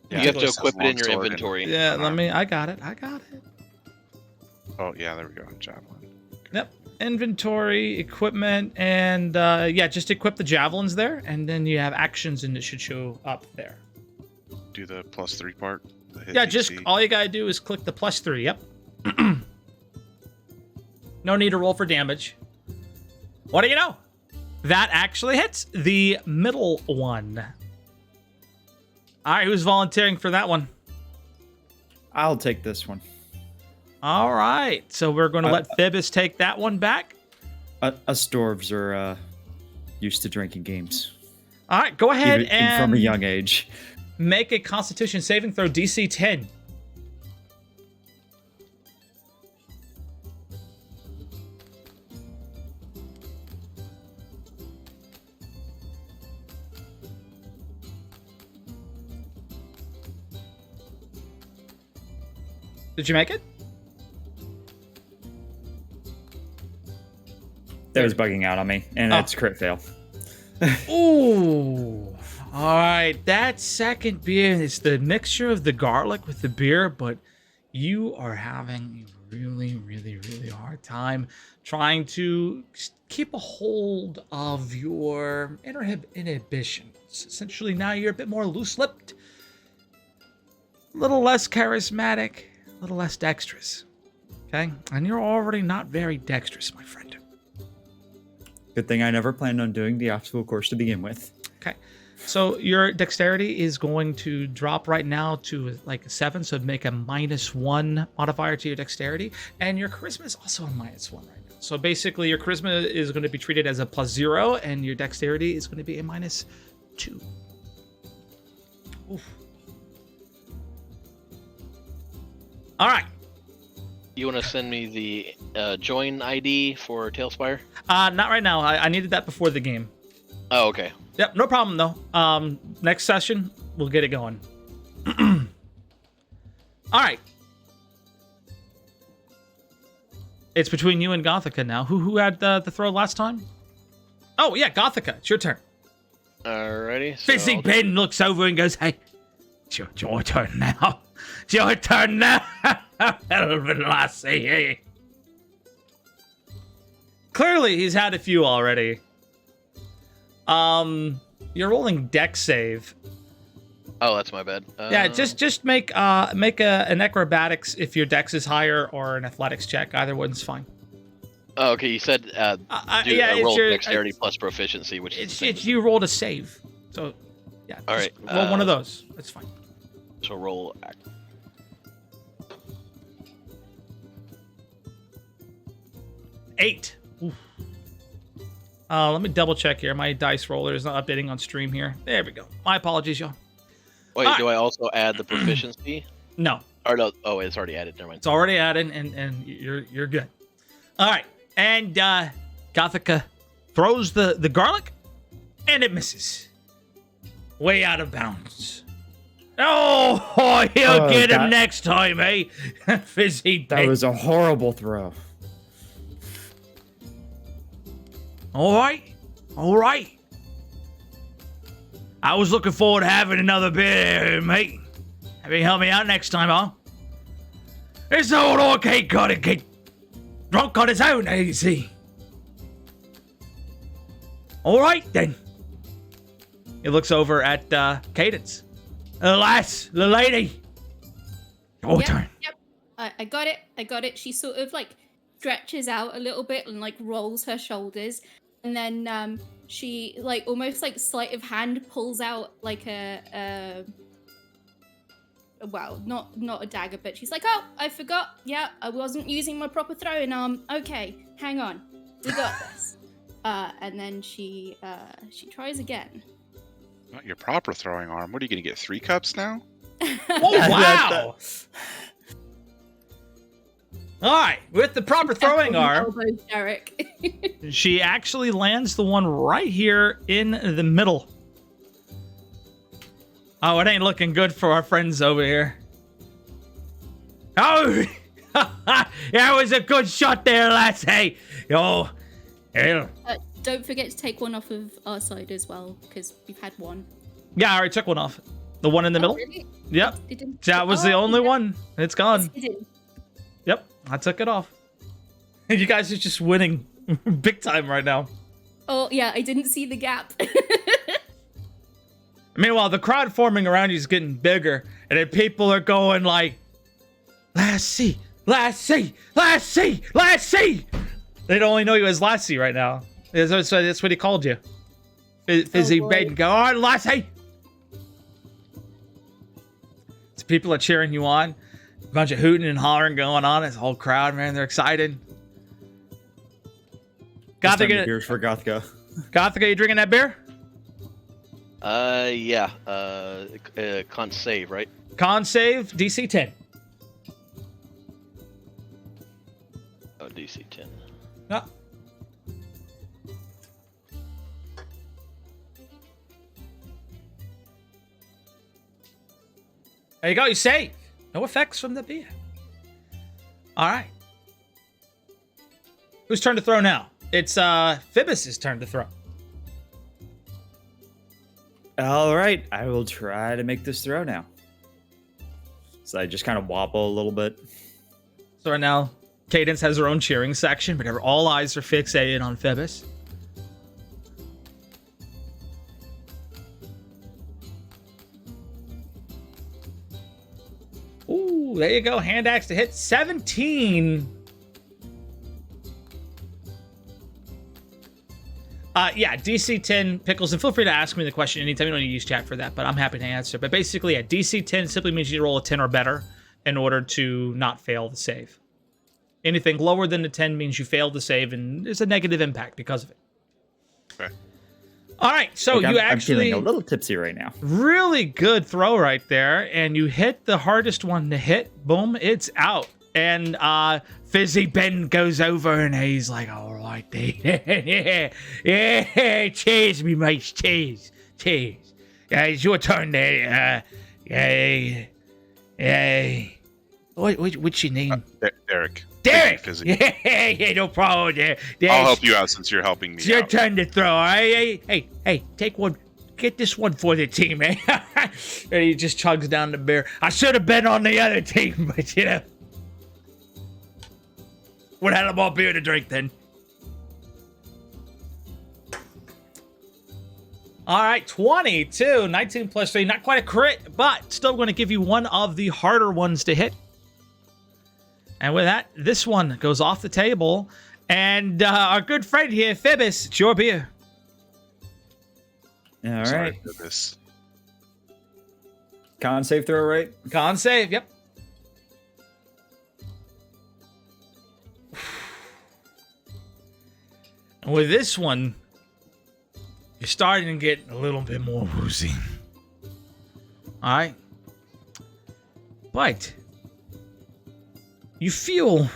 You have to it says equip it in your longsword inventory. Yeah, I got it. Oh yeah, there we go. Javelin. Yep. Inventory, equipment, and just equip the javelins there, and then you have actions, and it should show up there. Do the +3 part. The hit Yeah, DC. just all you gotta do is click the +3. Yep. No need to roll for damage. What do you know? That actually hits the middle one. All right, who's volunteering for that one? I'll take this one. All right, so we're going to let Phoebus take that one back. Us dwarves are used to drinking games. All right, go ahead Even and from a young age. make a Constitution saving throw, DC 10. Did you make it? That was bugging out on me, and that's crit fail. Ooh. All right, that second beer is the mixture of the garlic with the beer, but you are having a really, really, really hard time trying to keep a hold of your inhibitions. Essentially, now you're a bit more loose-lipped, a little less charismatic, a little less dexterous. Okay? And you're already not very dexterous, my friend. Good thing I never planned on doing the obstacle course to begin with. Okay. So your dexterity is going to drop right now to like a 7, so it'd make a -1 modifier to your dexterity. And your charisma is also a -1 right now. So basically your charisma is going to be treated as a +0, and your dexterity is going to be a -2. Oof. All right. You want to send me the join ID for Tailspire? Not right now. I needed that before the game. Oh, okay. Yep, no problem though. Next session, we'll get it going. All right. It's between you and Gothica now. Who had the throw last time? Oh, yeah, Gothica. It's your turn. Alrighty. So Fizzy Ben looks over and goes, hey, it's your turn now. It's your turn now. Lassie, hey. Clearly, he's had a few already. You're rolling dex save. Oh, that's my bad. Yeah, just make an acrobatics if your dex is higher, or an athletics check. Either one's fine. Oh, okay, you said yeah, roll your dexterity plus proficiency, which is the same it's you rolled a save. So yeah, All just right, roll one of those. That's fine. So roll. 8. Oof. Let me double check here. My dice roller is not updating on stream here. There we go. My apologies, y'all. Wait, All do I also add the proficiency? No, Or no? Oh, it's already added. Never mind. it's already added, and you're good. All right, and Gothica throws the garlic, and it misses. Way out of bounds. Oh, he'll get him next time, eh? Fizzy. That was a horrible throw. All right. I was looking forward to having another beer, mate. Maybe help me out next time, huh? This old orc ain't gotta get drunk on his own, eh, you see? All right, then. He looks over at Cadence. The lady. Your turn. Yep. I got it. She sort of like stretches out a little bit and like rolls her shoulders, and then she like almost like sleight of hand pulls out like a well, not a dagger, but she's like, oh, I forgot. Yeah, I wasn't using my proper throwing arm. Okay, hang on, we got this. And then she tries again. Not your proper throwing arm. What are you going to get? 3 cups now? Oh, wow. All right, with the proper throwing arm, Elbow Derek. she actually lands the one right here in the middle. Oh, it ain't looking good for our friends over here. Oh, that was a good shot there, lass. Hey, oh, yeah. Don't forget to take one off of our side as well, because we've had one. Yeah, I already took one off. The one in the middle? Really? Yep. It didn't- That was the only one. It's gone. It didn't. Yep, I took it off. You guys are just winning big time right now. Oh, yeah, I didn't see the gap. Meanwhile, the crowd forming around you is getting bigger, and then people are going like, Lassie, Lassie, Lassie, Lassie! They only know you as Lassie right now. That's what he called you. Fizzy Baden, go on, Lassie! So people are cheering you on. A bunch of hooting and hollering going on. It's a whole crowd, man. They're excited. Gothica, Beers for Gothica. Gothica, you drinking that beer? Yeah. Con save, right? Con save, DC 10. Oh, DC 10. Ah. There you go, you save. No effects from the beer. All right. Whose turn to throw now? It's Phoebus' turn to throw. All right, I will try to make this throw now. So I just kind of wobble a little bit. So right now, Cadence has her own cheering section, but all eyes are fixated on Phoebus. Ooh, there you go. Hand axe to hit 17. Yeah, DC 10 Pickles, and feel free to ask me the question anytime. You don't need to use chat for that, but I'm happy to answer. But basically, yeah, DC 10 simply means you roll a 10 or better in order to not fail the save. Anything lower than the 10 means you failed the save, and there's a negative impact because of it. Okay. All right, so Like, you I'm actually feeling a little tipsy right now. really good throw right there, and you hit the hardest one to hit. Boom, it's out. And Fizzy Ben goes over and he's like, all right, yeah, cheers, me mates, cheers. Yeah, it's your turn there. Yeah. What's your name? Derek. Derek. Fizzy. Yeah, no problem. There. I'll help you out since you're helping me It's your out. turn to throw. All right? Hey, take one. Get this one for the team, eh? And he just chugs down the beer. I should have been on the other team, but you know. Would have had more beer to drink then. All right, 22, 19 plus 3. Not quite a crit, but still going to give you one of the harder ones to hit. And with that, this one goes off the table. And our good friend here, Phoebus, it's your beer. All Sorry right. for this. Con save throw, right? Con save, yep. And with this one, you're starting to get a little bit more woozy. All right. But you feel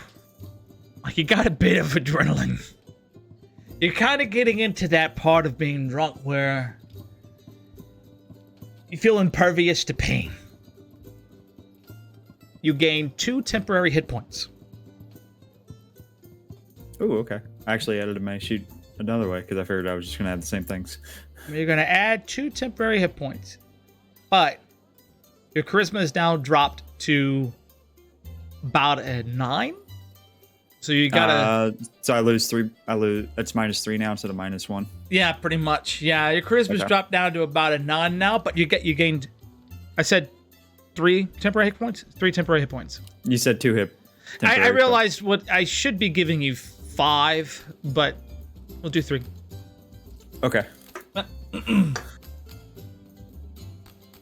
like you got a bit of adrenaline. You're kind of getting into that part of being drunk where you feel impervious to pain. You gain 2 temporary hit points. Oh, okay. I actually added my sheet another way because I figured I was just going to add the same things. You're going to add 2 temporary hit points. But your charisma is now dropped to about a 9. So you gotta. So I lose 3. It's -3 now instead of -1. Yeah, pretty much. Yeah, your charisma's Okay. dropped down to about a 9 now, but you gained. I said 3 temporary hit points. 3 temporary hit points. You said 2 hit. I temporary, realized what I should be giving you 5, but we'll do 3. but- Okay.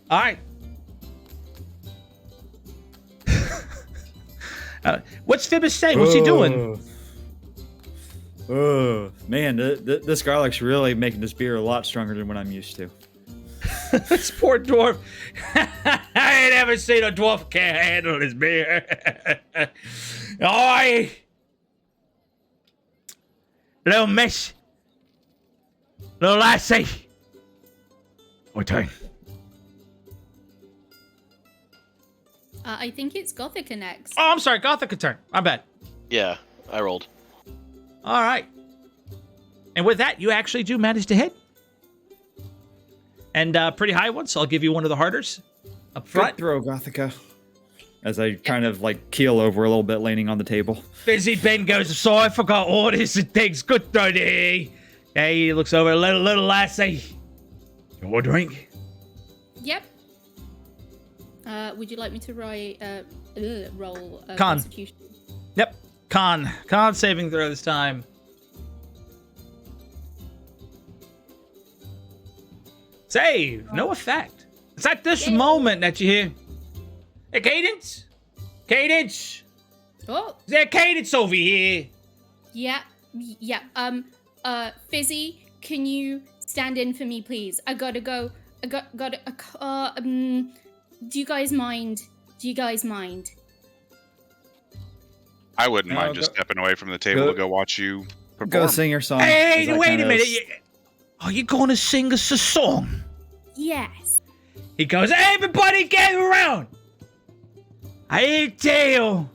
All right. What's Phoebus saying? What's he doing? Oh, man, this garlic's really making this beer a lot stronger than what I'm used to. This poor dwarf. I ain't ever seen a dwarf can't handle his beer. Oi! Little miss. Little lassie. What time? I think it's Gothica next. Oh, I'm sorry. Gothic turn. My bad. Yeah, I rolled. All right. And with that, you actually do manage to hit. And pretty high ones, so I'll give you one of the harders up Good front. throw, Gothica. As I kind of like keel over a little bit, leaning on the table. Busy Ben goes, so I forgot orders and things. Good day. Hey, he looks over, little lassie. Your drink? Yep. Would you like me to roll Con. Constitution? Yep. Con saving throw this time. Save. No effect. It's at this Yay. moment that you hear, hey, Cadence? Cadence? Oh, Is there Cadence over here? yeah, yeah. Fizzy, can you stand in for me, please? I gotta go. Do you guys mind? I wouldn't No, mind just go- stepping away from the table go- to go watch you perform. Go sing your song. Hey, as I wait a kinda minute. Are you going to sing us a song? Yes. He goes, everybody gather around. I tell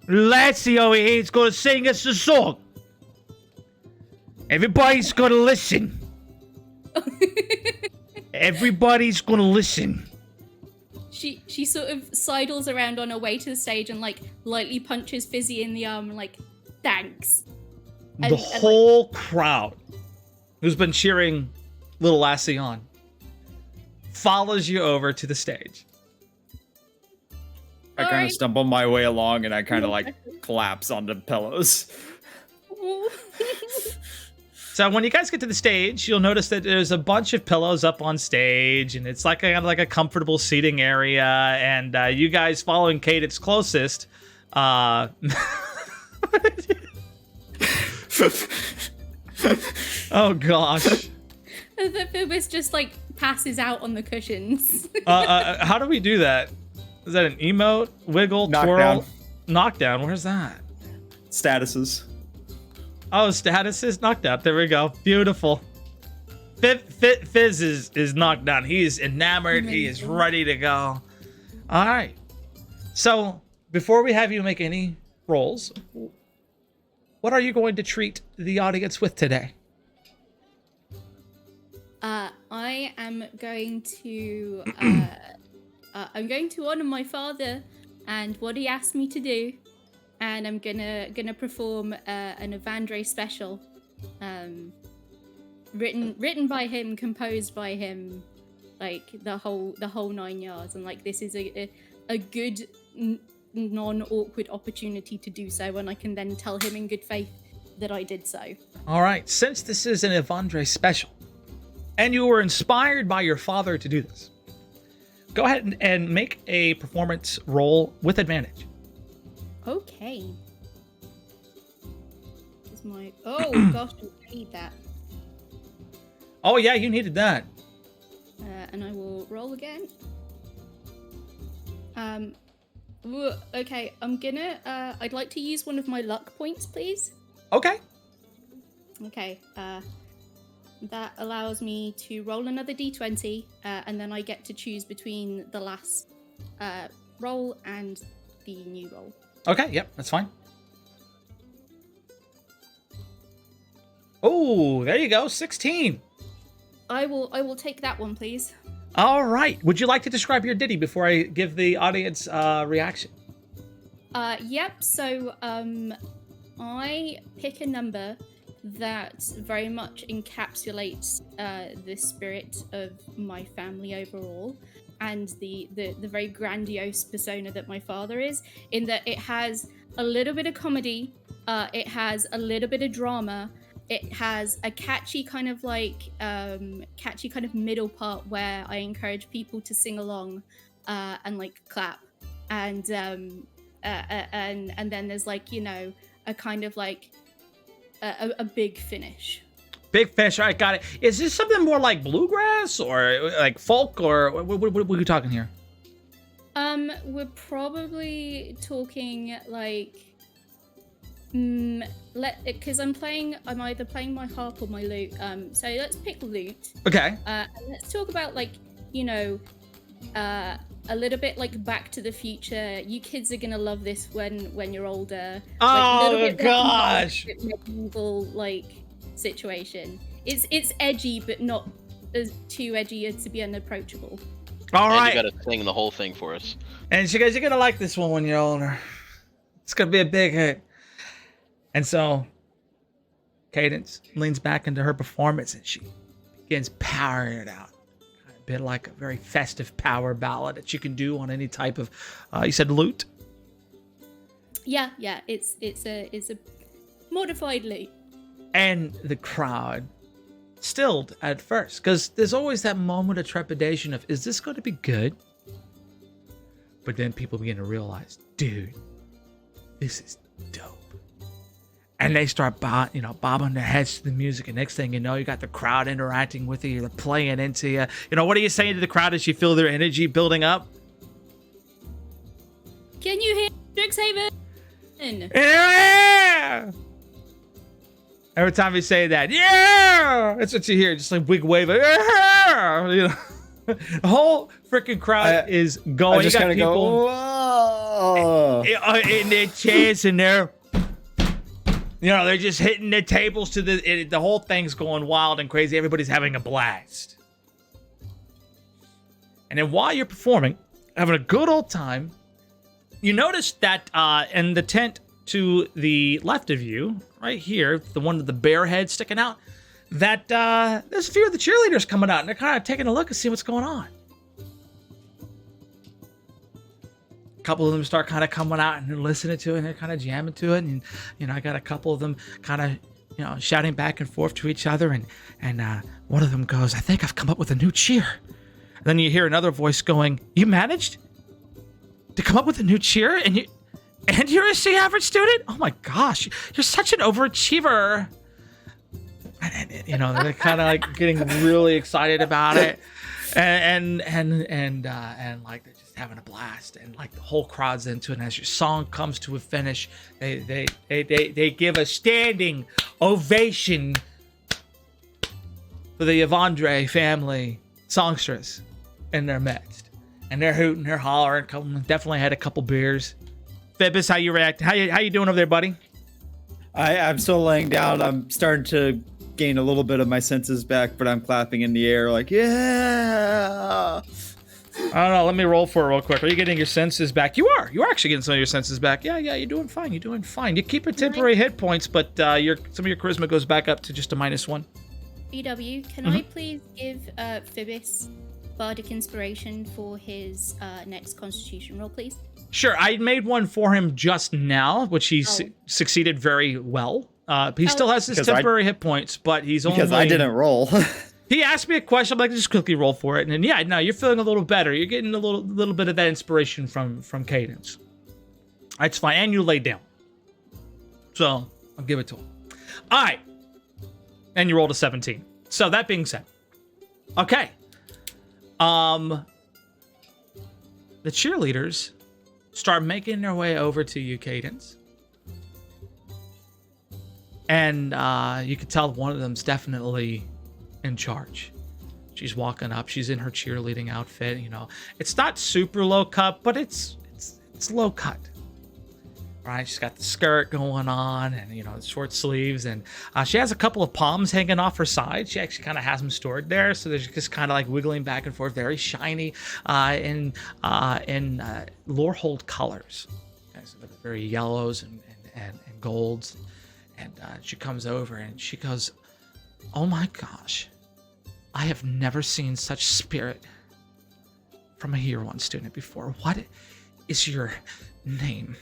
Lassie over here is going to sing us a song. Everybody's going to listen. Everybody's going to listen. She sort of sidles around on her way to the stage and like lightly punches Fizzy in the arm and like, thanks. The And, whole crowd who's been cheering little Lassie on follows you over to the stage. I kind Alright. of stumble my way along and I kind of like collapse onto pillows. So when you guys get to the stage, you'll notice that there's a bunch of pillows up on stage, and it's like kind of like a comfortable seating area. And you guys following Cadence closest, oh gosh, The Phobos just like passes out on the cushions. how do we do that? Is that an emote, wiggle, Knockdown. twirl, knockdown? Where's that? Statuses. Oh, status is knocked out. There we go. Beautiful. Fizz is knocked down. He is enamored. He is ready to go. All right. So before we have you make any rolls, what are you going to treat the audience with today? I am going to I'm going to honor my father and what he asked me to do, and I'm gonna perform an Evandre special, written by him, composed by him, like the whole 9 yards, and like this is a good non-awkward opportunity to do so, and I can then tell him in good faith that I did so. All right, since this is an Evandre special, and you were inspired by your father to do this, go ahead and make a performance roll with advantage. Okay. Is my oh gosh, I need that. Oh yeah, you needed that. And I will roll again. Okay, I'm gonna. I'd like to use one of my luck points, please. Okay. Okay. That allows me to roll another d20, and then I get to choose between the last roll and the new roll. Okay, yep, that's fine. Oh, there you go, 16. I will take that one, please. All right. Would you like to describe your ditty before I give the audience reaction? Yep. So, I pick a number that very much encapsulates the spirit of my family overall, and the very grandiose persona that my father is, in that it has a little bit of comedy, it has a little bit of drama, it has a catchy kind of middle part where I encourage people to sing along and like clap, and then there's like, you know, a kind of like a big finish. Big fish. All right, got it. Is this something more like bluegrass or like folk, or what are we talking here? We're probably talking like, because I'm either playing my harp or my lute. So let's pick lute. Okay. And let's talk about, like, you know, a little bit like Back to the Future. You kids are gonna love this when you're older. Oh, like, gosh. Like medieval like situation. It's edgy, but not too edgy as to be unapproachable. All right. And you gotta sing the whole thing for us. And she goes, you're gonna like this one when you're older. It's gonna be a big hit. And so Cadence leans back into her performance and she begins powering it out. Kind of a bit like a very festive power ballad that you can do on any type of you said lute? Yeah, it's a modified lute. And the crowd stilled at first, because there's always that moment of trepidation of, is this going to be good? But then people begin to realize, dude, this is dope. And they start bobbing their heads to the music, and next thing you know, you got the crowd interacting with you, they're playing into you. You know, what are you saying to the crowd as you feel their energy building up? Can you hear Strixhaven? Yeah! Every time you say that, yeah, that's what you hear, just like big wave of, yeah, you know. The whole freaking crowd is going. I just kind of go, whoa, in their chairs, and they're just hitting their tables to the whole thing's going wild and crazy. Everybody's having a blast. And then while you're performing, having a good old time, you notice that in the tent to the left of you, right here, the one with the bear head sticking out, that there's a few of the cheerleaders coming out, and they're kind of taking a look and see what's going on. A couple of them start kind of coming out and they're listening to it, and they're kind of jamming to it, and I got a couple of them kind of shouting back and forth to each other, and one of them goes, I think I've come up with a new cheer. And then you hear another voice going, you managed to come up with a new cheer, and you're a C average student? Oh my gosh, you're such an overachiever. And they're kind of like getting really excited about it, and like they're just having a blast, and like the whole crowd's into it. And as your song comes to a finish, they give a standing ovation for the Evandre family songstress in their midst, and they're hooting, they're hollering. Definitely had a couple beers. Phoebus, how you react? How you doing over there, buddy? I'm still laying down. I'm starting to gain a little bit of my senses back, but I'm clapping in the air like, yeah. I don't know. Let me roll for it real quick. Are you getting your senses back? You are. You're actually getting some of your senses back. Yeah. You're doing fine. You keep your temporary hit points, but some of your charisma goes back up to just a -1. BW, can I please give Phoebus bardic inspiration for his next Constitution roll, please? Sure. I made one for him just now, which he succeeded very well. He still has his Because temporary hit points, but he's only... Because I didn't roll. He asked me a question. I'm like, just quickly roll for it. And then, yeah, no, you're feeling a little better. You're getting a little bit of that inspiration from Cadence. That's fine. And you lay down. So I'll give it to him. All right. And you rolled a 17. So that being said, okay. The cheerleaders start making their way over to you, Cadence. And you can tell one of them's definitely in charge. She's walking up. She's in her cheerleading outfit. You know, it's not super low cut, but it's low cut. Right? She's got the skirt going on, and you know, short sleeves, and she has a couple of palms hanging off her side. She actually kind of has them stored there, so they're just kind of like wiggling back and forth, very shiny, in Lorehold colors. Okay, so they're very yellows and golds. And she comes over and she goes, "Oh my gosh, I have never seen such spirit from a Year 1 student before. What is your name?"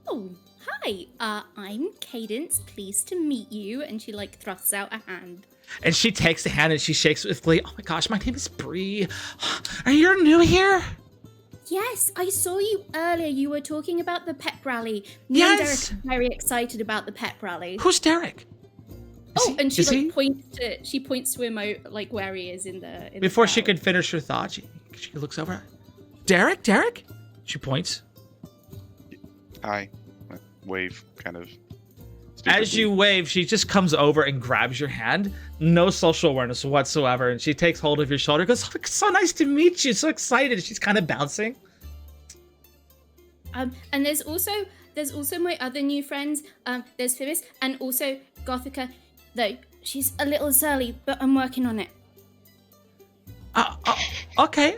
Oh, hi. I'm Cadence. Pleased to meet you. And she like thrusts out a hand. And she takes the hand and she shakes it with glee. "Oh my gosh, my name is Bree. Are you new here?" Yes, I saw you earlier. You were talking about the pep rally. Me and Derek Yes. are very excited about the pep rally. Who's Derek? And she is he? points to him like where he is in the Before she crowd. could finish her thought, she looks over. Derek? She points. Hi. Wave, kind of. As you wave, she just comes over and grabs your hand. No social awareness whatsoever. And she takes hold of your shoulder. Goes, "Oh, it's so nice to meet you." So excited. She's kind of bouncing. And there's also my other new friends. There's Phoebus and also Gothica. Though she's a little surly, but I'm working on it. Okay.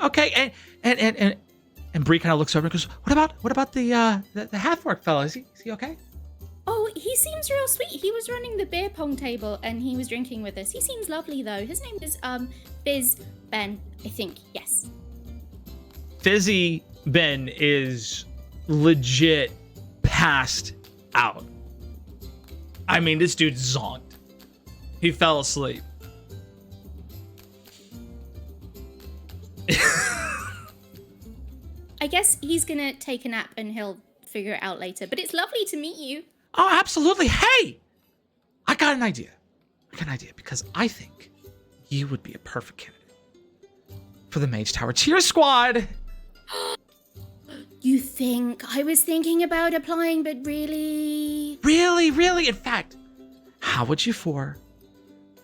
And Bree kind of looks over and goes, What about the half-orc fellow? Is he okay? Oh, he seems real sweet. He was running the beer pong table and he was drinking with us. He seems lovely though. His name is Fizz Ben, I think. Yes. Fizzy Ben is legit passed out. I mean, this dude zonked. He fell asleep. I guess he's gonna take a nap and he'll figure it out later. But it's lovely to meet you. Oh, absolutely. Hey, I got an idea. Because I think you would be a perfect candidate for the Mage Tower Cheer Squad. You think? I was thinking about applying, but really... Really? In fact, how would you four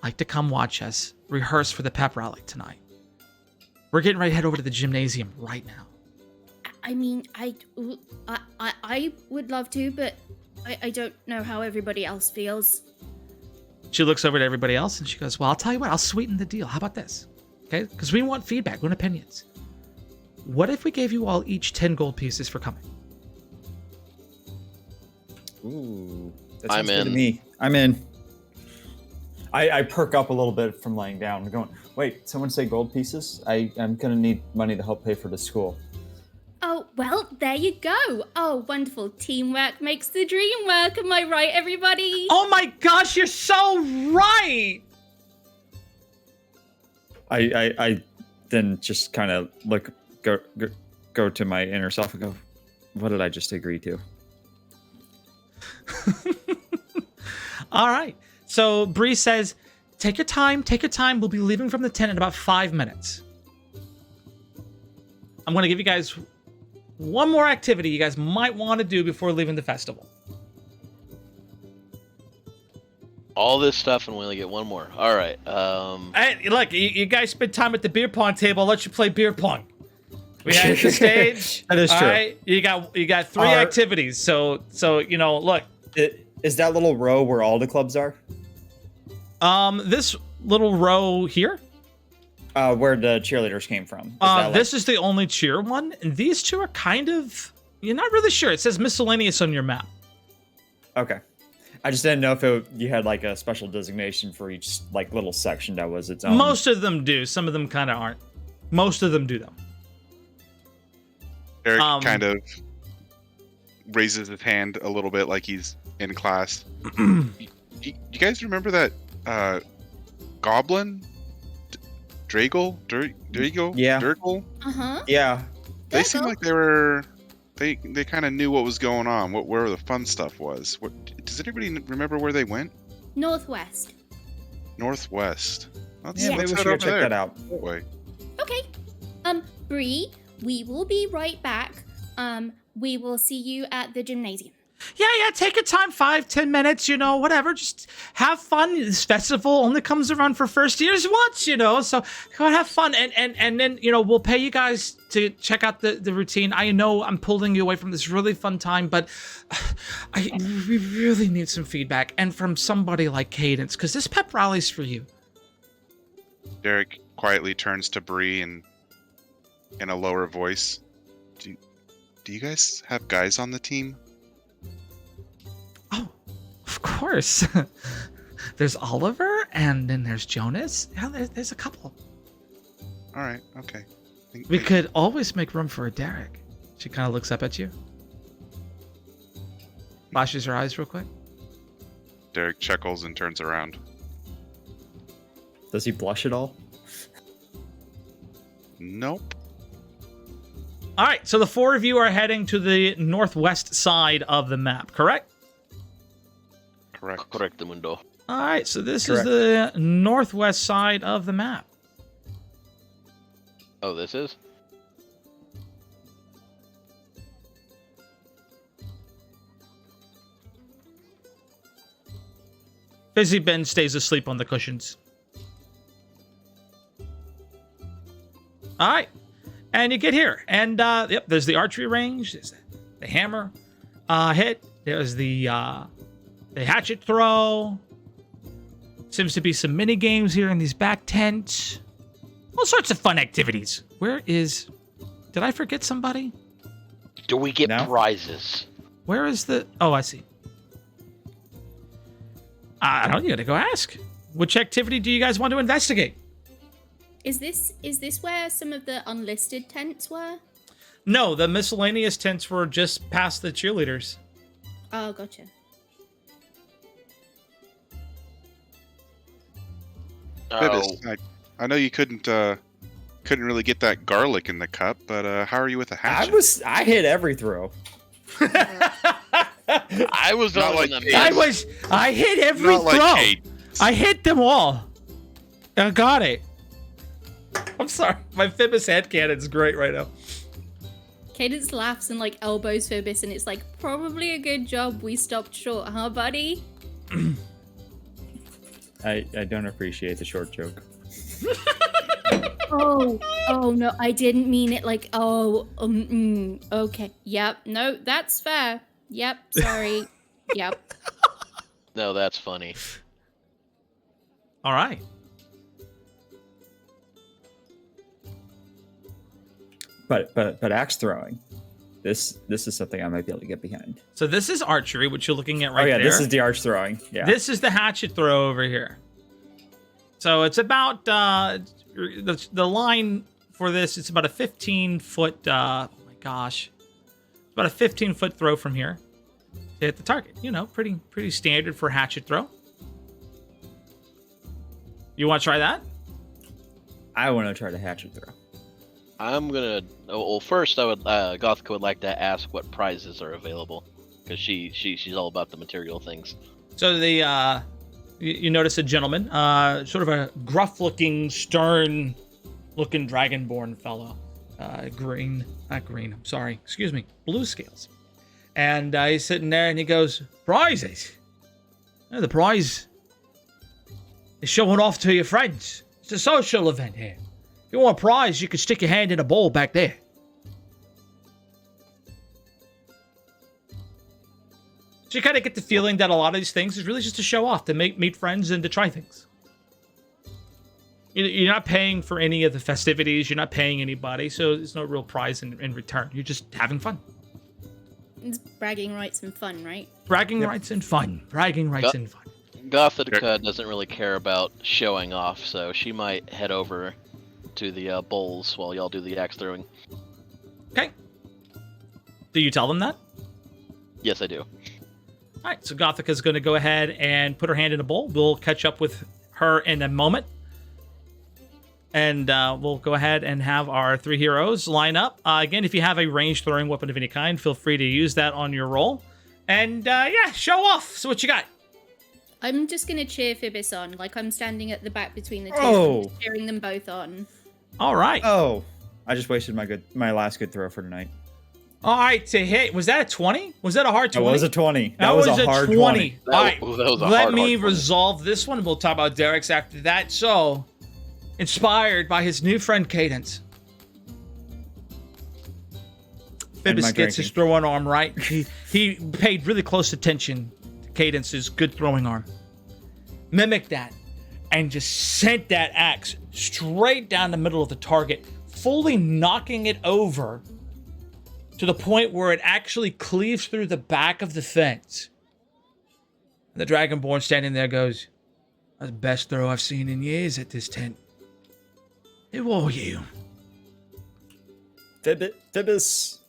like to come watch us rehearse for the pep rally tonight? We're getting ready to head over to the gymnasium right now. I mean, I would love to, but I don't know how everybody else feels. She looks over to everybody else and she goes, "Well, I'll tell you what, I'll sweeten the deal. How about this? Okay? Because we want feedback, we want opinions. What if we gave you all each 10 gold pieces for coming?" Ooh, that I'm sounds good to in. me. I'm in. I perk up a little bit from laying down. I'm going, wait, someone say gold pieces? I'm going to need money to help pay for the school. Oh, well, there you go. Oh, wonderful. Teamwork makes the dream work. Am I right, everybody? Oh my gosh, you're so right! I then just kind of go to my inner self and go, what did I just agree to? All right. So Bree says, take your time. We'll be leaving from the tent in about 5 minutes. I'm going to give you guys one more activity you guys might want to do before leaving the festival. All this stuff and we only get one more. All right. Hey, look, you guys spend time at the beer pong table. I'll let you play beer pong. We had the stage. That is all true. right? You got 3 activities. So you know, look. Is that little row where all the clubs are? This little row here. Where the cheerleaders came from. This is the only cheer one, and these two are kind of, you're not really sure. It says miscellaneous on your map. Okay. I just didn't know if you had like a special designation for each like little section that was its own. Most of them do. Some of them kind of aren't. Most of them do though. Eric kind of raises his hand a little bit like he's in class. You guys remember that goblin? Dragle? Yeah. Durgle? Uh-huh. Yeah. They seemed like they kind of knew what was going on, where the fun stuff was. Does anybody remember where they went? Northwest. Northwest. Yeah, maybe we should go check that out. That way. Okay. Bree, we will be right back. We will see you at the gymnasium. Yeah, take your time, 5-10 minutes, whatever. Just have fun. This festival only comes around for first years once, so go and have fun. And then, we'll pay you guys to check out the routine. I know I'm pulling you away from this really fun time, but we really need some feedback, and from somebody like Cadence, because this pep rally's for you. Derek quietly turns to Bree and in a lower voice. Do you guys have guys on the team? Oh, of course. There's Oliver, and then there's Jonas. Yeah, there's a couple. All right, okay. We could always make room for a Derek. She kind of looks up at you. Flashes her eyes real quick. Derek chuckles and turns around. Does he blush at all? Nope. All right, so the four of you are heading to the northwest side of the map, correct? Correct. Correct, Mundo. All right, so this Correct. is the northwest side of the map. Oh, this is? Fizzy Ben stays asleep on the cushions. All right, and you get here, and yep, there's the archery range, there's the hammer hit, there's the hatchet throw. Seems to be some mini games here in these back tents. All sorts of fun activities. Did I forget somebody? Do we get No. prizes? Where is oh, I see. I don't, you gotta go ask. Which activity do you guys want to investigate? Is this where some of the unlisted tents were? No, the miscellaneous tents were just past the cheerleaders. Oh, gotcha. Bibis, I know you couldn't really get that garlic in the cup, but how are you with a hatchet? I hit every throw. I was Not not like like Kate. I hit every Not throw. like Kate. I hit them all. I got it. I'm sorry. My Phoebus headcanon's great right now. Cadence laughs and like elbows Phoebus, and it's like, probably a good job we stopped short, huh, buddy? I don't appreciate the short joke. Oh no, I didn't mean it like, okay. Yep, no, that's fair. Yep, sorry. Yep. No, that's funny. All right. But axe throwing, this is something I might be able to get behind. So this is archery, which you're looking at right there. This is the arch throwing. Yeah. This is the hatchet throw over here. So it's about the line for this. It's about a 15-foot. Oh my gosh, it's about a 15-foot throw from here to hit the target. Pretty standard for hatchet throw. You want to try that? I want to try the hatchet throw. I'm gonna. Well, first, I would. Gothica would like to ask what prizes are available, because she's all about the material things. So you notice a gentleman, sort of a gruff-looking, stern-looking dragonborn fellow, blue scales, and he's sitting there and he goes, "Prizes? Yeah, the prize is showing off to your friends. It's a social event here. If you want a prize, you can stick your hand in a bowl back there." So you kind of get the feeling that a lot of these things is really just to show off, to meet friends and to try things. You're not paying for any of the festivities. You're not paying anybody, so there's no real prize in return. You're just having fun. It's bragging rights and fun, right? Bragging rights and fun. Bragging rights and fun. Gothica doesn't really care about showing off, so she might head over to the bowls while y'all do the axe throwing. Okay. Do you tell them that? Yes, I do. All right, so Gothika's going to go ahead and put her hand in a bowl. We'll catch up with her in a moment. And we'll go ahead and have our 3 heroes line up. Again, if you have a ranged throwing weapon of any kind, feel free to use that on your roll. And yeah, show off. So what you got? I'm just going to cheer Phoebus on. Like, I'm standing at the back between the two. Oh. I'm just cheering them both on. All right. Oh, I just wasted my last good throw for tonight. All right, to hit. Was that a 20? Was that a hard 20? That was a 20. That was a hard 20. All right, That was a let hard me 20. resolve this one. We'll talk about Derek's after that. So, inspired by his new friend Cadence, Phoebus gets his throwing arm right. He paid really close attention to Cadence's good throwing arm. Mimicked that and just sent that axe straight down the middle of the target, fully knocking it over to the point where it actually cleaves through the back of the fence. And the Dragonborn standing there goes, "That's the best throw I've seen in years at this tent. Who are you?" Phoebus. Phoebus.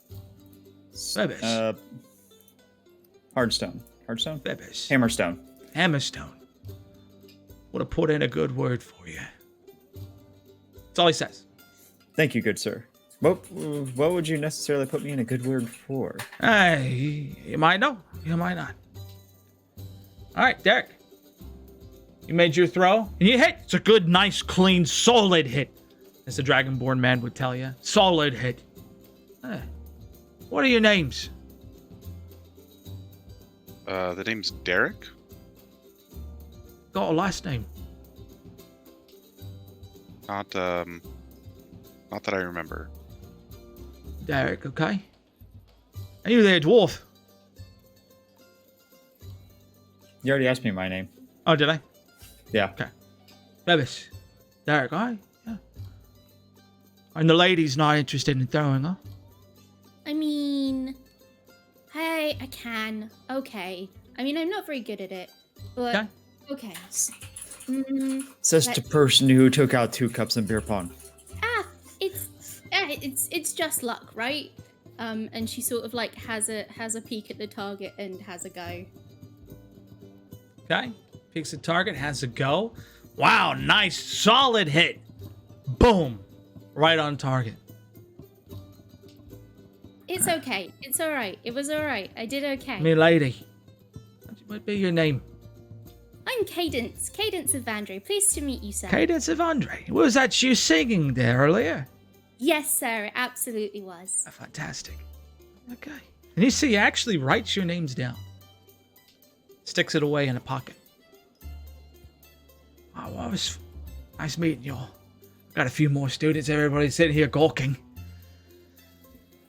Hardstone. Hardstone? Phoebus. Hammerstone. Hammerstone. Would have put in a good word for you. That's all he says. Thank you, good sir. What would you necessarily put me in a good word for? You might know. You might not. All right, Derek. You made your throw, and you hit. It's a good, nice, clean, solid hit, as the Dragonborn man would tell you. Solid hit. What are your names? The name's Derek. Got a last name? Not that I remember. Derek, okay. Are you there, dwarf? You already asked me my name. Oh, did I? Yeah. Okay. Phoebus. Derek, all right? Yeah. And the lady's not interested in throwing, huh? I mean, hey, I can. Okay. I mean, I'm not very good at it, but okay. Says the person who took out 2 cups of beer pong. It's just luck, right? And she sort of like has a peek at the target and has a go. Okay. Picks a target, has a go. Wow, nice, solid hit. Boom. Right on target. It's okay. It's all right. It was all right. I did okay. Me lady. What be your name? I'm Cadence. Cadence of Vandre. Pleased to meet you, sir. Cadence of Andre. Was that you singing there earlier? Yes, sir. It absolutely was. Fantastic. Okay. And you see, he actually writes your names down. Sticks it away in a pocket. Oh, well, it was nice meeting y'all. Got a few more students. Everybody's sitting here gawking.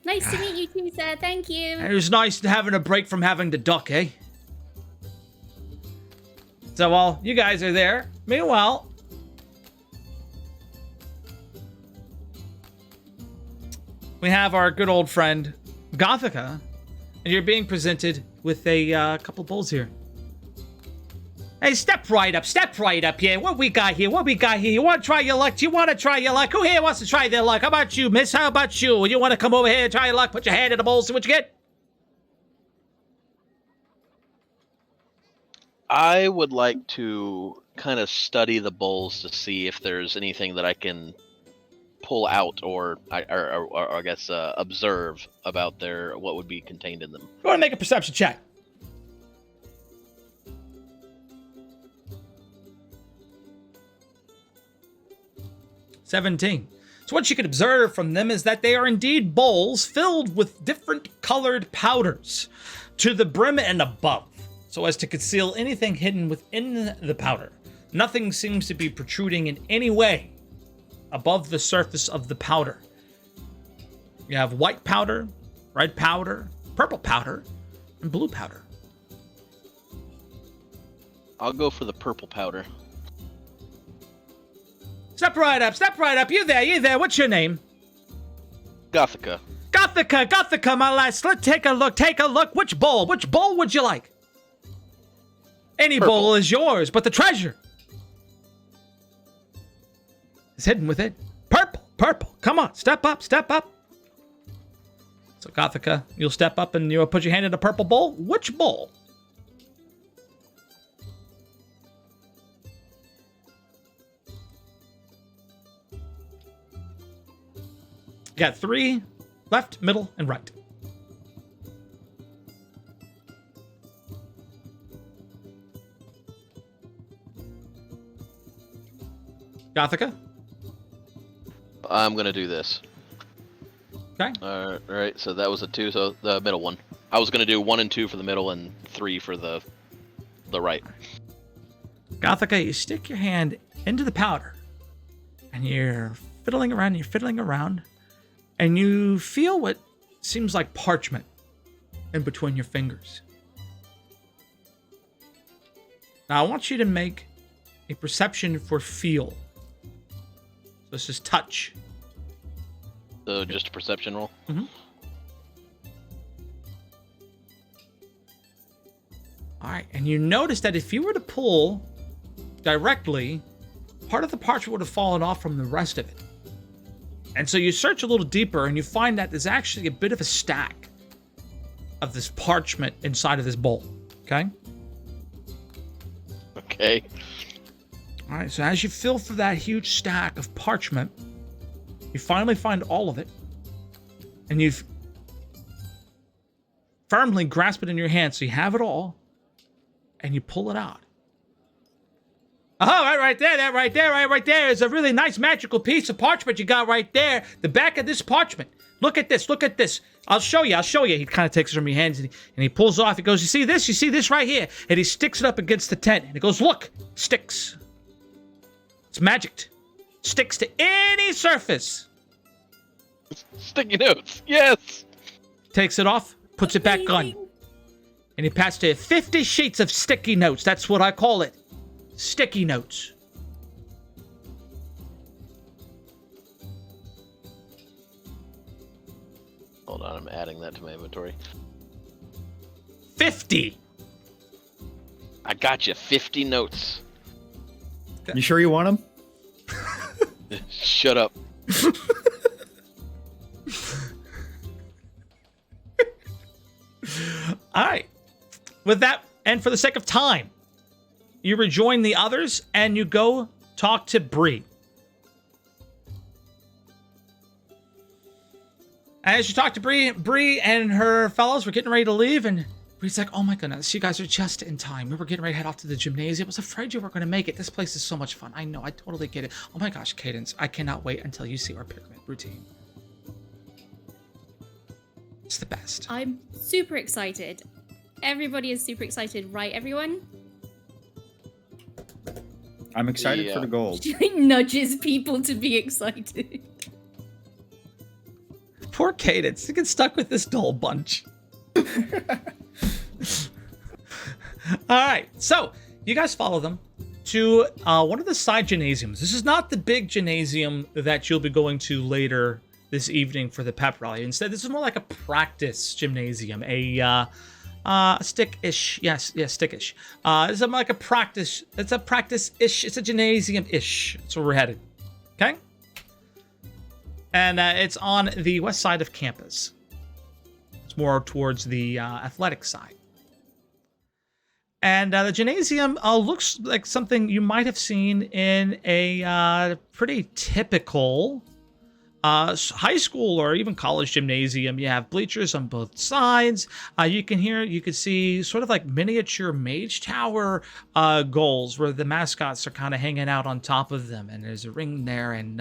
Nice to meet you too, sir. Thank you. It was nice having a break from having to duck, eh? So while you guys are there, meanwhile, we have our good old friend Gothika, and you're being presented with a couple bowls here. Hey, step right up here. What we got here? You want to try your luck? Do you want to try your luck? Who here wants to try their luck? How about you, miss? How about you? You want to come over here and try your luck? Put your hand in the bowl, see what you get? I would like to kind of study the bowls to see if there's anything that I can pull out or I guess observe about what would be contained in them. Go ahead and make a perception check. $17. So what you can observe from them is that they are indeed bowls filled with different colored powders to the brim and above, so as to conceal anything hidden within the powder. Nothing seems to be protruding in any way above the surface of the powder. You have white powder, red powder, purple powder, and blue powder. I'll go for the purple powder. Step right up. You there. What's your name? Gothica. Gothica, my lass. Let's take a look. Which bowl would you like? Any Purple. bowl is yours, but the treasure is hidden within. Purple. Come on, step up. So Gothica, you'll step up and you'll put your hand in a purple bowl. Which bowl? got 3 left, middle, and right. Gothica? I'm gonna do this. Okay. All right. So that was a 2. So the middle one. I was gonna do 1 and 2 for the middle and 3 for the right. Gothica, you stick your hand into the powder, and you're fiddling around, and you feel what seems like parchment in between your fingers. Now, I want you to make a perception for feel. So this is touch. So just a perception roll. Mm-hmm. All right, and you notice that if you were to pull directly, part of the parchment would have fallen off from the rest of it. And so you search a little deeper, and you find that there's actually a bit of a stack of this parchment inside of this bowl. Okay? Okay. All right, so as you feel for that huge stack of parchment, you finally find all of it, and you've firmly grasp it in your hand, so you have it all, and you pull it out. Oh, right there is a really nice magical piece of parchment you got right there. The back of this parchment. Look at this. I'll show you. He kind of takes it from your hands and he pulls off. He goes, you see this right here? And he sticks it up against the tent. And he goes, look, sticks. It's magicked. Sticks to any surface. Sticky notes. Yes. Takes it off, puts it back on. And he passed it 50 sheets of sticky notes. That's what I call it. Sticky notes. Hold on, I'm adding that to my inventory. 50. I got you. 50 notes. You sure you want them? Shut up. All right. With that, and for the sake of time, you rejoin the others and you go talk to Bree. As you talk to Bree and her fellows were getting ready to leave, and Bree's like, oh my goodness, you guys are just in time. We were getting ready to head off to the gymnasium. I was afraid you weren't going to make it. This place is so much fun. I know, I totally get it. Oh my gosh, Cadence, I cannot wait until you see our pyramid routine. It's the best. I'm super excited. Everybody is super excited, right, everyone? I'm excited for the gold. She nudges people to be excited. Poor Cadence. He gets stuck with this dull bunch. All right. So, you guys follow them to one of the side gymnasiums. This is not the big gymnasium that you'll be going to later this evening for the pep rally. Instead, this is more like a practice gymnasium. Stick-ish. Yes, stick-ish. It's like a practice. It's a practice-ish. It's a gymnasium-ish. That's where we're headed. Okay? And it's on the west side of campus. It's more towards the athletic side. And the gymnasium looks like something you might have seen in a pretty typical high school or even college gymnasium. You have bleachers on both sides. You can see sort of like miniature Mage Tower goals where the mascots are kind of hanging out on top of them. And there's a ring there. And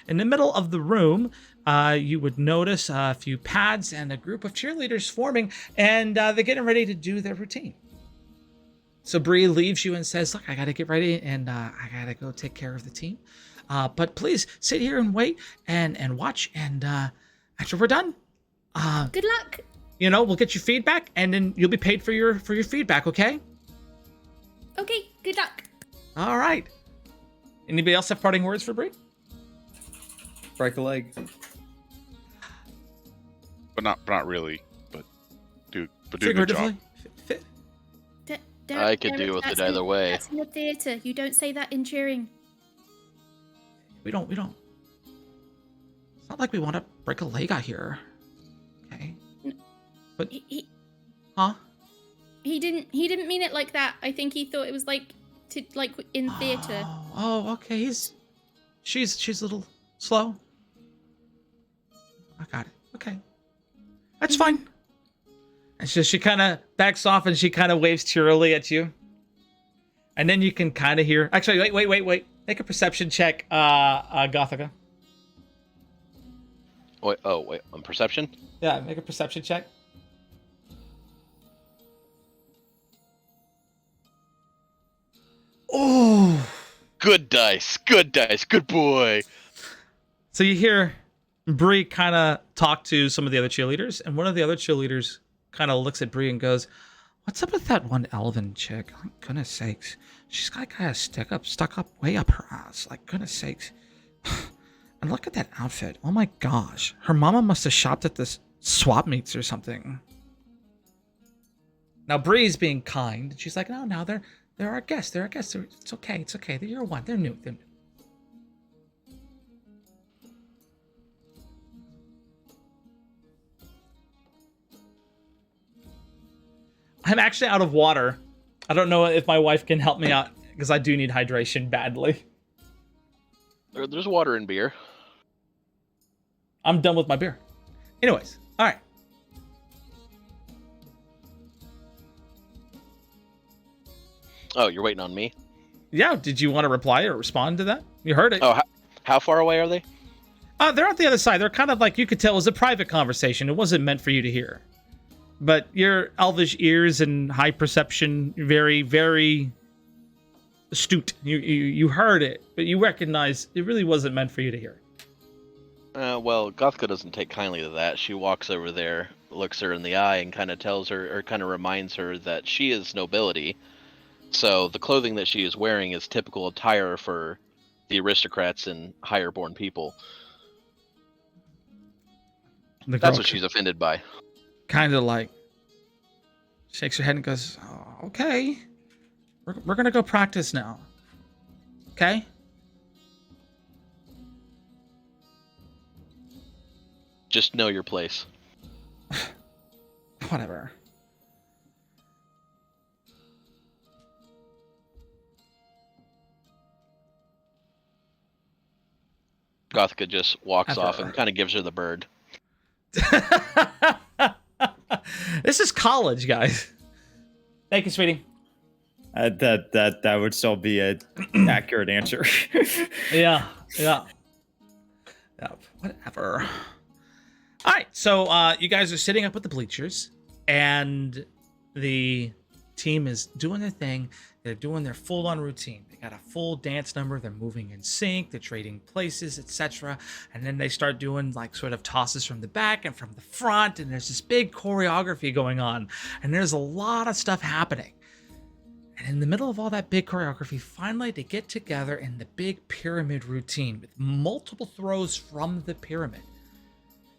in the middle of the room, you would notice a few pads and a group of cheerleaders forming, and they're getting ready to do their routine. So Bree leaves you and says, look, I got to get ready and I got to go take care of the team. But please sit here and wait and watch. And after we're done, Good luck. We'll get your feedback and then you'll be paid for your feedback. Okay. Okay. Good luck. All right. Anybody else have parting words for Bree? Break a leg. But not really. But do a good job. I could deal with it either way. That's in the theatre. You don't say that in cheering. We don't. It's not like we want to break a leg out here. Okay. But huh? He didn't mean it like that. I think he thought it was like in theatre. Oh, okay. She's a little slow. okay. That's fine. And so she kind of backs off and she kind of waves cheerily at you. And then you can kind of hear... Actually, wait. Make a perception check, Gothica. Wait, on perception? Yeah, make a perception check. Oh. Good dice, good boy. So you hear Bree kind of talk to some of the other cheerleaders, and one of the other cheerleaders kind of looks at Bree and goes, "What's up with that one elven chick? Like, goodness sakes. She's got kind of stuck up way up her ass. Like, goodness sakes. And look at that outfit. Oh my gosh. Her mama must have shopped at this swap meets or something." Now Bree's being kind. She's like, no, they're our guests. It's okay. You're one. They're new. I'm actually out of water. I don't know if my wife can help me out because I do need hydration badly. There's water and beer. I'm done with my beer. Anyways, all right. Oh, you're waiting on me? Yeah, did you want to reply or respond to that? You heard it. Oh, how far away are they? They're on the other side. They're kind of like, you could tell it was a private conversation. It wasn't meant for you to hear. But your elvish ears and high perception, very, very astute. You heard it, but you recognize it really wasn't meant for you to hear. Well, Gothka doesn't take kindly to that. She walks over there, looks her in the eye, and kind of tells her, or kind of reminds her that she is nobility. So the clothing that she is wearing is typical attire for the aristocrats and higher-born people. That's what she's offended by. Kind of like shakes her head and goes, "Oh, okay, we're gonna go practice now. Okay." Just know your place. Whatever. Gothika just walks off and kind of gives her the bird. This is college, guys. Thank you, sweetie. That would still be an accurate answer. Yeah. Whatever. All right, so you guys are sitting up at the bleachers, and the team is doing their thing. They're doing their full-on routine. They got a full dance number. They're moving in sync. They're trading places, etc. And then they start doing like sort of tosses from the back and from the front, and there's this big choreography going on, and there's a lot of stuff happening. And in the middle of all that big choreography, finally they get together in the big pyramid routine with multiple throws from the pyramid.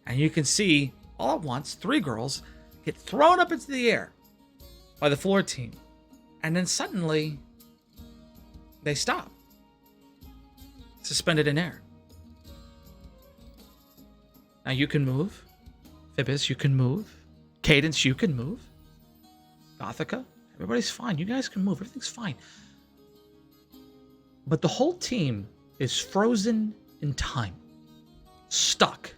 And you can see, all at once, 3 girls get thrown up into the air by the floor team. And then suddenly, they stop. Suspended in air. Now you can move. Phoebus, you can move. Cadence, you can move. Gothica, everybody's fine. You guys can move. Everything's fine. But the whole team is frozen in time. Stuck.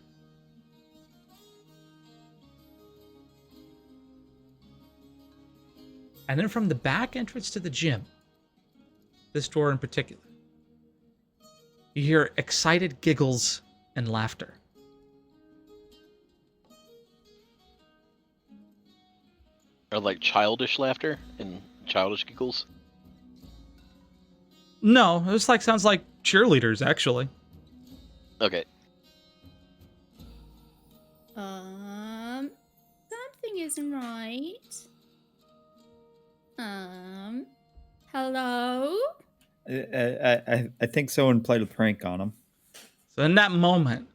And then from the back entrance to the gym, this door in particular, you hear excited giggles and laughter. Or like childish laughter and childish giggles? No, it sounds like cheerleaders, actually. Okay. Something isn't right. Hello? I think someone played a prank on him. So in that moment,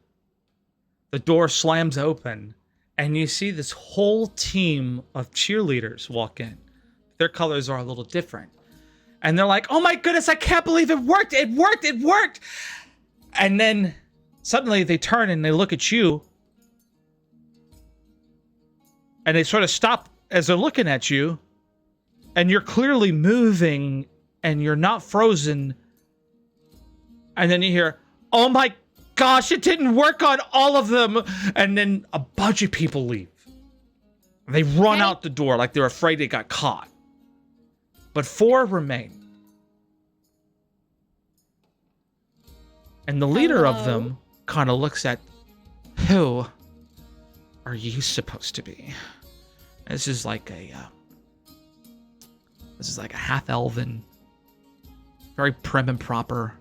the door slams open, and you see this whole team of cheerleaders walk in. Their colors are a little different. And they're like, "Oh my goodness, I can't believe it worked! It worked! And then suddenly they turn and they look at you. And they sort of stop as they're looking at you. And you're clearly moving and you're not frozen. And then you hear, "Oh my gosh, it didn't work on all of them. And then a bunch of people leave. They run out the door like they're afraid they got caught. But 4 remain. And the leader of them kind of looks at, who are you supposed to be? This is like a half-elven, very prim and proper.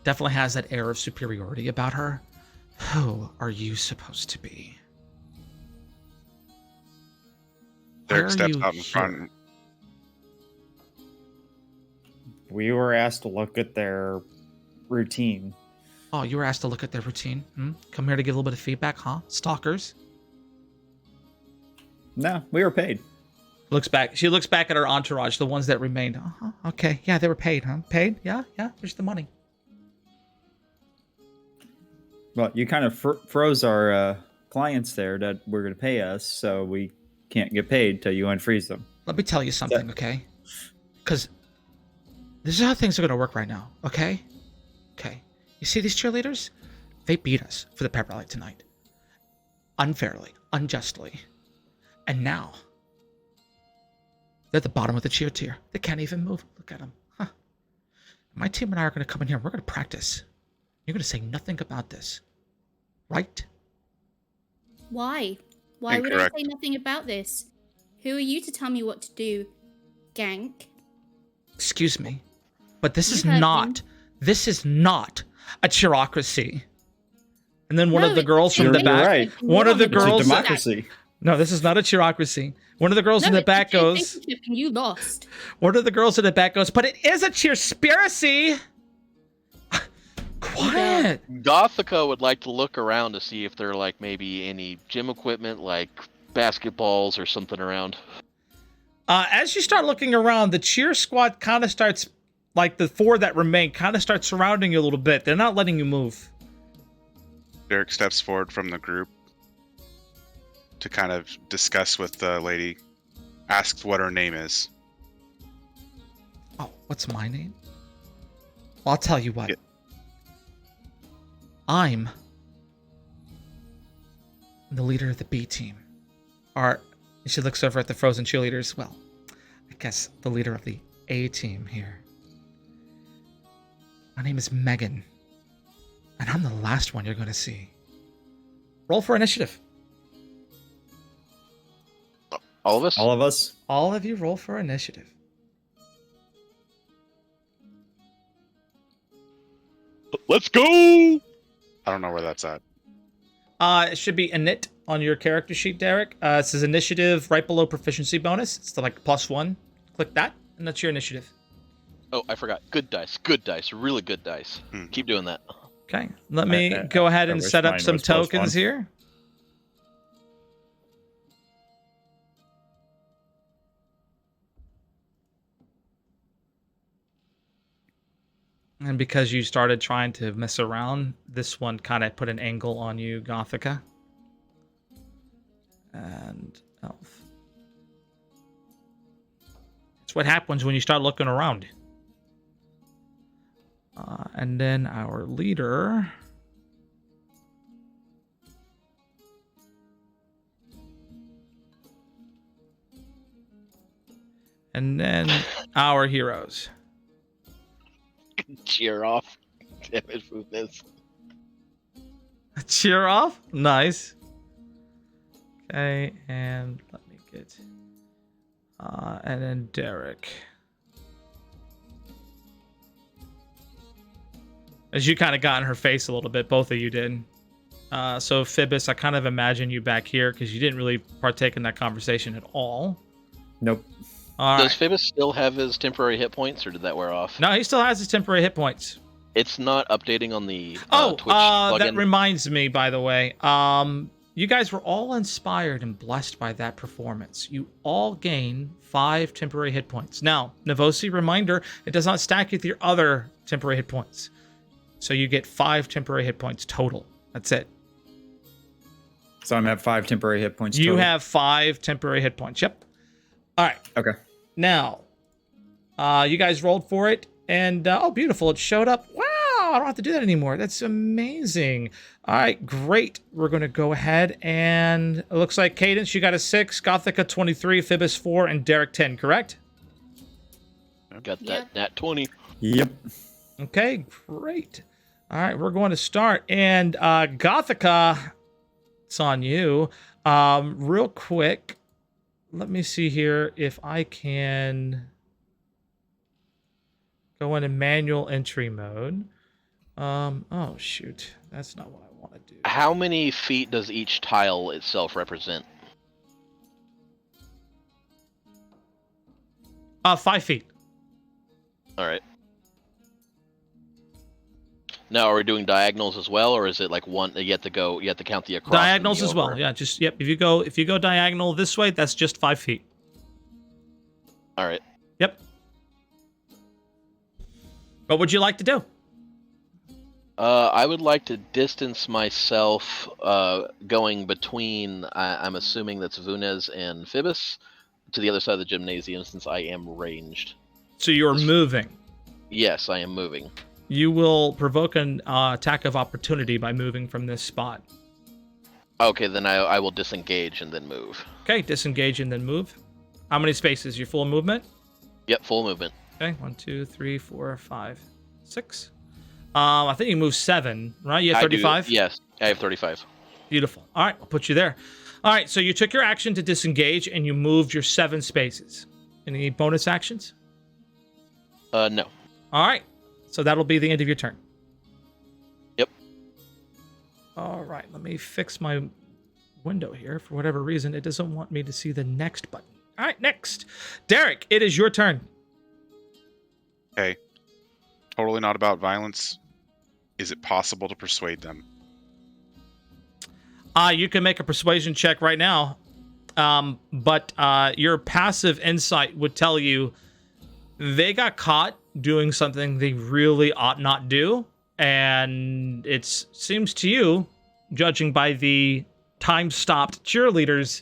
Definitely has that air of superiority about her. Who are you supposed to be? Derek steps out in front. We were asked to look at their routine. Oh, you were asked to look at their routine? Come here to give a little bit of feedback, huh? Stalkers? No, we were paid. Looks back. She looks back at her entourage, the ones that remained. Okay, yeah, they were paid, huh? Paid? Yeah, here's the money. Well, you kind of froze our clients there that were going to pay us, so we can't get paid till you unfreeze them. Let me tell you something, okay? Because this is how things are going to work right now, okay? Okay. You see these cheerleaders? They beat us for the pep rally tonight. Unfairly, unjustly. And now, they're at the bottom of the cheer tier. They can't even move. Look at them. Huh. My team and I are going to come in here. We're going to practice. You're going to say nothing about this. Right? Why? Why would I say nothing about this? Who are you to tell me what to do, Gank? Excuse me, but this is not a cheerocracy. And then one of the girls from the back, right. One of the girls, it's a democracy. No, this is not a cheerocracy. One of the girls in the back goes, you lost. One of the girls in the back goes, but it is a cheerspiracy. Quiet. Gothica would like to look around to see if there are like maybe any gym equipment, like basketballs or something around. As you start looking around, the cheer squad kind of starts, like the 4 that remain, kind of start surrounding you a little bit. They're not letting you move. Derek steps forward from the group to kind of discuss with the lady. Asks what her name is. Oh, what's my name? Well, I'll tell you what. Yeah. I'm the leader of the B team. She looks over at the frozen cheerleaders. Well, I guess the leader of the A team here. My name is Megan. And I'm the last one you're going to see. Roll for initiative. All of us? All of us? All of you roll for initiative. Let's go! I don't know where that's at. It should be init on your character sheet, Derek. It says initiative right below proficiency bonus. It's the like +1. Click that, and that's your initiative. Oh, I forgot. Good dice. Good dice. Really good dice. Keep doing that. Okay. Let me go ahead and set up some tokens +1. here. And because you started trying to mess around, this one kind of put an angle on you, Gothica. And Elf. It's what happens when you start looking around. And then our leader... And then our heroes. Cheer off. Damage movements. Cheer off? Nice. Okay, and let me get... and then Derek. As you kind of got in her face a little bit, both of you did. So Phoebus, I kind of imagine you back here because you didn't really partake in that conversation at all. Nope. Does Phoebus still have his temporary hit points, or did that wear off? No, he still has his temporary hit points. It's not updating on the Twitch plugin. That reminds me, by the way. You guys were all inspired and blessed by that performance. You all gain 5 temporary hit points. Now, Navosi, reminder, it does not stack with your other temporary hit points. So you get 5 temporary hit points total. That's it. So I'm at 5 temporary hit points total? You have 5 temporary hit points. Yep. All right. Okay. Now, you guys rolled for it, and oh, beautiful! It showed up. Wow! I don't have to do that anymore. That's amazing. All right, great. We're going to go ahead and it looks like Cadence, you got a 6, Gothica 23, Phoebus 4, and Derek 10, correct? Got Yeah. that nat 20. Yep. Okay, great. All right, we're going to start. And Gothica, it's on you. Real quick, let me see here if I can go into manual entry mode. Oh, shoot. That's not what I want to do. How many feet does each tile itself represent? 5 feet. All right. Now, are we doing diagonals as well, or is it like one? You have to count the across. and Diagonals the as well. over? Yeah, just, yep. If you go diagonal this way, that's just 5 feet. All right. Yep. What would you like to do? I would like to distance myself, going between. I'm assuming that's Vunez and Phoebus, to the other side of the gymnasium, since I am ranged. So you're moving. Yes, I am moving. You will provoke an attack of opportunity by moving from this spot. Okay, then I will disengage and then move. Okay, disengage and then move. How many spaces? Your full movement? Yep, full movement. Okay, 1, 2, 3, 4, 5, 6. I think you move 7, right? You have 35? Yes, I have 35. Beautiful. All right, I'll put you there. All right, so you took your action to disengage and you moved your 7 spaces. Any bonus actions? No. All right, so that'll be the end of your turn. Yep. All right, let me fix my window here. For whatever reason, it doesn't want me to see the next button. All right, next. Derek, it is your turn. Okay. Totally not about violence. Is it possible to persuade them? You can make a persuasion check right now, but your passive insight would tell you they got caught doing something they really ought not do, and it seems to you, judging by the time-stopped cheerleaders,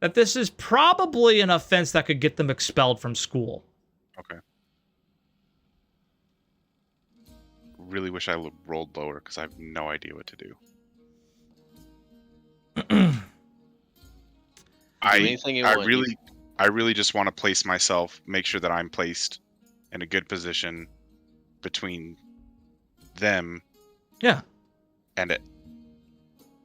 that this is probably an offense that could get them expelled from school. Okay. Really wish I rolled lower because I have no idea what to do. Anything you want. I really just want to place myself, make sure that I'm placed in a good position between them Yeah. and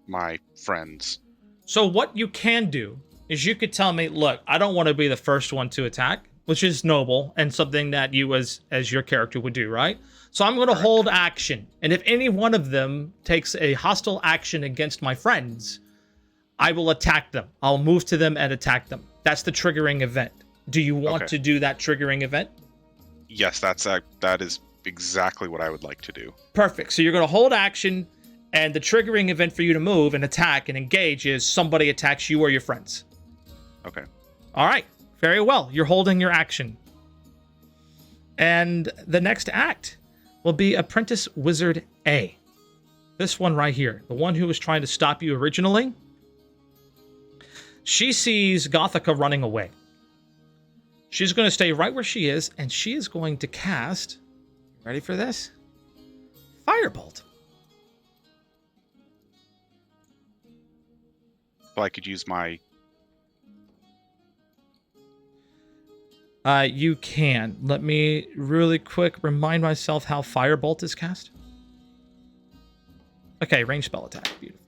my friends. So what you can do is you could tell me, look, I don't want to be the first one to attack, which is noble and something that you as your character would do, right? So I'm going to hold action. And if any one of them takes a hostile action against my friends, I will attack them. I'll move to them and attack them. That's the triggering event. Do you want to do that triggering event? Yes, that is exactly what I would like to do. Perfect. So you're going to hold action, and the triggering event for you to move and attack and engage is somebody attacks you or your friends. Okay. All right. Very well. You're holding your action. And the next act will be Apprentice Wizard A. This one right here. The one who was trying to stop you originally. She sees Gothica running away. She's going to stay right where she is, and she is going to cast... Ready for this? Firebolt. So I could use my... You can. Let me really quick remind myself how Firebolt is cast. Okay, range spell attack. Beautiful.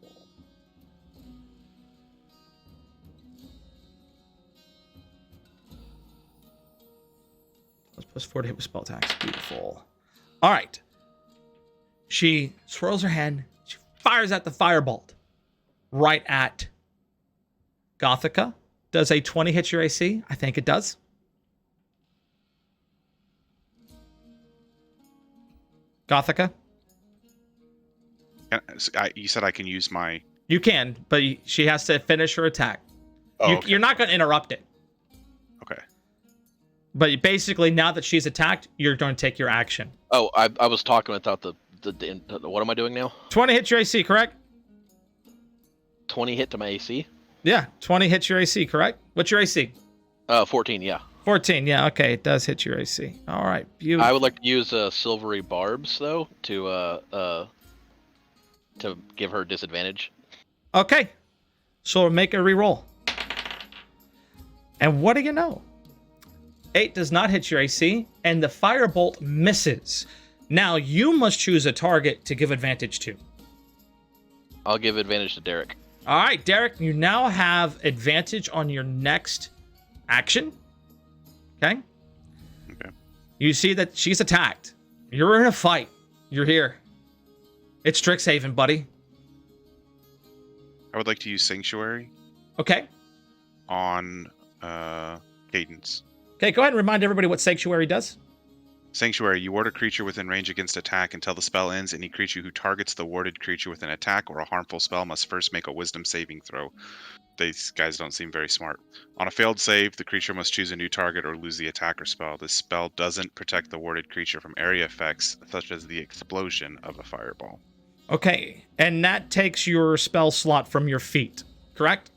+4 to hit with spell attacks. Beautiful. All right. She swirls her hand. She fires at the firebolt. Right at Gothica. Does a 20 hit your AC? I think it does. Gothica? You said I can use my... You can, but she has to finish her attack. Oh, okay. You're not going to interrupt it. Okay. But basically, now that she's attacked, you're going to take your action. Oh, I was talking without the what am I doing now? 20 hits your AC, correct? 20 hit to my AC? Yeah, 20 hits your AC, correct? What's your AC? 14, yeah. 14. Yeah, okay. It does hit your AC. All right. Beautiful. I would like to use silvery barbs though to give her disadvantage. Okay. So make a reroll. And what do you know? 8 does not hit your AC, and the firebolt misses. Now you must choose a target to give advantage to. I'll give advantage to Derek. All right, Derek, you now have advantage on your next action. Okay? Okay. You see that she's attacked. You're in a fight. You're here. It's Strixhaven, buddy. I would like to use Sanctuary Okay. on Cadence. Okay, go ahead and remind everybody what Sanctuary does. Sanctuary, you ward a creature within range against attack until the spell ends. Any creature who targets the warded creature with an attack or a harmful spell must first make a wisdom saving throw. These guys don't seem very smart. On a failed save, the creature must choose a new target or lose the attack or spell. This spell doesn't protect the warded creature from area effects, such as the explosion of a fireball. Okay, and that takes your spell slot from your feet, correct?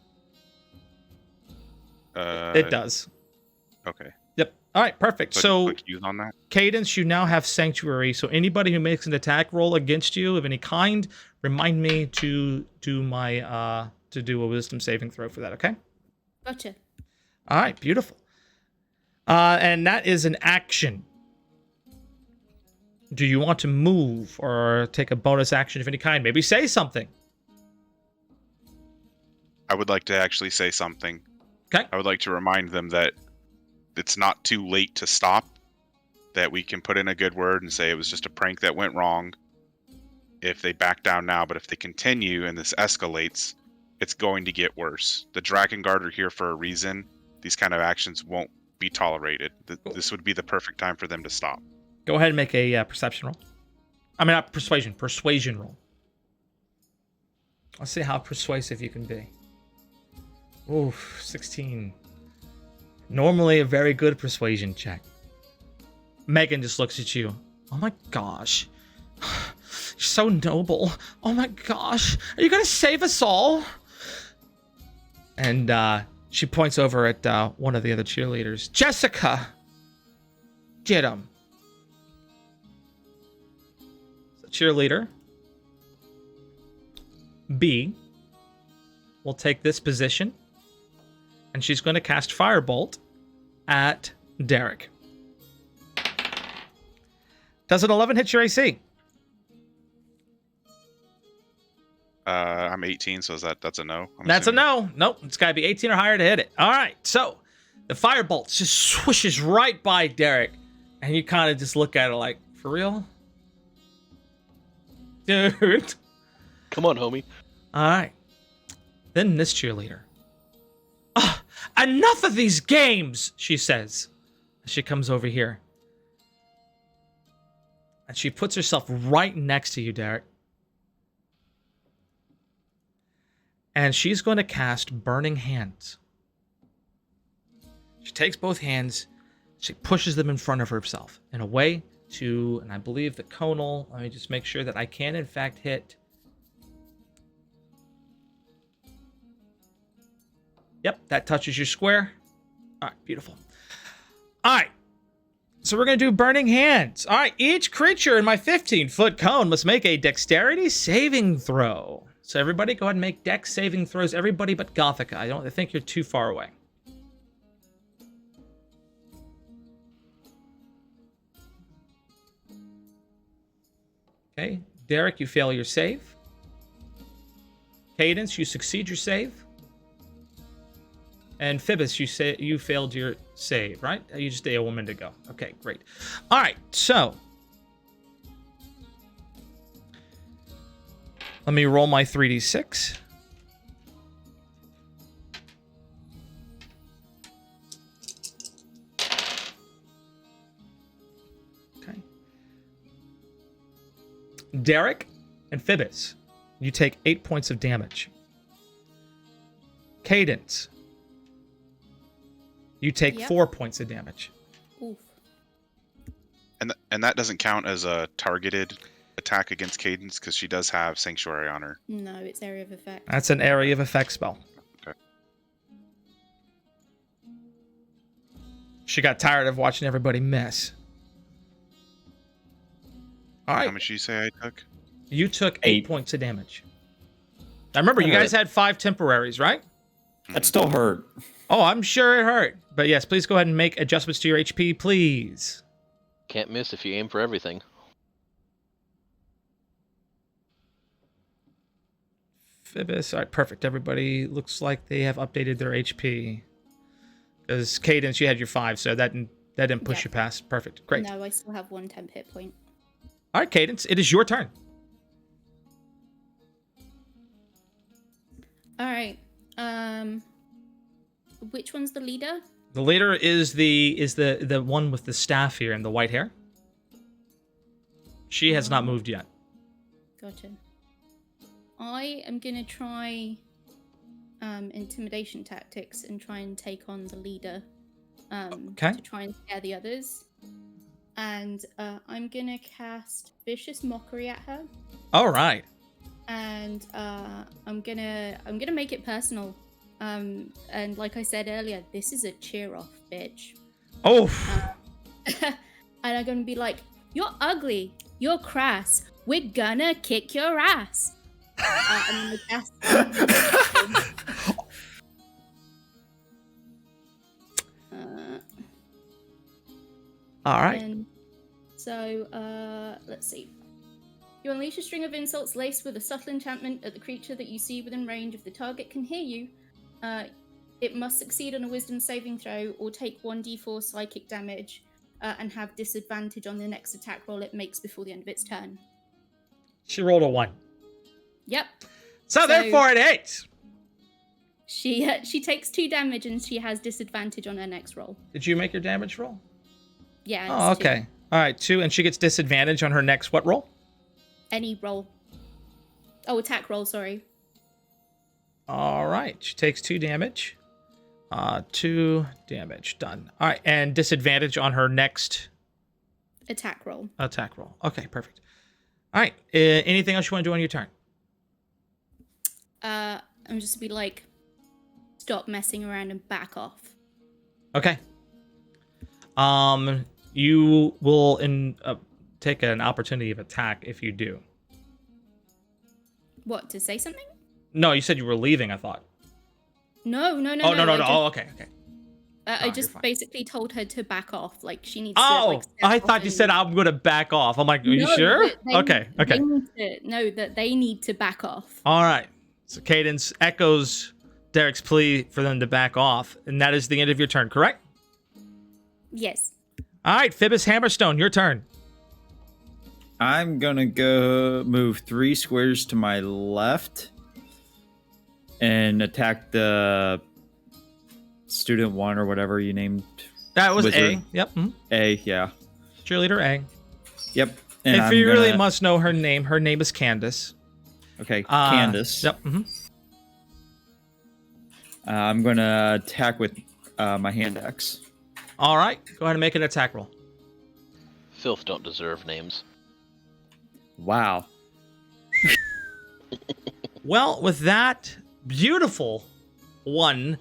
It does. Okay. Yep. All right, perfect. So, click use on that. Cadence, you now have Sanctuary. So anybody who makes an attack roll against you of any kind, remind me to do my to do a wisdom saving throw for that, okay? Gotcha. All right, beautiful. And that is an action. Do you want to move or take a bonus action of any kind? Maybe say something. I would like to actually say something. Okay. I would like to remind them that it's not too late to stop, that we can put in a good word and say it was just a prank that went wrong if they back down now, but if they continue and this escalates, it's going to get worse. The Dragon Guard are here for a reason. These kind of actions won't be tolerated. This would be the perfect time for them to stop. Go ahead and make a perception roll. I mean, not persuasion. Persuasion roll. Let's see how persuasive you can be. Oof, 16. Normally a very good persuasion check. Megan just looks at you. Oh my gosh. You're so noble. Oh my gosh. Are you going to save us all? And she points over at one of the other cheerleaders. Jessica! Get him. So cheerleader B will take this position. And she's going to cast Firebolt at Derek. Does an 11 hit your AC? I'm 18, so that's a no. That's a no. Nope, it's got to be 18 or higher to hit it. All right, so the Firebolt just swishes right by Derek. And you kind of just look at it like, for real? Dude. Come on, homie. All right. Then this cheerleader. Enough of these games, she says. She comes over here. And she puts herself right next to you, Derek. And she's going to cast Burning Hands. She takes both hands. She pushes them in front of herself in a way to, and I believe the conal, let me just make sure that I can in fact hit. Yep, that touches your square. All right, beautiful. All right, so we're going to do Burning Hands. All right, each creature in my 15-foot cone must make a dexterity saving throw. So everybody go ahead and make dex saving throws. Everybody but Gothica. I think you're too far away. Okay, Derek, you fail your save. Cadence, you succeed your save. And Phoebus, you failed your save, right? You just a woman to go. Okay, great. All right, so let me roll my 3d6. Okay. Derek and Phoebus, you take 8 points of damage. Cadence, you take 4 points of damage. Oof. And that doesn't count as a targeted attack against Cadence because she does have Sanctuary on her. No, it's area of effect. That's an area of effect spell. Okay. She got tired of watching everybody mess. All right. How much did you say I took? You took 8 points of damage. Now remember, you That guys had 5 temporaries, right? That still hurt. Oh, I'm sure it hurt. But yes, please go ahead and make adjustments to your HP, please. Can't miss if you aim for everything. Phoebus. All right, perfect. Everybody looks like they have updated their HP. Because Cadence, you had your 5, so that didn't push Yeah. you past. Perfect. Great. No, I still have 1 temp hit point. All right, Cadence, it is your turn. All right. Which one's the leader? The leader is the one with the staff here and the white hair. She has not moved yet. Gotcha. I am gonna try intimidation tactics and try and take on the leader. Okay. To try and scare the others. And I'm gonna cast Vicious Mockery at her. All right. And I'm gonna make it personal. And like I said earlier, this is a cheer off, bitch. Oh. And I'm gonna be like, "You're ugly. You're crass. We're gonna kick your ass." And then All right. And so, let's see. You unleash a string of insults laced with a subtle enchantment at the creature that you see within range. If the target can hear you, it must succeed on a wisdom saving throw or take 1d4 psychic damage and have disadvantage on the next attack roll it makes before the end of its turn. She rolled a 1. Yep. So therefore it hits. She takes 2 damage and she has disadvantage on her next roll. Did you make your damage roll? Yeah. Oh, it's 2. okay. All right, 2, and she gets disadvantage on her next what roll? Any roll. Oh, attack roll, sorry. All right, she takes 2 damage. 2 damage, done. All right, and disadvantage on her next Attack roll. attack roll. Okay, perfect. All right, anything else you want to do on your turn? I'm just to be like, stop messing around and back off. Okay. You will take an opportunity of attack if you do. What, to say something? No, you said you were leaving, I thought. No. Oh, no. I just, Oh, okay. I you're just fine. basically told her to back off. Like, she needs to, Oh, like, step I off thought you and- said I'm going to back off. I'm like, are you No, sure? that they- Okay. They need that they need to back off. All right. So Cadence echoes Derek's plea for them to back off, and that is the end of your turn, correct? Yes. All right, Phoebus Hammerstone, your turn. I'm gonna go move 3 squares to my left and attack the student 1 or whatever you named. That was Wizard. A. Yep. A, yeah. Cheerleader A. Yep. And If I'm you really gonna- must know her name is Candace. Okay, Candace. Yep. Mm-hmm. I'm gonna attack with my hand axe. All right. Go ahead and make an attack roll. Filth don't deserve names. Wow. Well, with that beautiful one,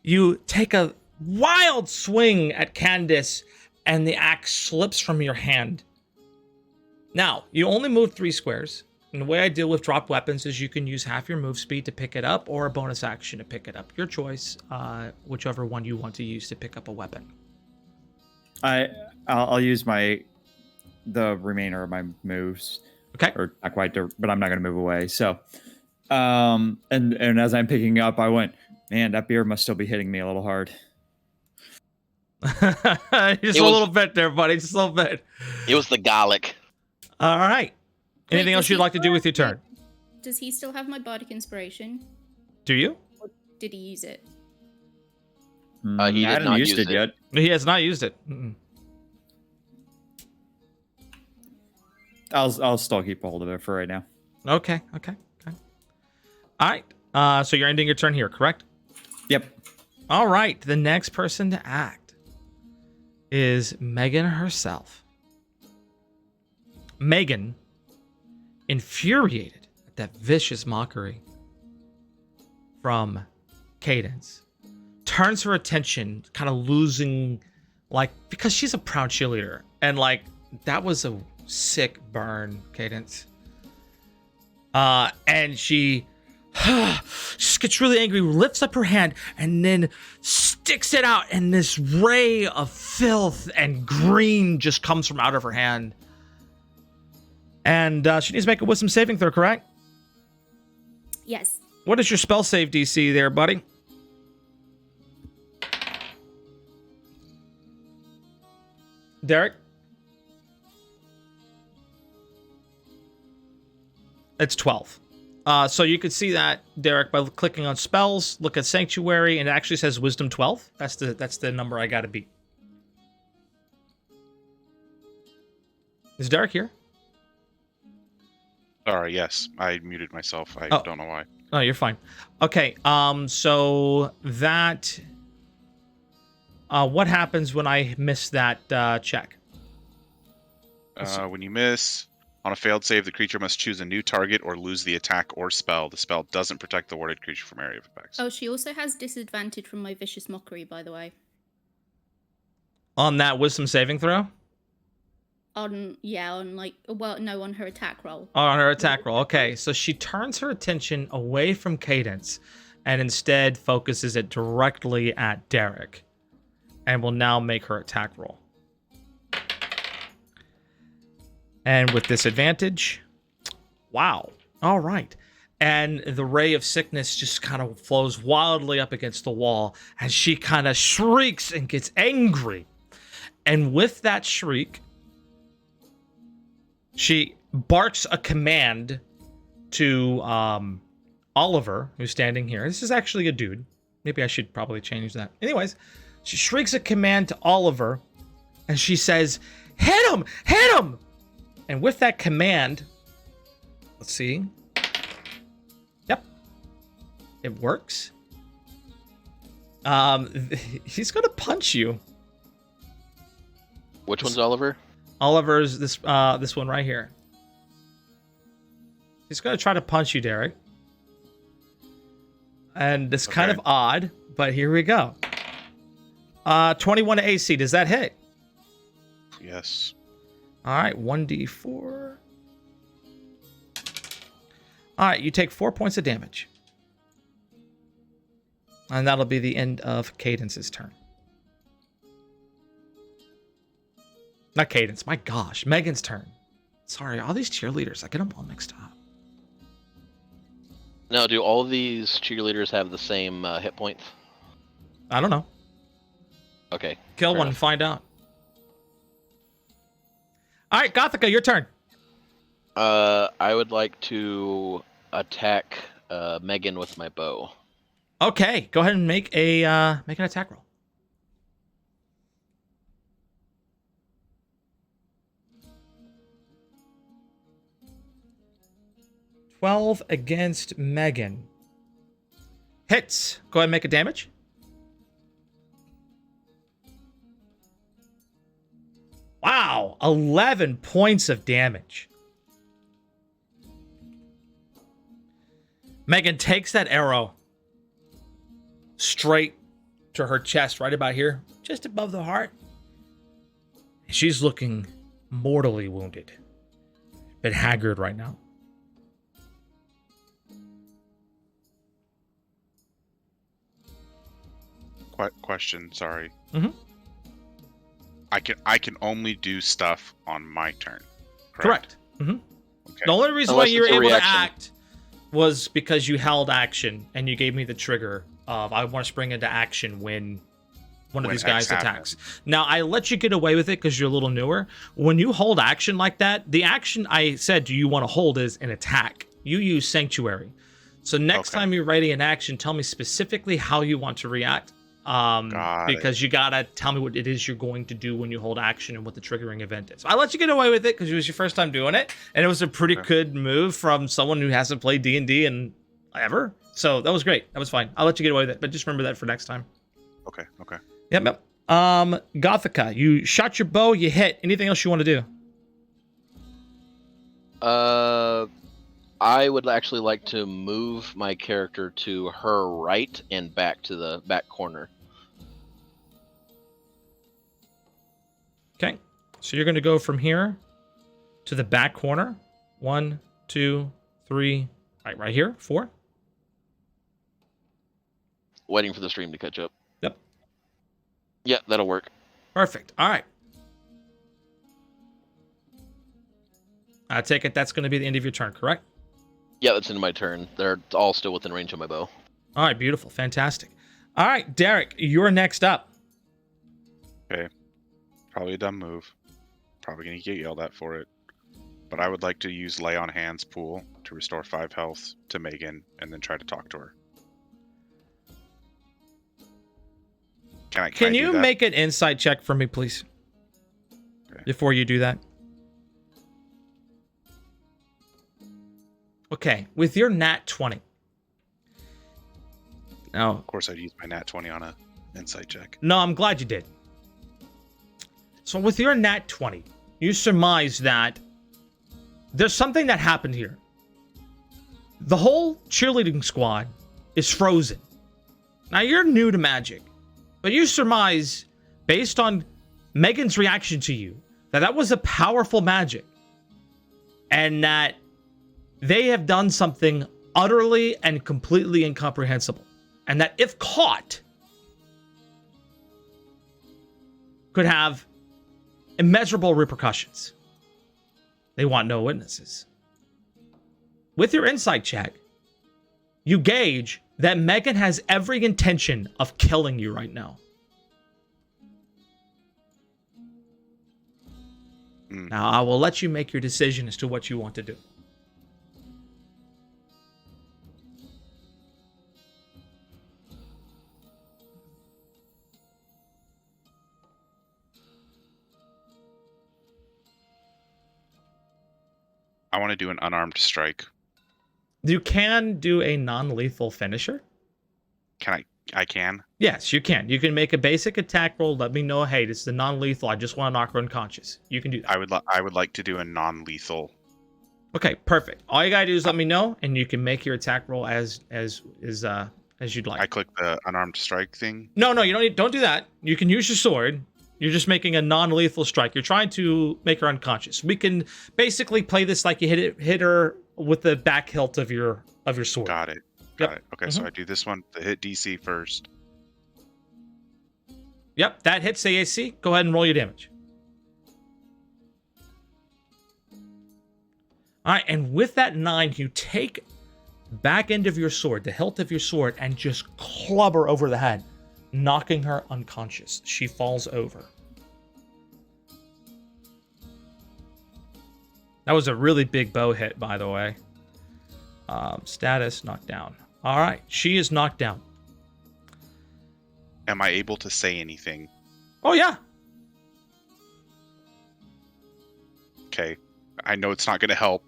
you take a wild swing at Candace, and the axe slips from your hand. Now, you only moved 3 squares. And the way I deal with dropped weapons is you can use half your move speed to pick it up or a bonus action to pick it up. Your choice, whichever one you want to use to pick up a weapon. I'll use the remainder of my moves. Okay. Or not quite, but I'm not gonna move away. So, and as I'm picking up, I went, man, that beer must still be hitting me a little hard. Just a little bit there, buddy. Just a little bit. It was the garlic. All right. Anything Wait, else does you'd he like to do with your still turn? Does he still have my bardic inspiration? Do you? Or did he use it? He I did hadn't not used use it it. yet. He has not used it. Mm-mm. I'll still keep a hold of it for right now. Okay. All right. So you're ending your turn here, correct? Yep. All right. The next person to act is Megan herself. Megan, infuriated at that vicious mockery from Cadence, turns her attention, kind of losing, like, because she's a proud cheerleader. And, like, that was a sick burn, Cadence. And she just gets really angry, lifts up her hand, and then sticks it out, and this ray of filth and green just comes from out of her hand. And she needs to make a wisdom saving throw, correct? Yes. What is your spell save DC there, buddy? Derek? It's 12. So you could see that, Derek, by clicking on spells, look at Sanctuary, and it actually says Wisdom 12. That's the number I gotta beat. Is Derek here? Sorry, yes. I muted myself. I Oh. don't know why. Oh, you're fine. Okay, so that... what happens when I miss that check? When you miss, on a failed save, the creature must choose a new target or lose the attack or spell. The spell doesn't protect the warded creature from area of effects. Oh, she also has disadvantage from my Vicious Mockery, by the way. On that wisdom saving throw? On her attack roll. On her attack roll. Okay, so she turns her attention away from Cadence and instead focuses it directly at Derek. And will now make her attack roll. And with disadvantage, wow. All right. And the ray of sickness just kind of flows wildly up against the wall as she kind of shrieks and gets angry. And with that shriek, she barks a command to Oliver, who's standing here. This is actually a dude. Maybe I should probably change that. Anyways, she shrieks a command to Oliver, and she says, "Hit him! Hit him!" And with that command, let's see. Yep. It works. He's going to punch you. Which one's Oliver? Oliver's this one right here. He's going to try to punch you, Derek. And it's kind of odd, but here we go. 21 to AC. Does that hit? Yes. All right, 1d4. All right, you take 4 points of damage. And that'll be the end of Cadence's turn. Not Cadence, my gosh. Megan's turn. Sorry, all these cheerleaders, I get them all mixed up. Now, do all of these cheerleaders have the same hit points? I don't know. Okay. Kill fair one and enough. find out. All right, Gothica, your turn. I would like to attack Megan with my bow. Okay, go ahead and make an attack roll. $12 against Megan. Hits. Go ahead and make a damage. Wow, 11 points of damage. Megan takes that arrow straight to her chest, right about here, just above the heart. She's looking mortally wounded, but haggard right now. Question, sorry. Mm-hmm. I can only do stuff on my turn. Correct. Mm-hmm. Okay. The only reason Unless why you were it's a able to reaction. act was because you held action and you gave me the trigger of I want to spring into action when one of When these guys X attacks. happens. Now, I let you get away with it because you're a little newer. When you hold action like that, the action I said do you want to hold is an attack. You use Sanctuary. So next Okay. time you're ready in action, tell me specifically how you want to react. Got it. Because you gotta tell me what it is you're going to do when you hold action and what the triggering event is. I let you get away with it because it was your first time doing it, and it was a pretty Okay. good move from someone who hasn't played D&D in ever. So that was great. That was fine. I'll let you get away with it, but just remember that for next time. Okay. Yep. Gothica, you shot your bow, you hit. Anything else you want to do? I would actually like to move my character to her right and back to the back corner. Okay. So you're going to go from here to the back corner. 1, 2, 3. Right here. 4. Waiting for the stream to catch up. Yep. Yeah, that'll work. Perfect. All right. I take it that's going to be the end of your turn, correct? Yeah, that's in my turn. They're all still within range of my bow. All right, beautiful. Fantastic. All right, Derek, you're next up. Okay. Probably a dumb move. Probably going to get yelled at for it. But I would like to use Lay on Hands pool to restore 5 health to Megan and then try to talk to her. Can you make an insight check for me, please? Okay. Before you do that. Okay, with your nat 20. Now, Of course, I'd use my nat 20 on a insight check. no, I'm glad you did. So with your nat 20, you surmise that there's something that happened here. The whole cheerleading squad is frozen. Now, you're new to magic, but you surmise, based on Megan's reaction to you, that that was a powerful magic. And that they have done something utterly and completely incomprehensible. And that if caught, could have immeasurable repercussions. They want no witnesses. With your insight check, you gauge that Megan has every intention of killing you right now. Now, I will let you make your decision as to what you want to do. I want to do an unarmed strike. You can do a non-lethal finisher. Can I can? Yes, you can. You can make a basic attack roll. Let me know, hey, this is a non-lethal. I just want to knock her unconscious. You can do that. I would like to do a non-lethal. Okay, perfect. All you gotta do is let me know, and you can make your attack roll as you'd like. I click the unarmed strike thing. No, you don't do that. You can use your sword. You're just making a non-lethal strike. You're trying to make her unconscious. We can basically play this like you hit her with the back hilt of your sword. Got it. Yep. Got it. Okay, so I do this one to hit DC first. Yep, that hits the AC. Go ahead and roll your damage. All right, and with that 9, you take the back end of your sword, the hilt of your sword, and just club her over the head, knocking her unconscious. She falls over. That was a really big bow hit, by the way. Status, knocked down. All right, she is knocked down. Am I able to say anything? Oh, yeah. Okay. I know it's not going to help,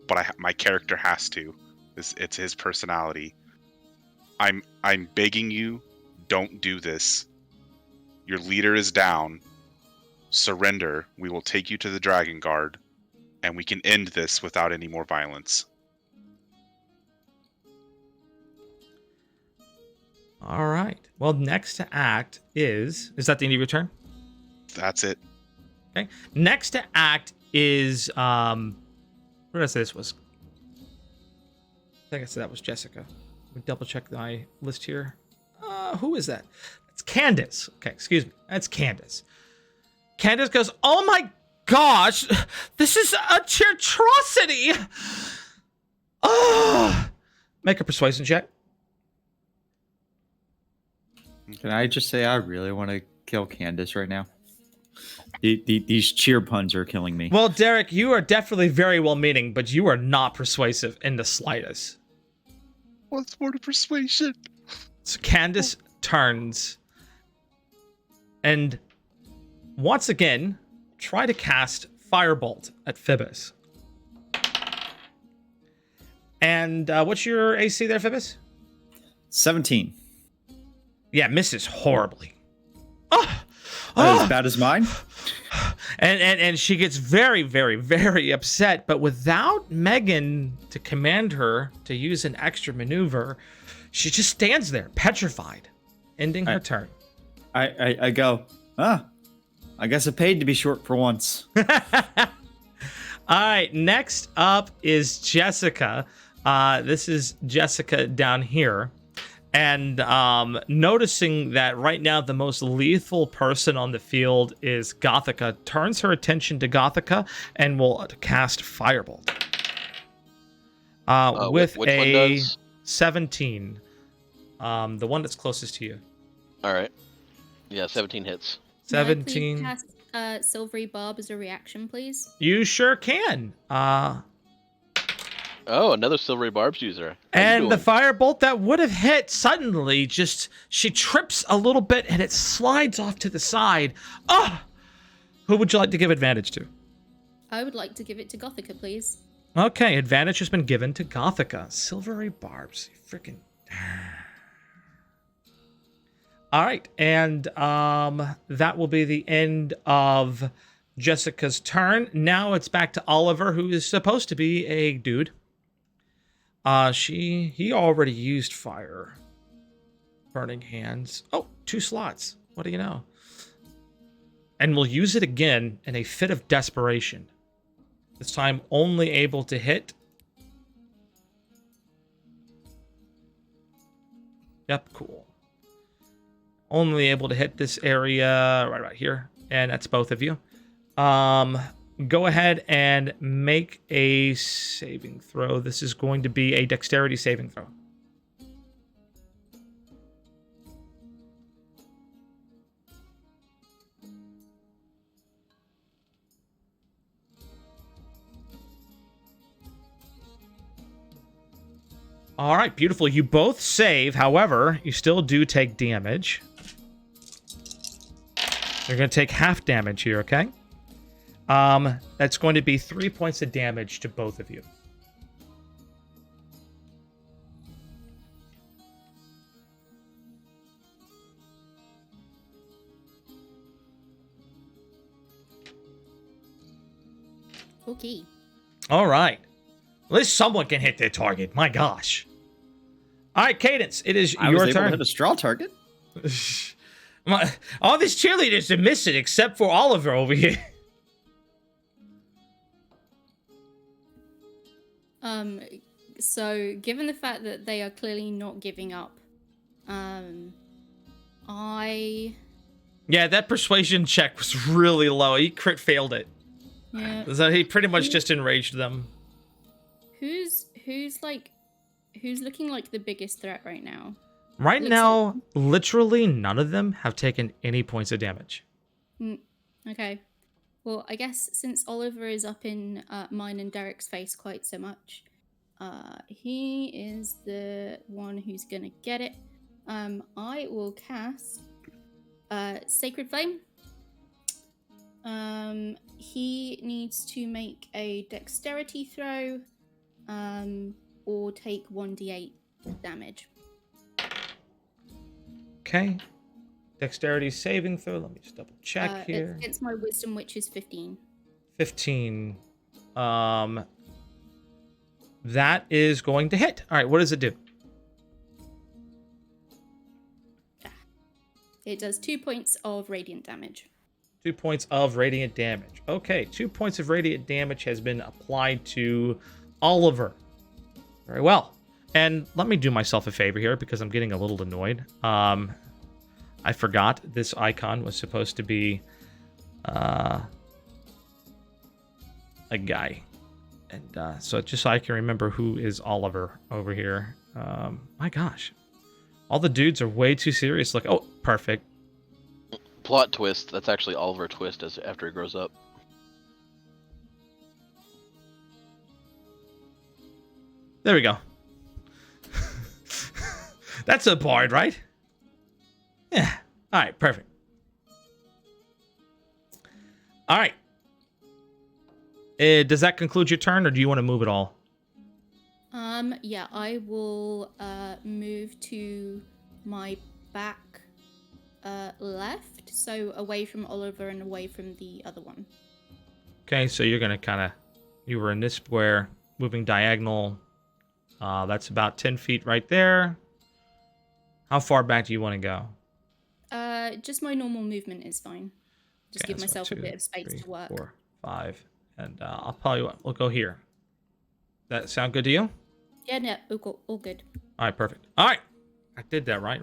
but my character has to. It's his personality. I'm begging you, don't do this. Your leader is down. Surrender. We will take you to the Dragon Guard, and we can end this without any more violence. All right. Well, next to act is that the end of your turn? That's it. Okay. Next to act is what did I say this was? I think I said that was Jessica. Let me double check my list here. Who is that? It's Candace. Okay, excuse me. That's Candace. Candace goes, "Oh my gosh, this is a atrocity!" Oh, make a persuasion check. Can I just say I really want to kill Candace right now? These cheer puns are killing me. Well, Derek, you are definitely very well-meaning, but you are not persuasive in the slightest. What's more to persuasion? So Candace turns and once again try to cast Firebolt at Phoebus. And what's your AC there, Phoebus? 17. Yeah, misses horribly. As bad as mine? And she gets very, very, very upset, but without Megan to command her to use an extra maneuver, she just stands there, petrified, ending her turn. I go, I guess I paid to be short for once. All right, next up is Jessica. This is Jessica down here. And noticing that right now the most lethal person on the field is Gothica, turns her attention to Gothica and will cast Firebolt. With which a one does? 17. The one that's closest to you. All right. Yeah, 17 hits. May I please 17. cast Silvery Barb as a reaction, please? You sure can. Oh, another Silvery Barbs user. How you And the doing? firebolt that would have hit suddenly she trips a little bit and it slides off to the side. Oh! Who would you like to give advantage to? I would like to give it to Gothica, please. Okay, advantage has been given to Gothica. Silvery Barbs. Freaking. All right, and that will be the end of Jessica's turn. Now it's back to Oliver, who is supposed to be a dude. He already used fire. Burning hands. Oh, 2 slots. What do you know? And will use it again in a fit of desperation. This time only able to hit. Yep, cool. Only able to hit this area right here. And that's both of you. Go ahead and make a saving throw. This is going to be a dexterity saving throw. All right, beautiful. You both save. However, you still do take damage. You're going to take half damage here, okay? That's going to be 3 points of damage to both of you. Okay. All right. At least someone can hit their target. My gosh. All right, Cadence, it is I was your able to turn. hit a straw target. All these cheerleaders are missing except for Oliver over here. So given the fact that they are clearly not giving up, I Yeah, that persuasion check was really low. He crit failed it. yeah. So he pretty much just enraged them. Who's looking like the biggest threat right now? Right Looks now, literally none of them have taken any points of damage. Okay. Well, I guess since Oliver is up in mine and Derek's face quite so much, he is the one who's gonna get it. I will cast Sacred Flame. He needs to make a dexterity throw, or take 1d8 damage. Okay. Dexterity saving throw. Let me just double check here. It's my wisdom, which is 15. 15. That is going to hit. All right, what does it do? It does 2 points of radiant damage. 2 points of radiant damage. Okay, 2 points of radiant damage has been applied to Oliver. Very well. And let me do myself a favor here because I'm getting a little annoyed. I forgot this icon was supposed to be a guy. And so just so I can remember who is Oliver over here. My gosh. All the dudes are way too serious. Like, oh, perfect. Plot twist. That's actually Oliver Twist after he grows up. There we go. That's a bard, right? Yeah. All right, perfect. All right. Does that conclude your turn, or do you want to move at all? Yeah, I will move to my back left, so away from Oliver and away from the other one. Okay, so you're going to you were in this square, moving diagonal. That's about 10 feet right there. How far back do you want to go? Just my normal movement is fine. Just give myself a bit of space to work. 4, 5, and I'll tell you what. We'll go here. That sound good to you? Yeah, no, all good. All right, perfect. All right, I did that right?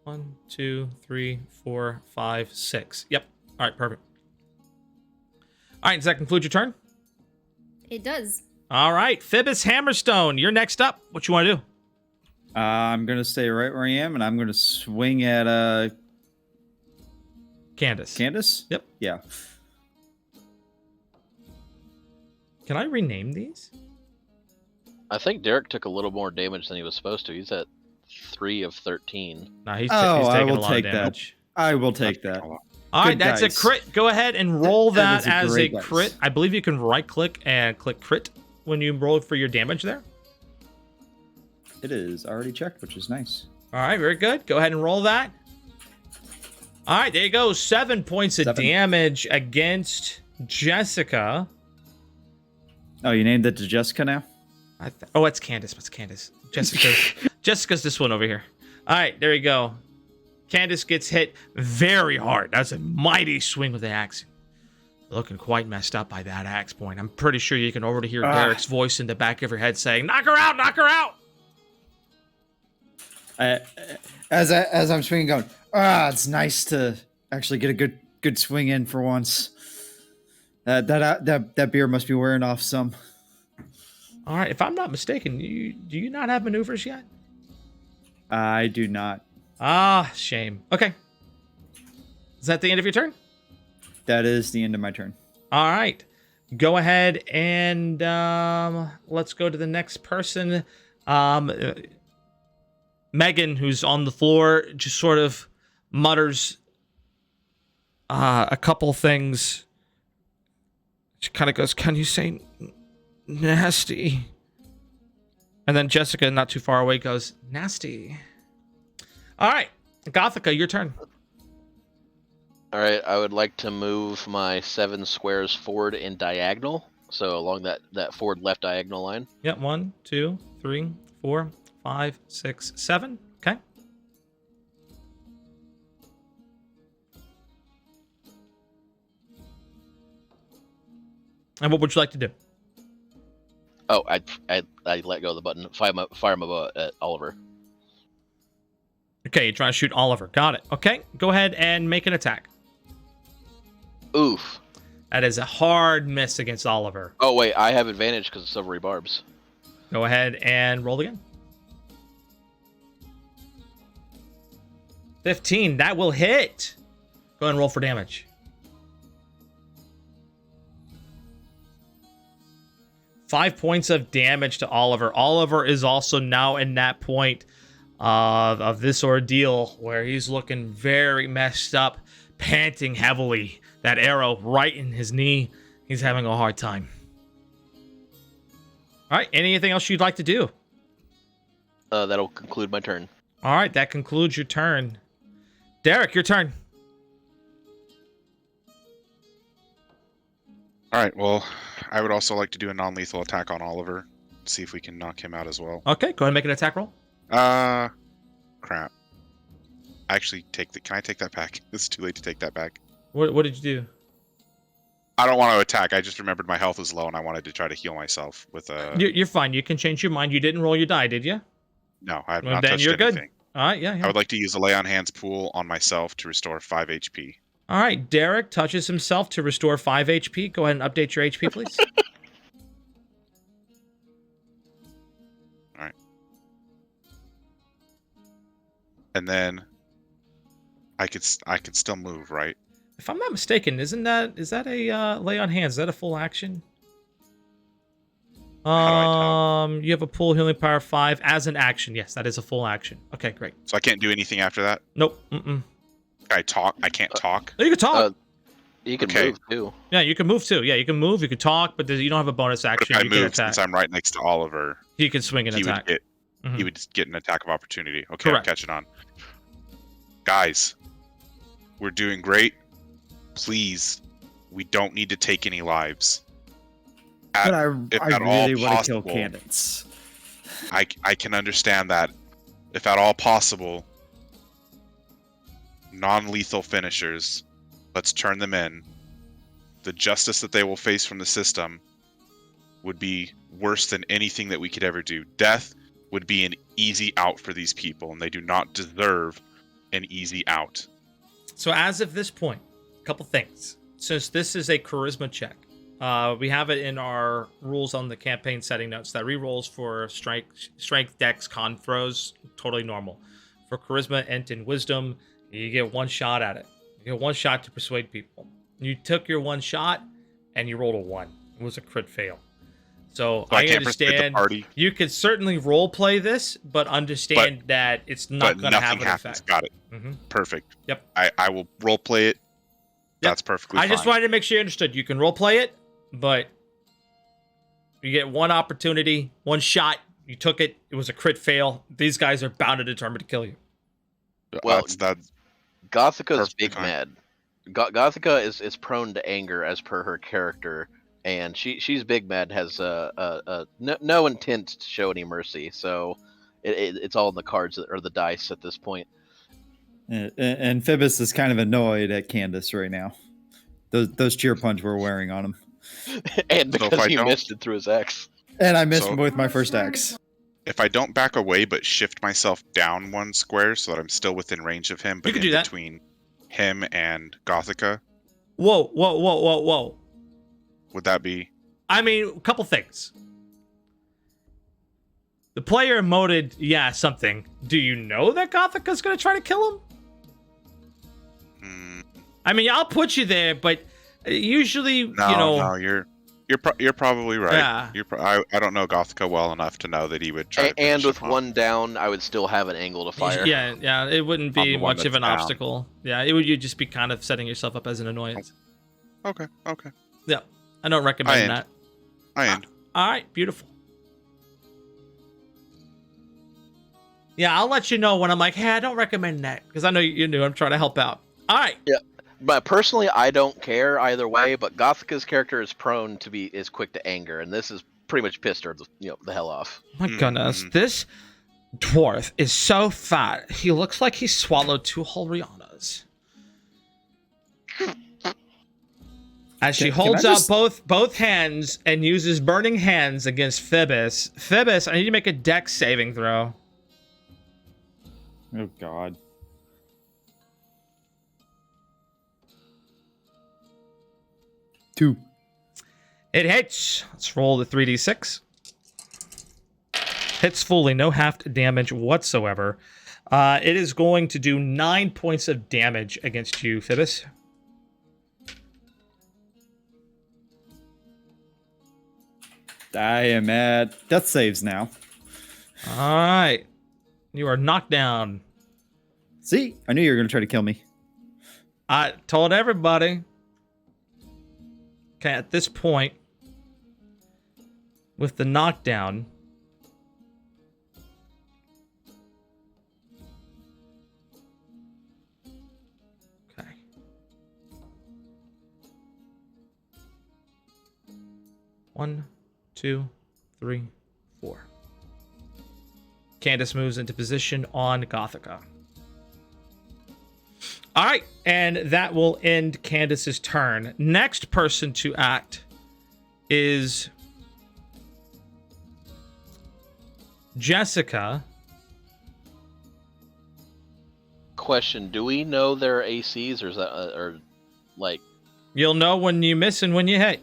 1, 2, 3, 4, 5, 6. Yep. All right, perfect. All right, does that conclude your turn? It does. All right, Phoebus Hammerstone, you're next up. What you want to do? I'm gonna stay right where I am, and I'm gonna swing at Candace. Candace. Yep. Yeah. Can I rename these? I think Derek took a little more damage than he was supposed to. He's at 3 of 13. No, he's I taking a will lot take of that. damage. I will take that. All right, Good that's dice. a crit. Go ahead and roll That that is a as a great dice. crit. I believe you can right-click and click crit when you roll for your damage there. It is already checked, which is nice. All right, very good. Go ahead and roll that. All right, there you go. 7 points of 7. damage against Jessica. Oh, you named it to Jessica now? Oh, it's Candace. What's Candace? Jessica's this one over here. All right, there you go. Candace gets hit very hard. That's a mighty swing with the axe. Looking quite messed up by that axe point. I'm pretty sure you can already hear Derek's voice in the back of your head saying, "Knock her out! Knock her out!" As I'm swinging, going, it's nice to actually get a good swing in for once. That beer must be wearing off some. All right, if I'm not mistaken, do you not have maneuvers yet? I do not. Ah, shame. Okay. Is that the end of your turn? That is the end of my turn. All right. Go ahead and let's go to the next person. Megan, who's on the floor, just sort of mutters a couple things. She kind of goes, "Can you say nasty?" And then Jessica, not too far away, goes, "Nasty." All right, Gothica, your turn. All right, I would like to move my 7 squares forward in diagonal, so along that forward left diagonal line. Yep, 1, 2, 3, 4, 5, 6, 7. Okay. And what would you like to do? Oh, I let go of the button. Fire my bow at Oliver. Okay, you're trying to shoot Oliver. Got it. Okay, go ahead and make an attack. Oof. That is a hard miss against Oliver. Oh wait, I have advantage because of silvery barbs. Go ahead and roll again. 15. That will hit. Go ahead and roll for damage. 5 points of damage to Oliver. Oliver is also now in that point of this ordeal where he's looking very messed up, panting heavily. That arrow right in his knee. He's having a hard time. All right, anything else you'd like to do? That'll conclude my turn. All right, that concludes your turn. Derek, your turn. All right, well, I would also like to do a non-lethal attack on Oliver. See if we can knock him out as well. Okay, go ahead and make an attack roll. Crap. Actually, can I take that back? It's too late to take that back. What did you do? I don't want to attack. I just remembered my health was low and I wanted to try to heal myself with a... You're fine. You can change your mind. You didn't roll your die, did you? No, I have Well, not then touched you're good. anything. All right, yeah. I would like to use a Lay on Hands pool on myself to restore 5 HP. All right, Derek touches himself to restore 5 HP. Go ahead and update your HP, please. All right. And then I could still move, right? If I'm not mistaken, is that a lay on hands? Is that a full action? How do I You have a pool healing power 5 as an action. Yes, that is a full action. Okay, great. So I can't do anything after that? Nope. Mm-mm. I can't talk? Oh, you can talk. You can Okay. move too. Yeah, you can move too. Yeah, you can move. You can talk, but you don't have a bonus But action. if I You can move, attack. since I'm right next to Oliver, You can swing and he attack. he would get an attack of opportunity. Okay, Correct. I'm catching on. Guys, we're doing great. Please, we don't need to take any lives. But I if at all really want to kill possible, Candace. I can understand that. If at all possible, non-lethal finishers let's turn them in, the justice that they will face from the system would be worse than anything that we could ever do. Death would be an easy out for these people, and they do not deserve an easy out. So as of this point, a couple things. Since this is a charisma check, we have it in our rules on the campaign setting notes that rerolls for strength, dex, con throws, totally normal. For charisma, int, and wisdom, you get one shot at it. You get one shot to persuade people. You took your one shot, and you rolled a 1. It was a crit fail. So I can't persuade the understand party. you could certainly role play this, but understand that it's not going to have an effect. Got it. Mm-hmm. Perfect. Yep. I will role play it. Yep. That's perfectly fine. I just wanted to make sure you understood. You can role play it, but you get one opportunity, one shot. You took it. It was a crit fail. These guys are bound and determined to kill you. Well, that's Gothica's perfectly big fine. mad. Gothica is prone to anger as per her character, and she's big mad, has no intent to show any mercy. So it's all in the cards or the dice at this point. And Phoebus is kind of annoyed at Candace right now. Those cheer punch we're wearing on him. And So if because I he don't- missed it through his ex. And I missed So- with my first axe. If I don't back away but shift myself down 1 square so that I'm still within range of him, but You can in do that. between him and Gothica, Whoa. would that be? I mean, a couple things. The player emoted, yeah, something. Do you know that Gothica's going to try to kill him? I mean, I'll put you there, but usually, No, you're probably right. Yeah. I don't know Gothica well enough to know that he would try. to And finish with him off. one down, I would still have an angle to fire. Yeah, it wouldn't On be the one much of that's an down. obstacle. Yeah, you'd just be kind of setting yourself up as an annoyance. Okay. Yeah, I don't recommend end. that. I end. All right, beautiful. Yeah, I'll let you know when I'm like, hey, I don't recommend that, because I know you knew I'm trying to help out. All right. But personally, I don't care either way. But Gothica's character is prone to be quick to anger, and this is pretty much pissed her the hell off. My goodness, this dwarf is so fat. He looks like he swallowed 2 whole Rihannas. As she Can holds I out just- both hands and uses burning hands against Phoebus. Phoebus, I need you to make a dex saving throw. Oh God. Two. It hits. Let's roll the 3d6. Hits fully, no half damage whatsoever. It is going to do 9 points of damage against you, Phoebus. I am at death saves now. All right. You are knocked down. See, I knew you were going to try to kill me. I told everybody. Okay, at this point, with the knockdown, okay. One, 2, 3, 4. Candace moves into position on Gothica. All right, and that will end Candace's turn. Next person to act is Jessica. Question: do we know their ACs, or is that or like? You'll know when you miss and when you hit.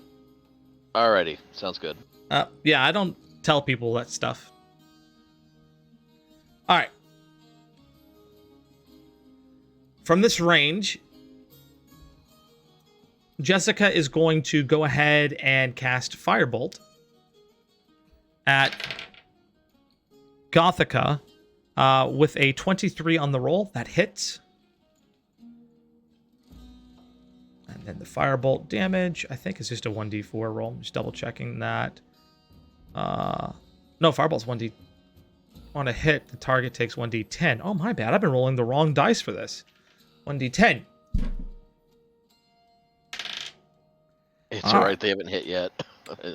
Alrighty, sounds good. Yeah, I don't tell people that stuff. All right. From this range, Jessica is going to go ahead and cast Firebolt at Gothica with a 23 on the roll. That hits. And then the Firebolt damage, I think, is just a 1d4 roll. I'm just double checking that. No, Firebolt's 1d. On a hit, the target takes 1d10. Oh, my bad. I've been rolling the wrong dice for this. 1d10. It's Ah. alright, they haven't hit yet.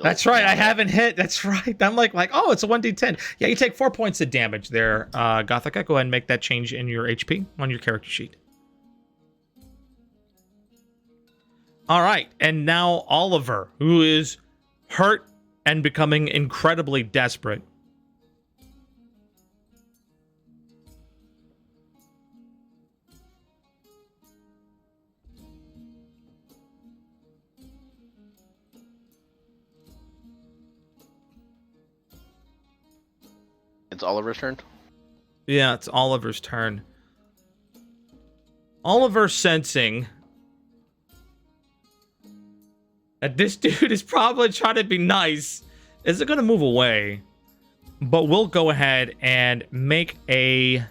That's right. I haven't hit. That's right. I'm like, oh, it's a 1d10. Yeah, you take 4 points of damage there, Gothica. Go ahead and make that change in your HP on your character sheet. All right, and now Oliver, who is hurt and becoming incredibly desperate. It's Oliver's turn. Yeah, it's Oliver's turn. Oliver, sensing that this dude is probably trying to be nice, isn't going to move away, but we'll go ahead and make a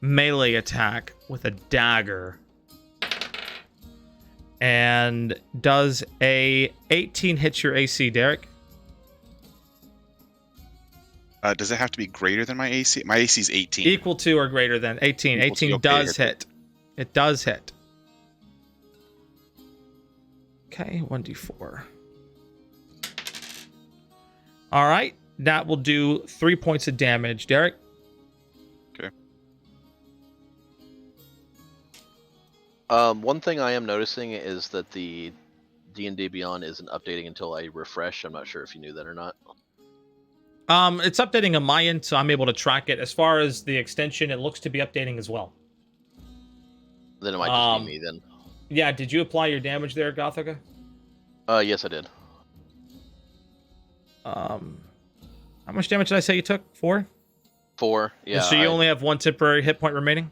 melee attack with a dagger. And does a 18 hit your AC, Derek? Does it have to be greater than my AC? My AC is 18. Equal to or greater than 18. Equal to, 18 okay, does okay. hit. It does hit. Okay, 1d4. All right, that will do 3 points of damage, Derek. Okay. One thing I am noticing is that the D&D Beyond isn't updating until I refresh. I'm not sure if you knew that or not. It's updating on my end, so I'm able to track it. As far as the extension, it looks to be updating as well. Then it might just be me then. Yeah, did you apply your damage there, Gothica? Yes, I did. How much damage did I say you took? 4? 4. Yeah. So you only have 1 temporary hit point remaining?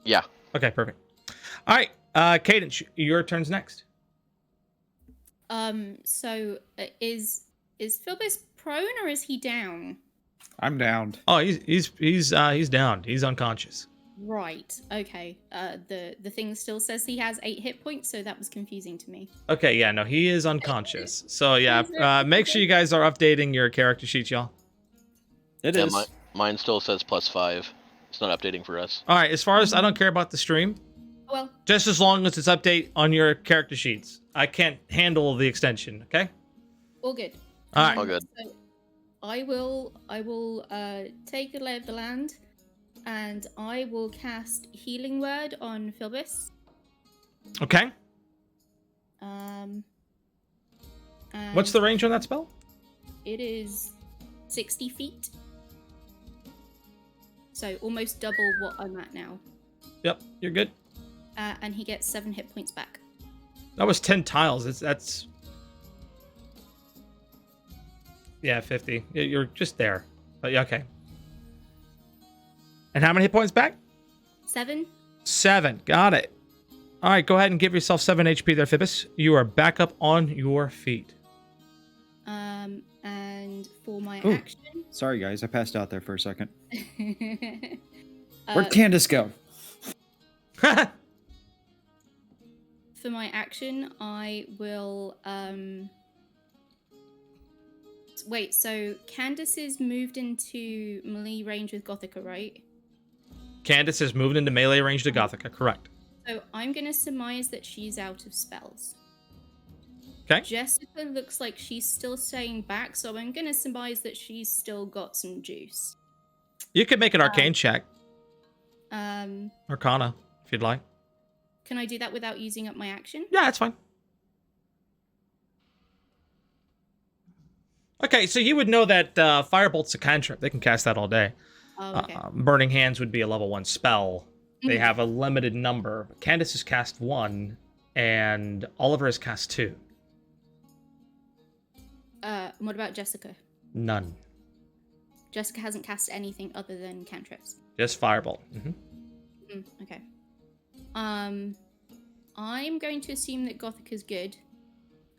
Yeah. Okay, perfect. All right, Cadence, your turn's next. So is Philbus prone or is he down? I'm down. Oh, he's down. He's unconscious. Right. Okay. The thing still says he has 8 hit points, so that was confusing to me. Okay, yeah, no, he is unconscious. So yeah, make sure you guys are updating your character sheets, y'all. It Yeah, is. mine still says +5. It's not updating for us. All right, as far as I don't care about the stream, Well, just as long as it's update on your character sheets. I can't handle the extension, okay? all good. All right. All good. So I will take a lay of the land, and I will cast Healing Word on Philbus. Okay. And What's the range on that spell? It is 60 feet. So almost double what I'm at now. Yep, you're good. And he gets 7 hit points back. That was 10 tiles. That's yeah, 50. You're just there. But yeah, okay. And how many hit points back? 7. 7. Got it. All right, go ahead and give yourself 7 HP there, Phibus. You are back up on your feet. And for my Ooh. action... Sorry, guys. I passed out there for a second. uh, Where'd Candace go? for my action, I will... Wait, so Candace is moved into melee range with Gothica, right? Candace has moved into melee range to Gothica, correct. So I'm going to surmise that she's out of spells. Okay. Jessica looks like she's still staying back, so I'm going to surmise that she's still got some juice. You could make an arcane check. Arcana, if you'd like. Can I do that without using up my action? Yeah, that's fine. Okay, so you would know that Firebolt's a cantrip. They can cast that all day. Oh, okay. Burning Hands would be a level 1 spell. They have a limited number. Candace has cast 1, and Oliver has cast 2. What about Jessica? None. Jessica hasn't cast anything other than cantrips. Just Firebolt. Okay. I'm going to assume that Gothica's good,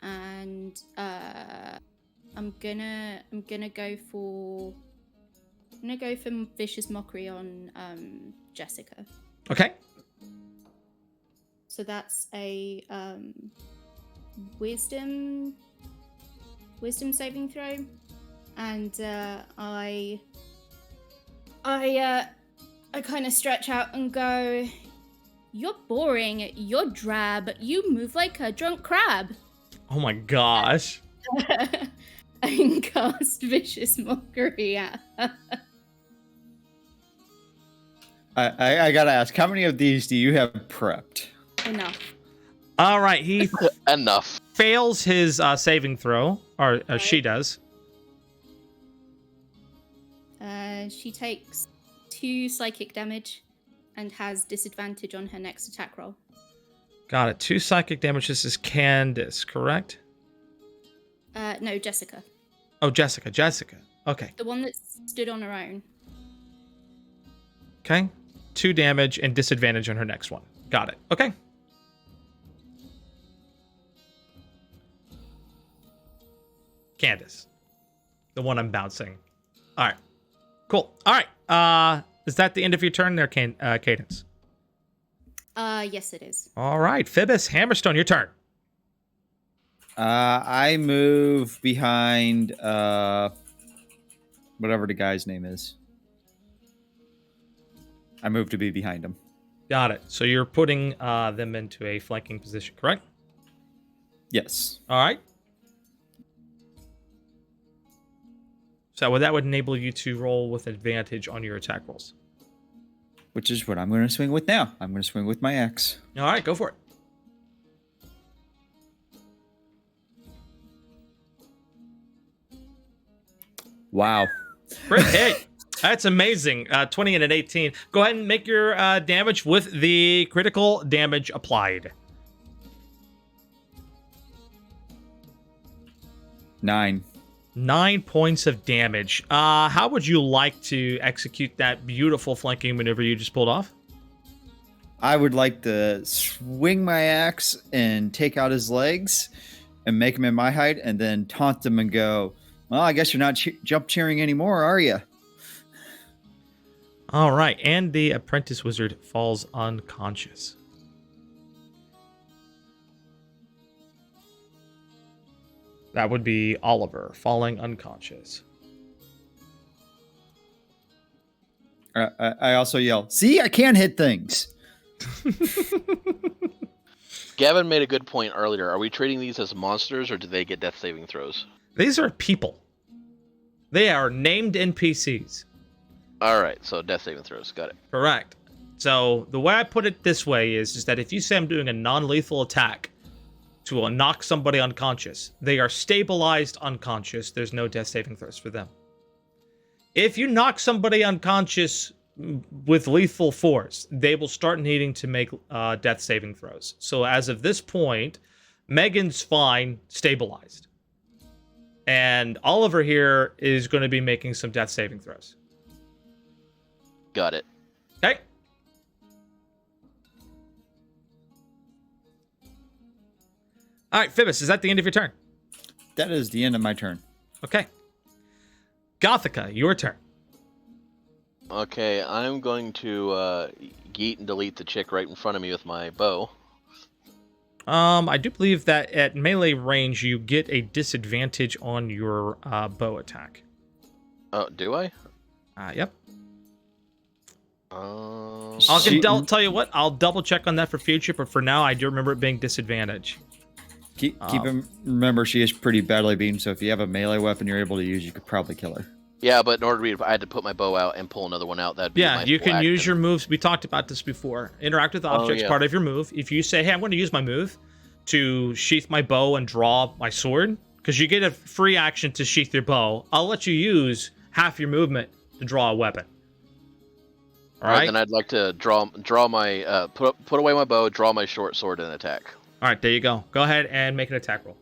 and I'm gonna go for Vicious Mockery on Jessica. Okay. So that's a wisdom saving throw, and I kind of stretch out and go, "You're boring. You're drab. You move like a drunk crab." Oh my gosh. And cast Vicious Mockery at her. I gotta ask, how many of these do you have prepped? Enough. All right, he Enough. fails his saving throw, or she does. She takes 2 psychic damage and has disadvantage on her next attack roll. Got it. 2 psychic damage. This is Candace, correct? No, Jessica. Oh, Jessica. Okay. The one that stood on her own. Okay. 2 damage and disadvantage on her next one. Got it. Okay. Candace. The one I'm bouncing. All right. Cool. All right. Is that the end of your turn there, Cadence? Yes, it is. All right. Phoebus, Hammerstone, your turn. I move behind whatever the guy's name is. I move to be behind him. Got it. So you're putting them into a flanking position, correct? Yes. All right. So that would enable you to roll with advantage on your attack rolls. Which is what I'm going to swing with now. I'm going to swing with my axe. All right, go for it. Wow. Great hit. That's amazing. 20 and an 18. Go ahead and make your damage with the critical damage applied. 9. 9 points of damage. How would you like to execute that beautiful flanking maneuver you just pulled off? I would like to swing my axe and take out his legs and make him in my height and then taunt him and go, well, I guess you're not jump cheering anymore, are you? All right, and the apprentice wizard falls unconscious. That would be Oliver falling unconscious. I also yell, see, I can hit things. Gavin made a good point earlier. Are we treating these as monsters, or do they get death saving throws? These are people. They are named NPCs. All right, so death saving throws. Got it. Correct. So the way I put it this way is that if you say I'm doing a non-lethal attack to knock somebody unconscious, they are stabilized unconscious. There's no death saving throws for them. If you knock somebody unconscious with lethal force, they will start needing to make death saving throws. So as of this point, Megan's fine, stabilized. And Oliver here is going to be making some death saving throws. Got it. Okay. All right, Phoebus, is that the end of your turn? That is the end of my turn. Okay. Gothica, your turn. Okay, I'm going to yeet and delete the chick right in front of me with my bow. I do believe that at melee range, you get a disadvantage on your bow attack. Oh, do I? Yep. Um, I'll tell you what, I'll double check on that for future, but for now, I do remember it being disadvantage. Remember, she is pretty badly beaten, so if you have a melee weapon you're able to use, you could probably kill her. yeah, but in order to read, I had to put my bow out and pull another one out. That'd be Yeah, my you full can use action. your moves. We talked about this before. Interact with objects, yeah. part of your move. If you say, hey, I'm going to use my move to sheath my bow and draw my sword, because you get a free action to sheath your bow, I'll let you use half your movement to draw a weapon. All right? Then I'd like to draw my put away my bow, draw my short sword, and attack. All right, there you go. Go ahead and make an attack roll.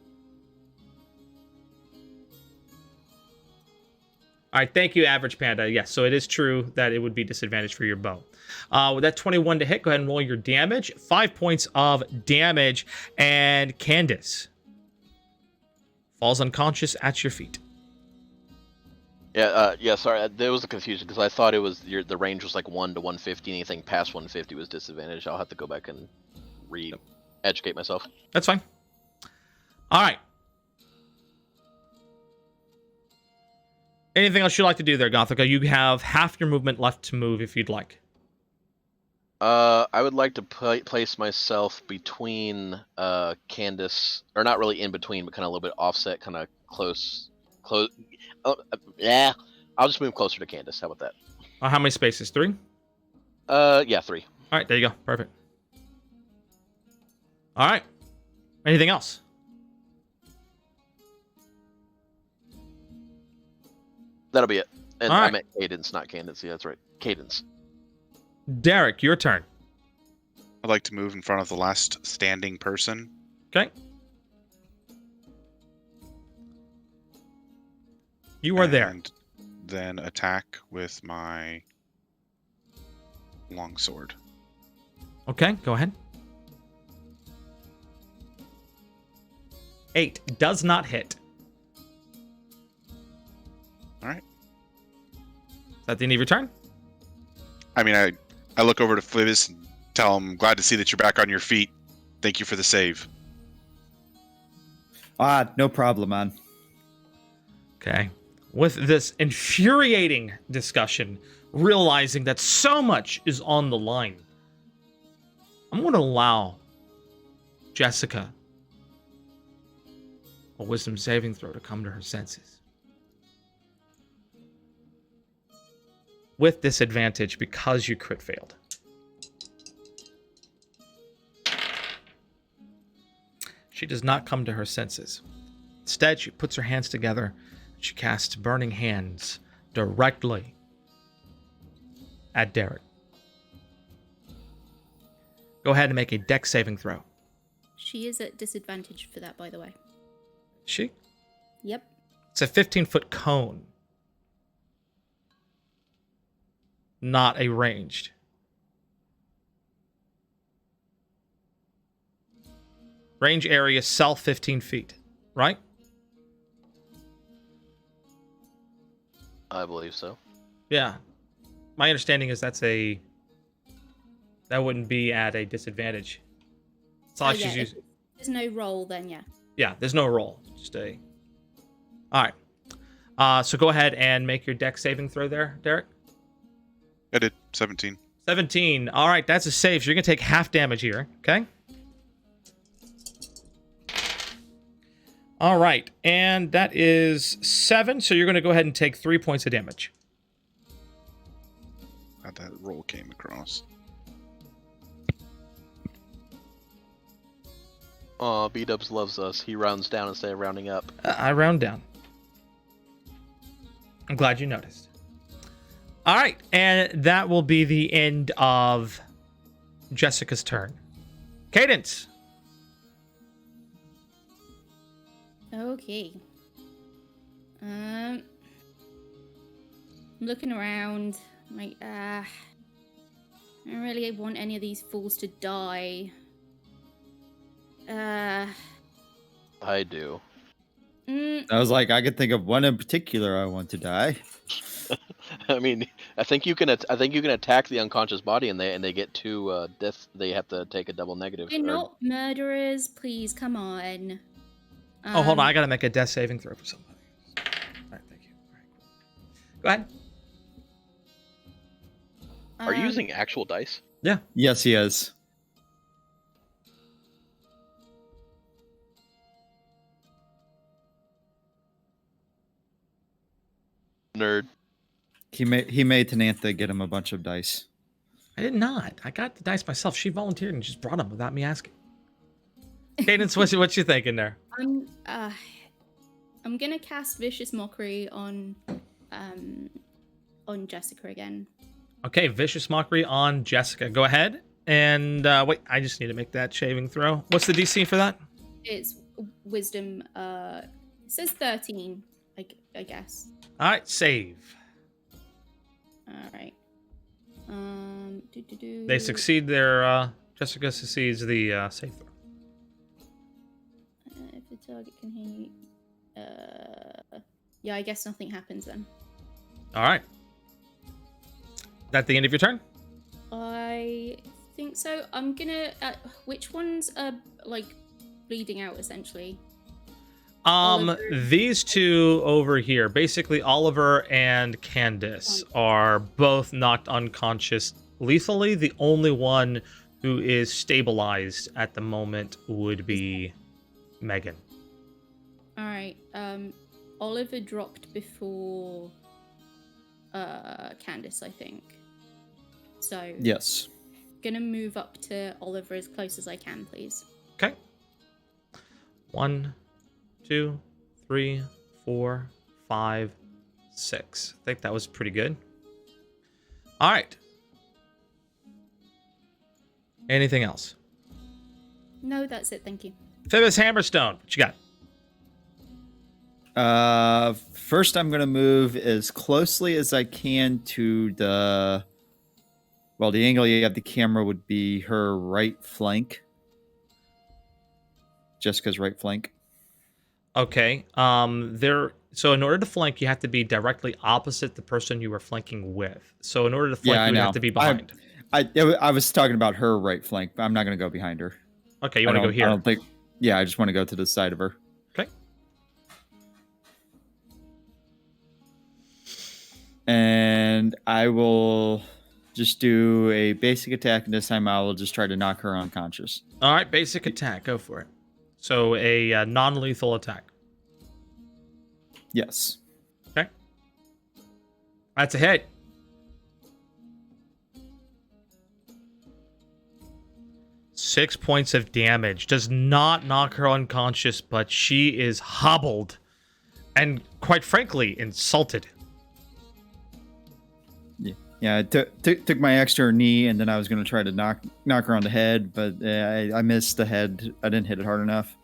All right, thank you, Average Panda. Yes, so it is true that it would be disadvantage for your bow. With that 21 to hit, go ahead and roll your damage. 5 points of damage, and Candace falls unconscious at your feet. Yeah, sorry, there was a confusion because I thought it was the range was like 1 to 150. Anything past 150 was disadvantage. I'll have to go back and educate myself. That's fine. All right. Anything else you'd like to do there, Gothica? You have half your movement left to move if you'd like. I would like to place myself between Candace, or not really in between, but kind of a little bit offset, kind of close. Yeah, I'll just move closer to Candace. How about that? How many spaces? 3? Yeah, 3. All right, there you go. Perfect. All right. Anything else? That'll be it. And All I right. meant cadence, not cadence. Yeah, that's right. Cadence. Derek, your turn. I'd like to move in front of the last standing person. Okay. You are there. And then attack with my longsword. Okay, go ahead. 8 does not hit. All right. Is that the end of your turn? I mean, I look over to Phoebus and tell him, glad to see that you're back on your feet. Thank you for the save. No problem, man. Okay. With this infuriating discussion, realizing that so much is on the line, I'm going to allow Jessica a wisdom saving throw to come to her senses. With disadvantage because you crit failed. She does not come to her senses. Instead, she puts her hands together. She casts Burning Hands directly at Derek. Go ahead and make a dex saving throw. She is at disadvantage for that, by the way. She? Yep. It's a 15-foot cone. Not a ranged. Range area, self 15 feet, right? I believe so. Yeah. My understanding is that wouldn't be at a disadvantage. It's all she's using. If there's no roll, then yeah. Yeah, there's no roll. Just a... Alright. So go ahead and make your dex saving throw there, Derek. I did 17. 17. Alright, that's a save. So you're going to take half damage here, okay? Alright, and that is 7, so you're going to go ahead and take 3 points of damage. Glad that roll came across. Aw, BDubz loves us. He rounds down instead of rounding up. I round down. I'm glad you noticed. Alright, and that will be the end of Jessica's turn. Cadence! Okay. I'm looking around. Like, I don't really want any of these fools to die. I do. I was like, I could think of one in particular I want to die. I mean, I think you can attack the unconscious body, and they get 2 deaths. They have to take a double negative. They're not murderers. Please, come on. Oh, hold on. I got to make a death saving throw for somebody. Alright, thank you. Alright, cool. Go ahead. Are you using actual dice? Yeah. Yes, he is. Nerd. He made Tanantha get him a bunch of dice. I did not. I got the dice myself. She volunteered and just brought them without me asking. Cadence, what you thinking there? I'm gonna cast Vicious Mockery on Jessica again. Okay, Vicious Mockery on Jessica. Go ahead. And wait, I just need to make that shaving throw. What's the DC for that? It's Wisdom. It says 13, I guess. All right, save. All right. They succeed their... Jessica succeeds the save throw. If the target can hear you... yeah, I guess nothing happens then. All right. That the end of your turn? I think so. I'm gonna... which ones are, bleeding out, essentially? Oliver. These two over here, basically Oliver and Candace, are both knocked unconscious lethally. The only one who is stabilized at the moment would be Megan. All right. Oliver dropped before Candace, I think. So Yes. gonna move up to Oliver as close as I can, please. Okay. 1, 2, 3, 4, 5, 6. I think that was pretty good. All right. Anything else? No, that's it. Thank you. Phoebus Hammerstone, what you got? First, I'm going to move as closely as I can to the angle you have the camera would be her right flank. Jessica's right flank. Okay. So in order to flank, you have to be directly opposite the person you were flanking with. So in order to flank, you would have to be behind. I was talking about her right flank, but I'm not going to go behind her. Okay, you want to go here? I don't think. Yeah, I just want to go to the side of her. Okay. And I will just do a basic attack, and this time I will just try to knock her unconscious. All right, basic attack. Go for it. So a non-lethal attack. Yes. Okay. That's a hit. Six points of damage. Does not knock her unconscious, but she is hobbled and, quite frankly, insulted. Yeah, I took my extra knee, and then I was going to try to knock her on the head, but I missed the head. I didn't hit it hard enough.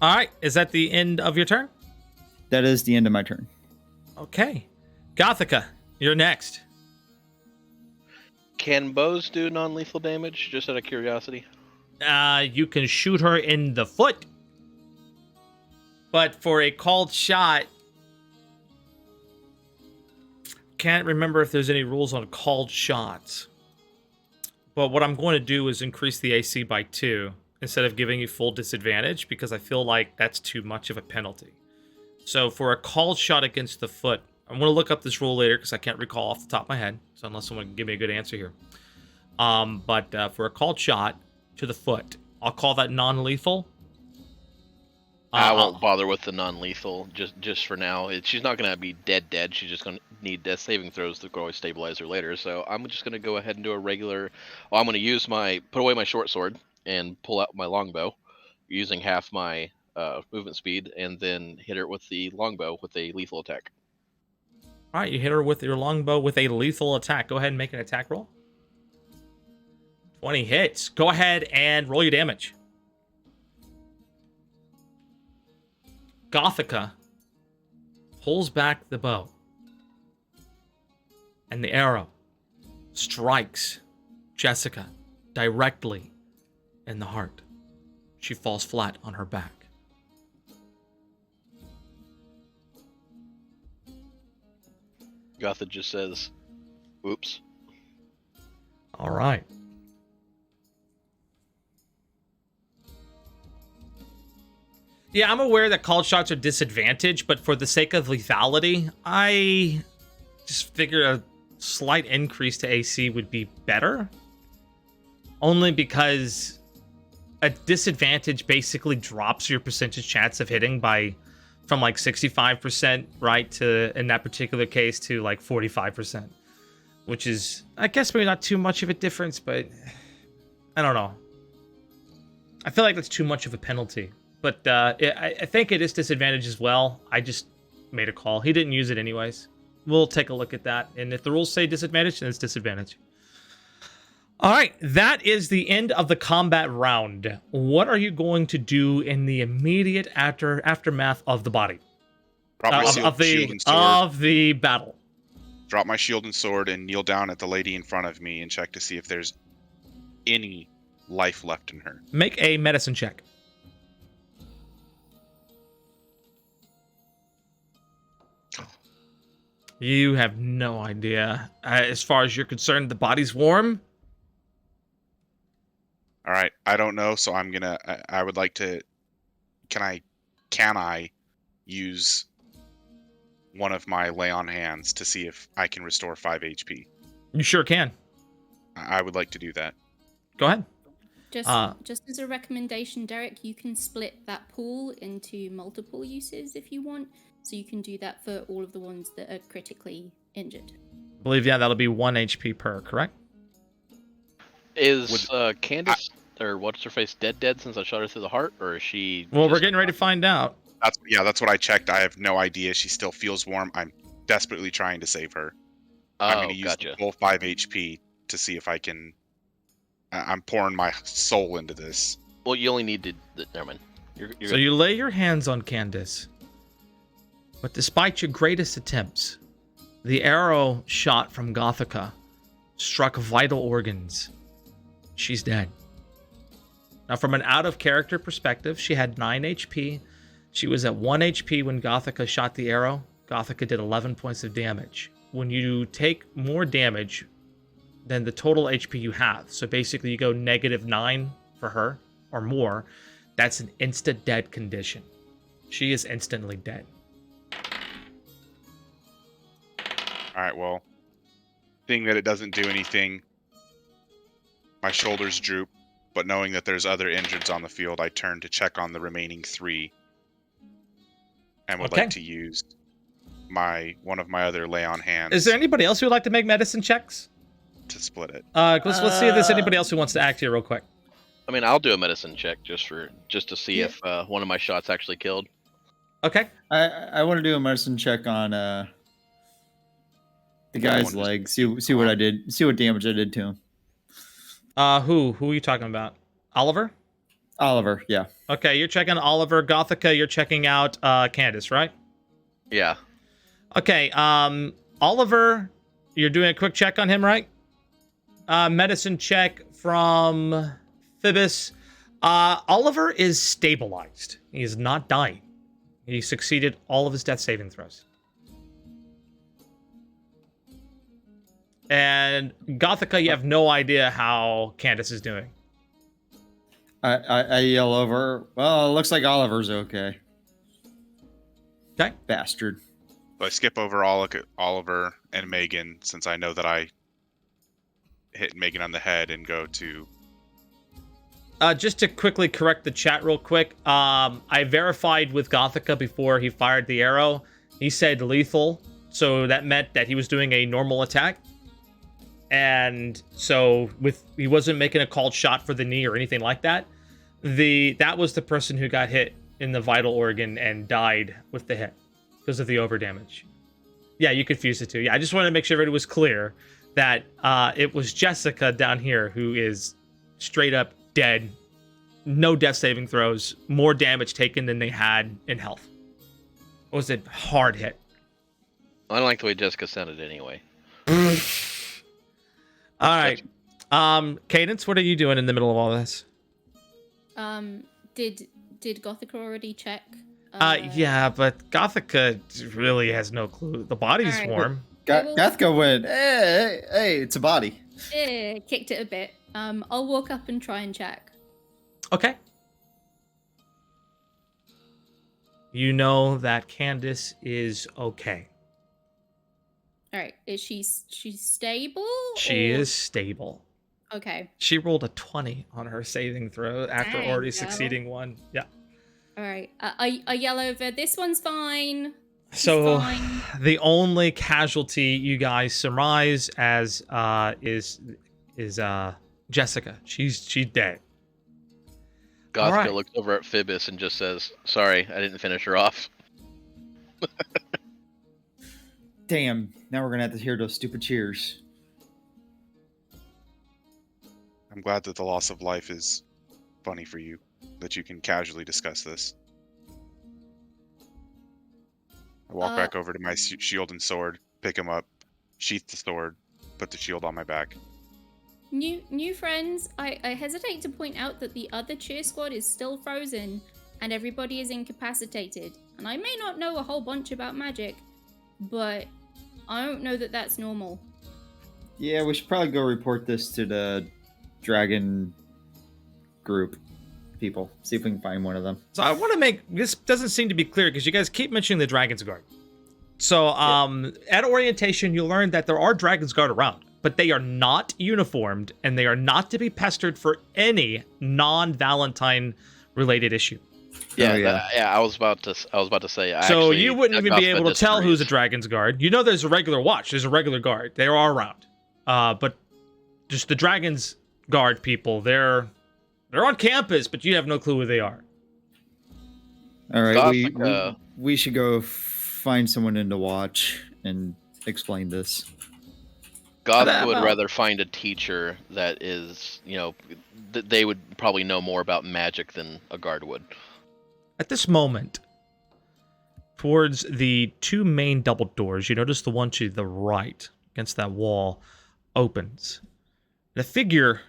All right. Is that the end of your turn? That is the end of my turn. Okay. Gothica, you're next. Can bows do non-lethal damage, just out of curiosity? You can shoot her in the foot. But for a called shot, can't remember if there's any rules on called shots. But what I'm going to do is increase the AC by 2 instead of giving you full disadvantage, because I feel like that's too much of a penalty. So for a called shot against the foot, I'm going to look up this rule later because I can't recall off the top of my head. So unless someone can give me a good answer here. But for a called shot to the foot, I'll call that non-lethal. I won't bother with the non-lethal just for now. She's not going to be dead. She's just going to need death saving throws to always stabilize her later. So I'm just going to go ahead and do a regular... Well, I'm going to use put away my short sword and pull out my longbow, using half my movement speed, and then hit her with the longbow with a lethal attack. All right, you hit her with your longbow with a lethal attack. Go ahead and make an attack roll. 20 hits. Go ahead and roll your damage. Gothica pulls back the bow, and the arrow strikes Jessica directly in the heart. She falls flat on her back. Gotha just says, "Oops." All right. Yeah, I'm aware that called shots are disadvantaged, but for the sake of lethality, I just figure a slight increase to AC would be better. Only because a disadvantage basically drops your percentage chance of hitting from like 65%, right, to, in that particular case, to like 45%. Which is, I guess, maybe not too much of a difference, but I don't know. I feel like that's too much of a penalty. But I think it is disadvantage as well. I just made a call. He didn't use it anyways. We'll take a look at that. And if the rules say disadvantage, then it's disadvantage. All right. That is the end of the combat round. What are you going to do in the immediate aftermath of the body? Drop my shield and sword. Of the battle. Drop my shield and sword and kneel down at the lady in front of me and check to see if there's any life left in her. Make a medicine check. You have no idea. As far as you're concerned, the body's warm. All right, I don't know, so I'm gonna. I would like to. Can I use one of my lay on hands to see if I can restore 5 HP? You sure can. I would like to do that. Go ahead. Just as a recommendation, Derek, you can split that pool into multiple uses if you want. So you can do that for all of the ones that are critically injured. I believe, yeah, that'll be 1 HP per, correct? Is Candace or what's her face dead since I shot her through the heart, or is she? Well, we're just- getting ready to find out. That's what I checked. I have no idea. She still feels warm. I'm desperately trying to save her. I'm Oh, going to use gotcha. the full 5 HP to see if I can. I'm pouring my soul into this. Well, you only need to. Never mind. You're So you lay your hands on Candace. But despite your greatest attempts, the arrow shot from Gothica struck vital organs. She's dead. Now, from an out-of-character perspective, she had 9 HP. She was at 1 HP when Gothica shot the arrow. Gothica did 11 points of damage. When you take more damage than the total HP you have, so basically you go -9 for her or more, that's an instant dead condition. She is instantly dead. All right, well, seeing that it doesn't do anything, my shoulders droop, but knowing that there's other injured on the field, I turn to check on the remaining 3 and would Okay. like to use one of my other lay on hands Is there anybody else who would like to make medicine checks? to split it. Let's see if there's anybody else who wants to act here real quick. I mean, I'll do a medicine check just to see Yeah. if one of my shots actually killed. Okay. I want to do a medicine check on the guy's just- leg. See what I did. See what damage I did to him. Who are you talking about? Oliver? Oliver, yeah. Okay, you're checking Oliver. Gothica, you're checking out Candace, right? Yeah. Okay, Oliver, you're doing a quick check on him, right? Medicine check from Phoebus. Oliver is stabilized. He is not dying. He succeeded all of his death saving throws. And Gothica, you have no idea how Candace is doing. I yell over. Well, it looks like Oliver's okay. Okay. Bastard. So I skip over Oliver and Megan since I know that I hit Megan on the head and go to. Just to quickly correct the chat real quick, I verified with Gothica before he fired the arrow. He said lethal, so that meant that he was doing a normal attack. And so he wasn't making a called shot for the knee or anything like that. That was the person who got hit in the vital organ and died with the hit because of the overdamage. Yeah, you confused the two. Yeah, I just wanted to make sure everybody was clear that it was Jessica down here who is straight up dead, no death saving throws, more damage taken than they had in health. It was a hard hit. I don't like the way Jessica sounded anyway. All right. Cadence, what are you doing in the middle of all this? Did Gothica already check? Yeah, but Gothica really has no clue. The body's All right. warm. Gathka went, hey, it's a body. Kicked it a bit. I'll walk up and try and check. Okay. You know that Candace is okay. All right, is she stable? She or- is stable. Okay. She rolled a 20 on her saving throw after There you already go. succeeding one. Yeah. All right. I yell over. This one's fine. So fine. the only casualty you guys surmise as is Jessica. She's dead. Gothica All right. looks over at Phoebus and just says, "Sorry, I didn't finish her off." Damn, now we're gonna have to hear those stupid cheers. I'm glad that the loss of life is funny for you, that you can casually discuss this. I walk back over to my shield and sword, pick him up, sheath the sword, put the shield on my back. New friends, I hesitate to point out that the other cheer squad is still frozen and everybody is incapacitated. And I may not know a whole bunch about magic, but I don't know that that's normal. Yeah, we should probably go report this to the dragon group people. See if we can find one of them. So I want to make this doesn't seem to be clear because you guys keep mentioning the Dragon's Guard. So at orientation, you learn that there are Dragon's Guard around, but they are not uniformed and they are not to be pestered for any non-Valentine related issue. Yeah, Oh, yeah. yeah. I was about to say. So actually, you wouldn't even be Gothica able to tell who's a disagrees. Dragon's Guard. You know there's a regular watch. There's a regular guard. They are around. But just the Dragon's Guard people, they're They're on campus, but you have no clue who they are. All right, Gothica. we should go find someone in to watch and explain this. Gothica would well- rather find a teacher that is, they would probably know more about magic than a guard would. At this moment, towards the two main double doors, you notice the one to the right against that wall opens. The figure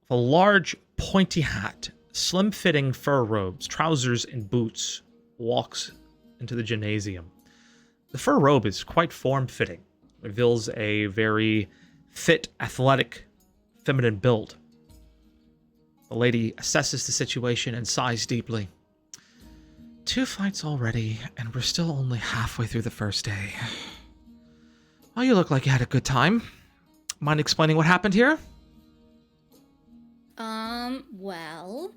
of a large pointy hat, slim-fitting fur robes, trousers, and boots walks into the gymnasium. The fur robe is quite form-fitting. Reveals a very fit, athletic, feminine build. The lady assesses the situation and sighs deeply. 2 fights already, and we're still only halfway through the first day. Well, you look like you had a good time. Mind explaining what happened here? Well,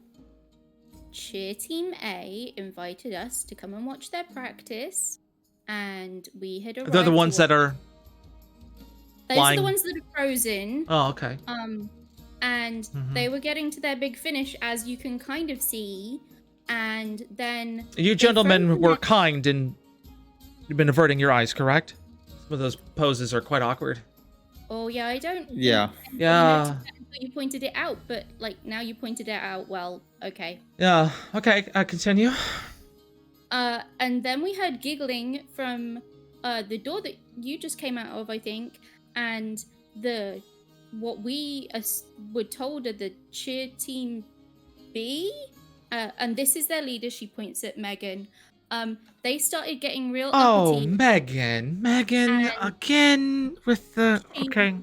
Cheer Team A invited us to come and watch their practice, and we had arrived. They're the ones that are... Those flying. are the ones that are frozen. Oh, okay. And they were getting to their big finish, as you can kind of see, and then... You gentlemen were kind and you've been averting your eyes, correct? Some of those poses are quite awkward. Oh, yeah, I don't... Yeah. Yeah. You pointed it out, but, now you pointed it out, well, okay. Yeah, okay, continue. And then we heard giggling from the door that you just came out of, I think, and what we were told are the Cheer Team B, and this is their leader. She points at Megan. They started getting real uppity. Megan And again with the okay.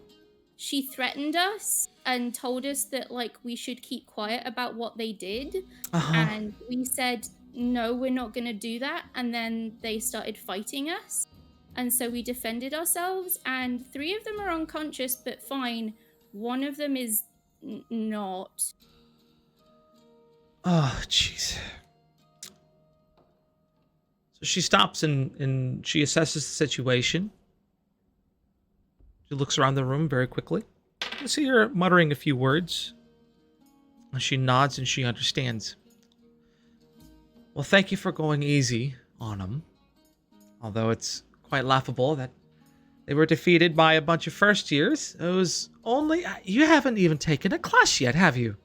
She threatened us and told us that we should keep quiet about what they did, and we said no, we're not gonna do that. And then they started fighting us. And so we defended ourselves, and 3 of them are unconscious, but fine. 1 of them is not. Oh, jeez. So she stops and she assesses the situation. She looks around the room very quickly. You see her muttering a few words. She nods and she understands. Well, thank you for going easy on them. Although it's quite laughable that they were defeated by a bunch of first years. It was only... You haven't even taken a class yet, have you?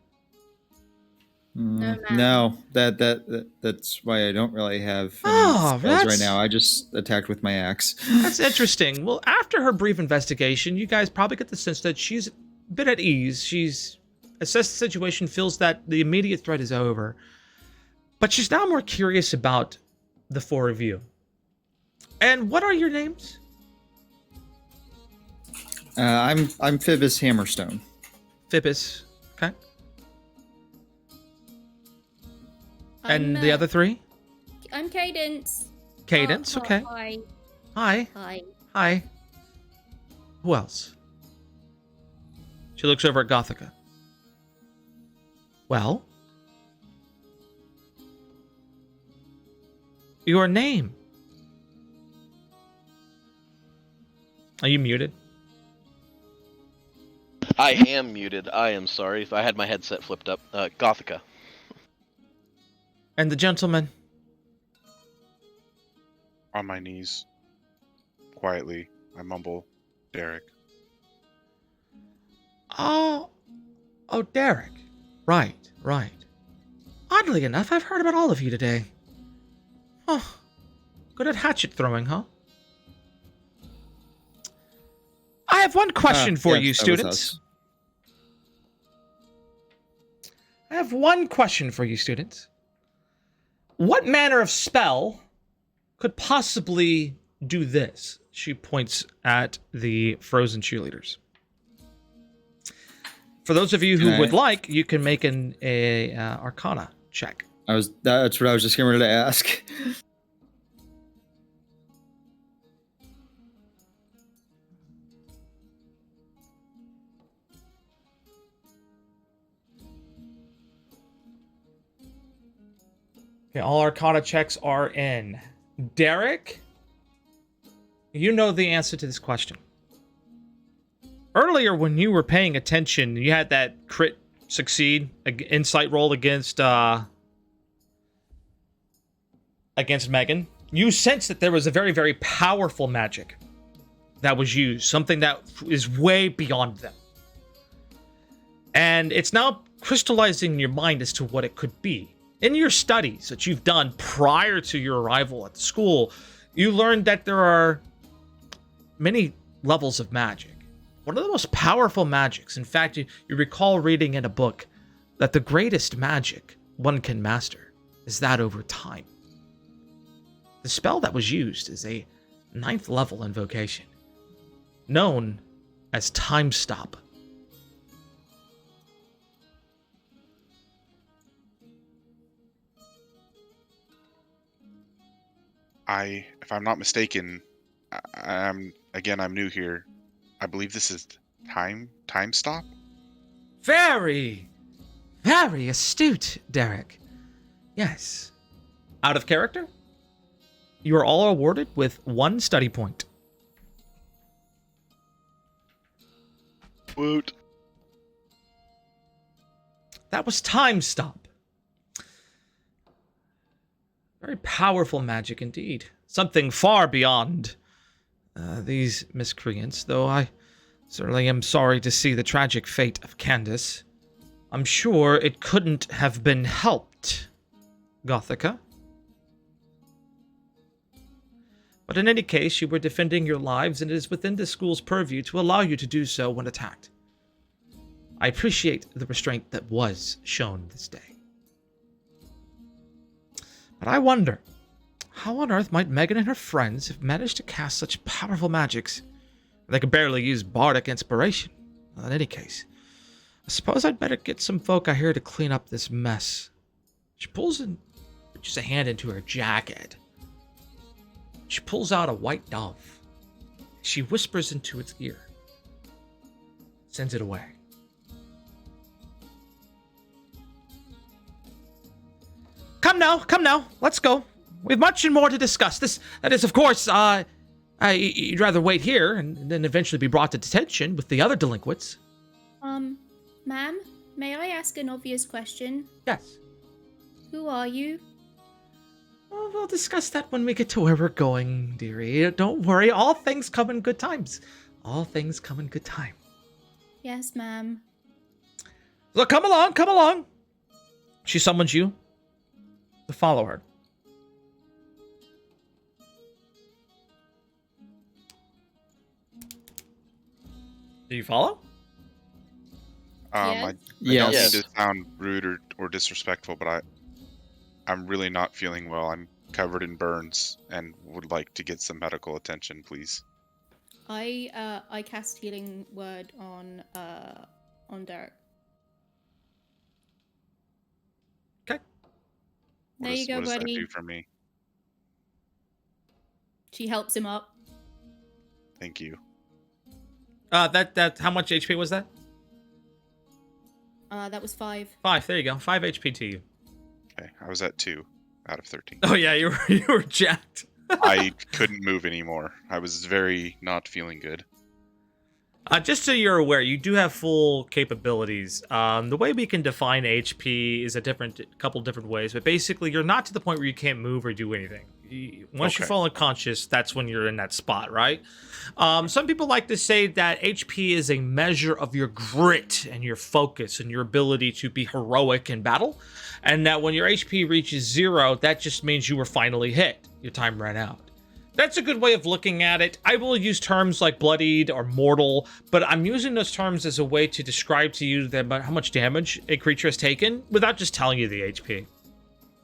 No, that's why I don't really have any spells right now. I just attacked with my axe. That's interesting. Well, after her brief investigation, you guys probably get the sense that she's a bit at ease. She's assessed the situation, feels that the immediate threat is over. But she's now more curious about the 4 of you. And what are your names? I'm Phoebus Hammerstone. Phoebus. Okay. And the other 3? I'm Cadence. Cadence, okay. Hi. Hi. Hi. Hi. Who else? She looks over at Gothica. Well? Your name? Are you muted? I am muted. I am sorry if I had my headset flipped up. Gothica. And the gentleman? On my knees, quietly, I mumble, Derek. Oh, Derek. Right. Oddly enough, I've heard about all of you today. Oh, good at hatchet throwing, huh? I have one question for you, students. I have one question for you, students. What manner of spell could possibly do this? She points at the frozen cheerleaders. For those of you who would like, you can make an Arcana check. That's what I was just getting ready to ask. Okay, all Arcana checks are in. Derek, you know the answer to this question. Earlier, when you were paying attention, you had that crit succeed. Insight roll against Megan. You sense that there was a very, very powerful magic that was used, something that is way beyond them. And it's now crystallizing in your mind as to what it could be. In your studies that you've done prior to your arrival at the school, you learned that there are many levels of magic. One of the most powerful magics, in fact, you recall reading in a book that the greatest magic one can master is that over time. The spell that was used is a 9th level invocation, known as Time Stop. If I'm not mistaken, I'm new here. I believe this is time stop. Very, very astute, Derek. Yes. Out of character, you are all awarded with 1 study point. Woot. That was Time Stop. Very powerful magic indeed. Something far beyond these miscreants, though I certainly am sorry to see the tragic fate of Candace. I'm sure it couldn't have been helped, Gothica. But in any case, you were defending your lives, and it is within the school's purview to allow you to do so when attacked. I appreciate the restraint that was shown this day. But I wonder, how on earth might Megan and her friends have managed to cast such powerful magics? They could barely use bardic inspiration. Well, in any case, I suppose I'd better get some folk out here to clean up this mess. She puts a hand into her jacket. She pulls out a white dove. She whispers into its ear. Sends it away. Come now, let's go. We have much and more to discuss. That is, of course, you'd rather wait here and then eventually be brought to detention with the other delinquents. Ma'am, may I ask an obvious question? Yes. Who are you? Well, we'll discuss that when we get to where we're going, dearie. Don't worry, all things come in good times. All things come in good time. Yes, ma'am. Look, come along. She summons you to follow her. Do you follow? Yes. I Yes. don't mean to sound rude or disrespectful, but I'm really not feeling well. I'm covered in burns and would like to get some medical attention, please. I cast Healing Word on Derek. Okay. There you go, what does buddy. that do for me? She helps him up. Thank you. That how much HP was that? That was 5. 5. There you go. 5 HP to you. Okay, I was at 2 out of 13. Oh yeah, you were jacked. I couldn't move anymore. I was very not feeling good. Just so you're aware, you do have full capabilities. The way we can define HP is a couple different ways, but basically you're not to the point where you can't move or do anything. Once you Okay. fall unconscious, that's when you're in that spot, right? Some people like to say that HP is a measure of your grit and your focus and your ability to be heroic in battle, and that when your HP reaches 0, that just means you were finally hit. Your time ran out. That's a good way of looking at it. I will use terms like bloodied or mortal, but I'm using those terms as a way to describe to you how much damage a creature has taken without just telling you the HP.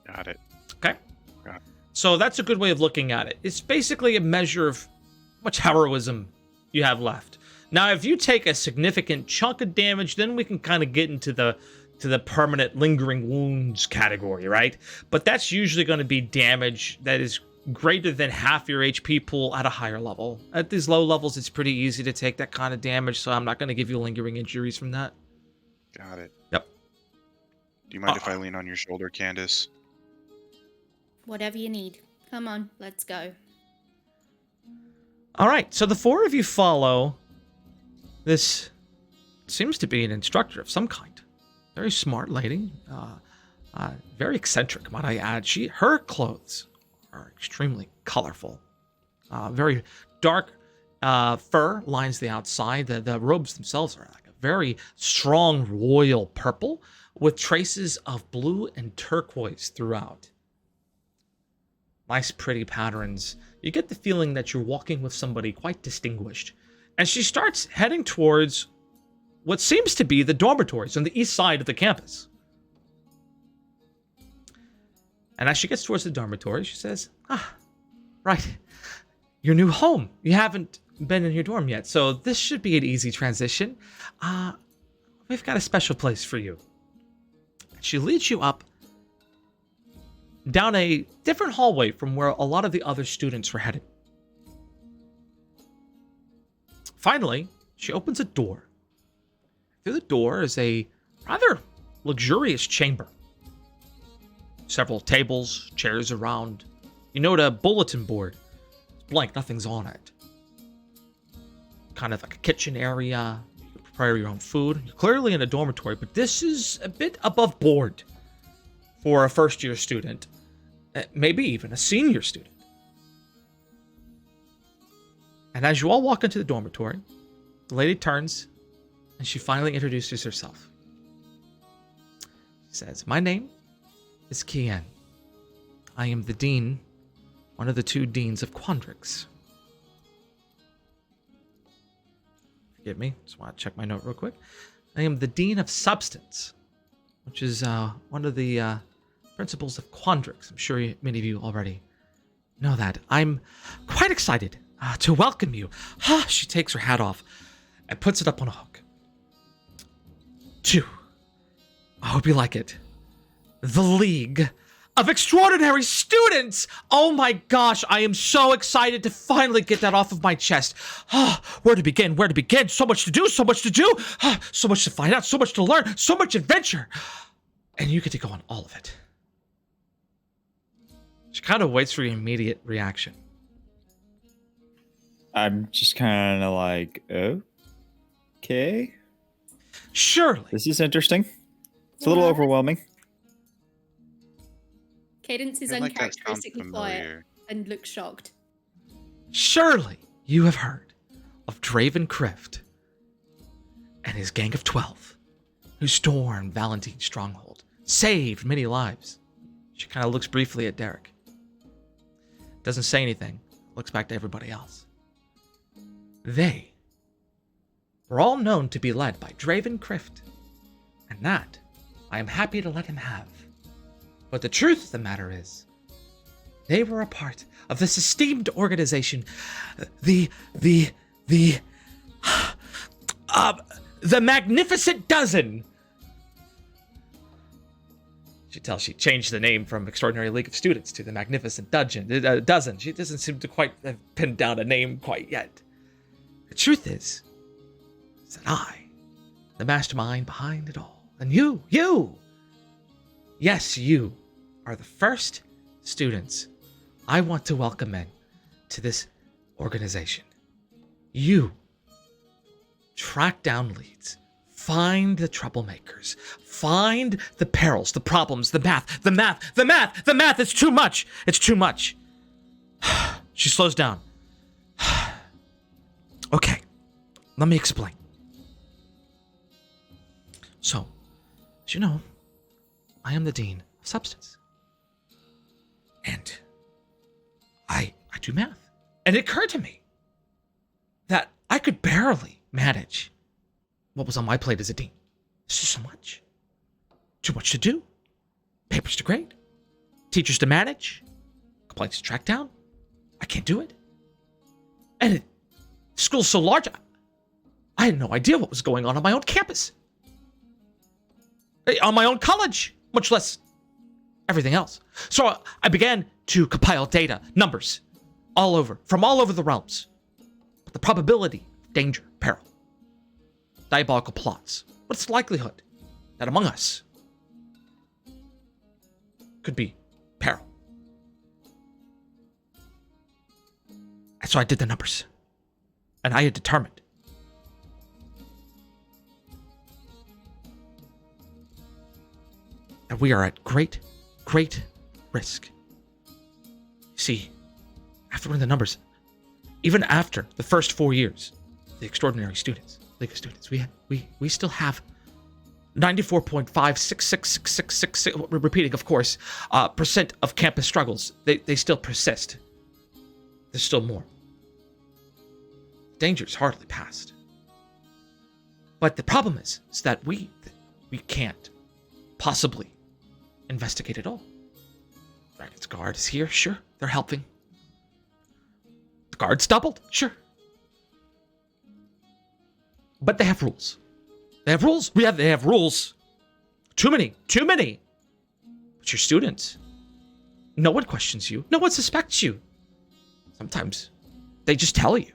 Got it. Okay? Got it. So that's a good way of looking at it. It's basically a measure of how much heroism you have left. Now, if you take a significant chunk of damage, then we can kind of get into the permanent lingering wounds category, right? But that's usually going to be damage that is greater than half your HP pool at a higher level. At these low levels, it's pretty easy to take that kind of damage, so I'm not going to give you lingering injuries from that. Got it. Yep. Do you mind if I lean on your shoulder, Candace? Whatever you need. Come on, let's go. All right, so the 4 of you follow this. Seems to be an instructor of some kind. Very smart lady. Very eccentric, might I add. Her clothes are extremely colorful. Very dark fur lines the outside. The robes themselves are like a very strong royal purple with traces of blue and turquoise throughout. Nice, pretty patterns. You get the feeling that you're walking with somebody quite distinguished. And she starts heading towards what seems to be the dormitories on the east side of the campus. And as she gets towards the dormitory, she says, right, your new home. You haven't been in your dorm yet, so this should be an easy transition. We've got a special place for you. She leads you up down a different hallway from where a lot of the other students were headed. Finally, she opens a door. Through the door is a rather luxurious chamber. Several tables, chairs around. You note a bulletin board. It's blank, nothing's on it. Kind of like a kitchen area. You can prepare your own food. You're clearly in a dormitory, but this is a bit above board for a first-year student. Maybe even a senior student. And as you all walk into the dormitory, the lady turns and she finally introduces herself. She says, "My name is Kian. I am the dean, one of the 2 deans of Quandrix." Forgive me, just want to check my note real quick. I am the dean of substance, which is one of the principles of Quandrix. I'm sure many of you already know that. I'm quite excited to welcome you. She takes her hat off and puts it up on a hook. 2. I hope you like it. The League of Extraordinary Students! Oh my gosh, I am so excited to finally get that off of my chest. Where to begin? Where to begin? So much to do, so much to do. So much to find out, so much to learn, so much adventure. And you get to go on all of it. She kind of waits for your immediate reaction. I'm just kind of like, okay. Surely. This is interesting. It's a little overwhelming. Cadence is I feel like that sounds uncharacteristically quiet familiar. and looks shocked. Surely you have heard of Draven Crift and his gang of 12 who stormed Valentine's stronghold, saved many lives. She kind of looks briefly at Derek. Doesn't say anything. Looks back to everybody else. They were all known to be led by Draven Crift, and that I am happy to let him have. But the truth of the matter is, they were a part of this esteemed organization, the Magnificent Dozen. She tells she changed the name from Extraordinary League of Students to the Magnificent Dozen. She doesn't seem to quite have pinned down a name quite yet. The truth is that I, the mastermind behind it all, and you, yes, you are the first students I want to welcome in to this organization. You track down leads, find the troublemakers, find the perils, the problems, the math. It's too much. It's too much. She slows down. Okay, let me explain. So, as you know, I am the Dean of Substance. And I do math. And it occurred to me that I could barely manage what was on my plate as a dean. It's just so much. Too much to do. Papers to grade. Teachers to manage. Complaints to track down. I can't do it. And school's so large, I had no idea what was going on my own campus. On my own college, much less everything else. So I began to compile data, numbers, from all over the realms. The probability of danger, peril, diabolical plots. What's the likelihood that among us could be peril? And so I did the numbers. And I had determined that we are at great, great risk. See, after running the numbers, even after the first 4 years, the extraordinary students, League of Students, we still have 94.5666666, repeating, of course, percent of campus struggles. They still persist. There's still more. Danger's hardly past. But the problem is that we can't possibly investigate it all. Dragon's Guard is here, sure, they're helping. The guard's doubled, sure. But they have rules. They have rules. They have rules. Too many. But you're students. No one questions you. No one suspects you. Sometimes they just tell you.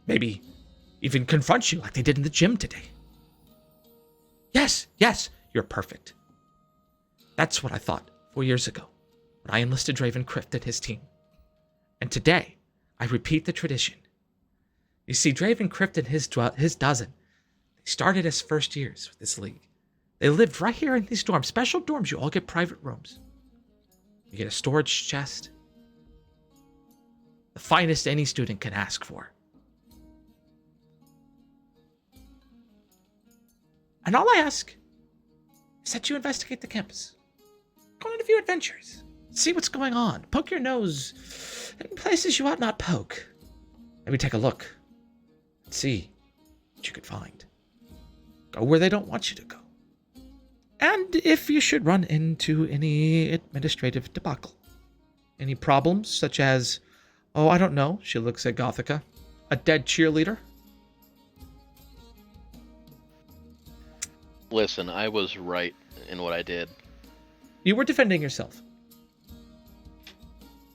Maybe even confront you like they did in the gym today. Yes, you're perfect. That's what I thought 4 years ago when I enlisted Draven Crift and his team. And today, I repeat the tradition. You see, Draven Crift and his dozen, they started as first years with this league. They lived right here in these dorms, special dorms. You all get private rooms. You get a storage chest. The finest any student can ask for. And all I ask is that you investigate the campus. Go on a few adventures. See what's going on. Poke your nose in places you ought not poke. Maybe take a look. See what you could find. Go where they don't want you to go. And if you should run into any administrative debacle, any problems such as, oh, I don't know, she looks at Gothica, a dead cheerleader. Listen, I was right in what I did. You were defending yourself.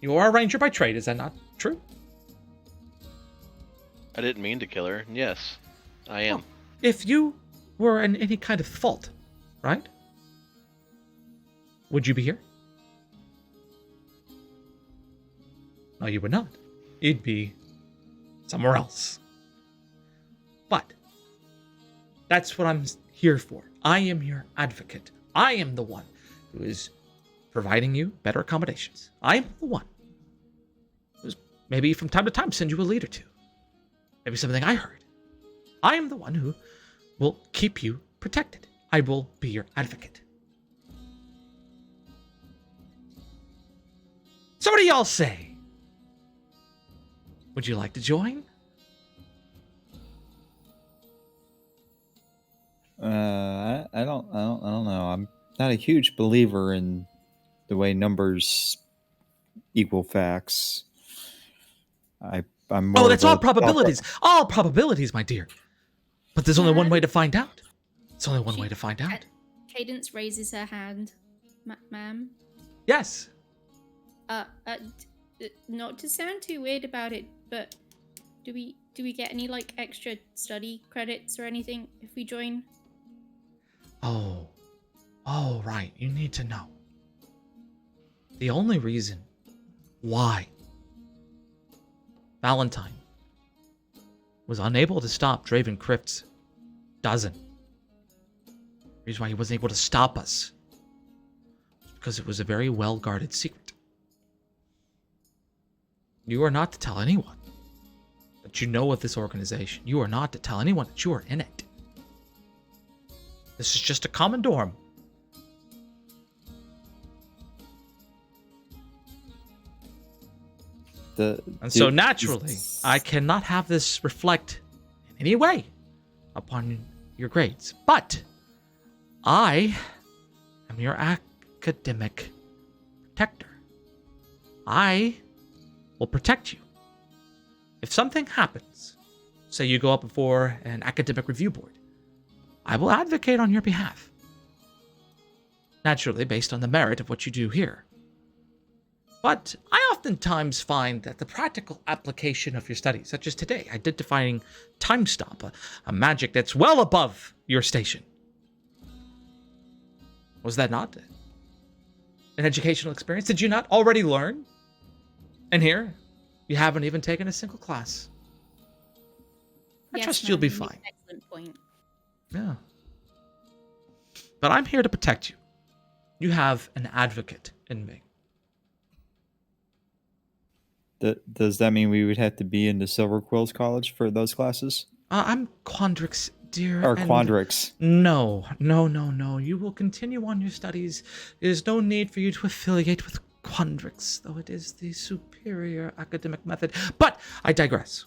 You are a ranger by trade, is that not true? I didn't mean to kill her. Yes, I am. Well, if you were in any kind of fault, right? Would you be here? No, you would not. You'd be somewhere else. But that's what I'm here for. I am your advocate. I am the one who is providing you better accommodations. I am the one who's maybe from time to time send you a lead or two. Maybe something I heard. I am the one who will keep you protected. I will be your advocate. So what do y'all say? Would you like to join? I don't know. I'm not a huge believer in the way numbers equal facts. I'm more. Oh, that's all probabilities. All probabilities, my dear. But there's only one way to find out. It's only one way to find out. Cadence raises her hand. Ma'am? Yes. Not to sound too weird about it, but do we get any like extra study credits or anything if we join? Oh, right. You need to know. The only reason why Valentine was unable to stop Draven Crift's dozen, the reason why he wasn't able to stop us, was because it was a very well-guarded secret. You are not to tell anyone that you know of this organization. You are not to tell anyone that you are in it. This is just a common dorm. So naturally, I cannot have this reflect in any way upon your grades. But I am your academic protector. I will protect you. If something happens, say you go up before an academic review board, I will advocate on your behalf. Naturally, based on the merit of what you do here. But I oftentimes find that the practical application of your studies, such as today, identifying Time Stop, a magic that's well above your station. Was that not an educational experience? Did you not already learn? And here, you haven't even taken a single class. I trust you'll be fine. Excellent point. Yeah. But I'm here to protect you. You have an advocate in me. Does that mean we would have to be in the Silver Quills College for those classes? I'm Quandrix, dear. Or and Quandrix? No. You will continue on your studies. There's no need for you to affiliate with Quandrix, though it is the superior academic method. But I digress.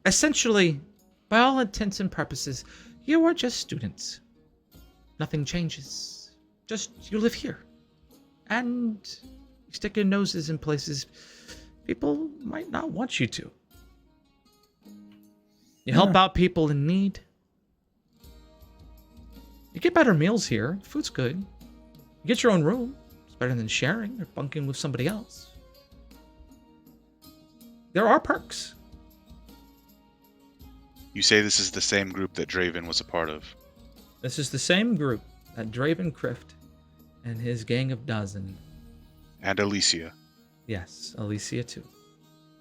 Essentially, by all intents and purposes, you are just students. Nothing changes. Just you live here. And you stick your noses in places people might not want you to. You help out people in need. You get better meals here. Food's good. You get your own room. It's better than sharing or bunking with somebody else. There are perks. You say this is the same group that Draven was a part of. This is the same group that Draven Crift and his gang of dozen. And Alicia. Yes, Alicia too.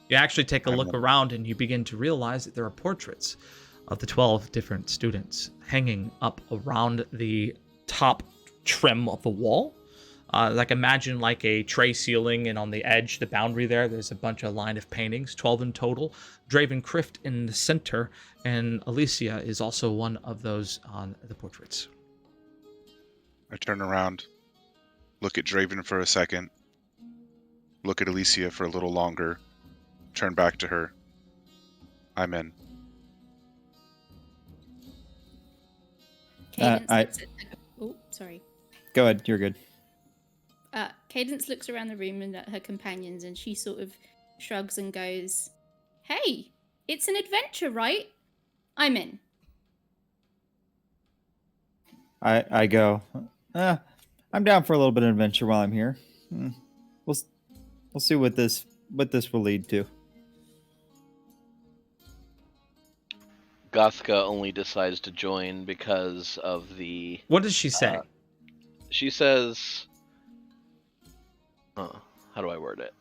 You actually take a look around and you begin to realize that there are portraits of the 12 different students hanging up around the top trim of the wall. Like imagine like a tray ceiling, and on the edge, the boundary there's a bunch of line of paintings, 12 in total. Draven Crift in the center, and Alicia is also one of those on the portraits. I turn around, look at Draven for a second, look at Alicia for a little longer, turn back to her. I'm in. Cadence oh, sorry. Go ahead, you're good. Cadence looks around the room and at her companions, and she sort of shrugs and goes, "Hey, it's an adventure, right? I'm in." I go, I'm down for a little bit of adventure while I'm here. We'll see what this will lead to. Gothka only decides to join because of the... What does she say? She says... how do I word it?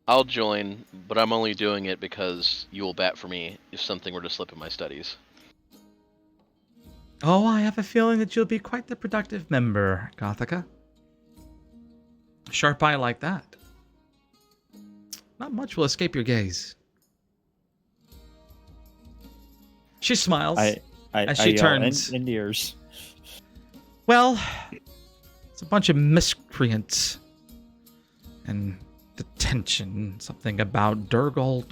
I'll join, but I'm only doing it because you will bat for me if something were to slip in my studies. Oh, I have a feeling that you'll be quite the productive member, Gothica. A sharp eye like that. Not much will escape your gaze. She smiles as she turns. In ears. Well, it's a bunch of miscreants. And detention. Something about Durgle.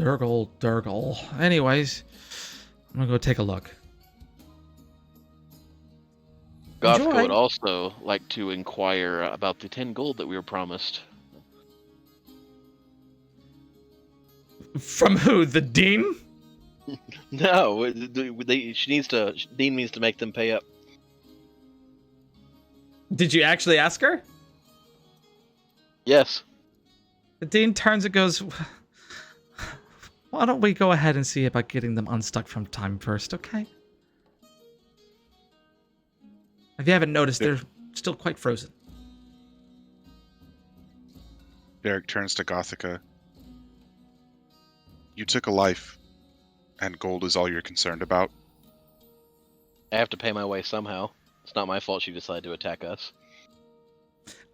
Anyways, I'm gonna go take a look. Gothka would also like to inquire about the 10 gold that we were promised. From who? The dean? No, Dean needs to make them pay up. Did you actually ask her? Yes. The dean turns and goes, why don't we go ahead and see about getting them unstuck from time first, okay? If you haven't noticed, they're still quite frozen. Derek turns to Gothica. You took a life, and gold is all you're concerned about. I have to pay my way somehow. It's not my fault she decided to attack us.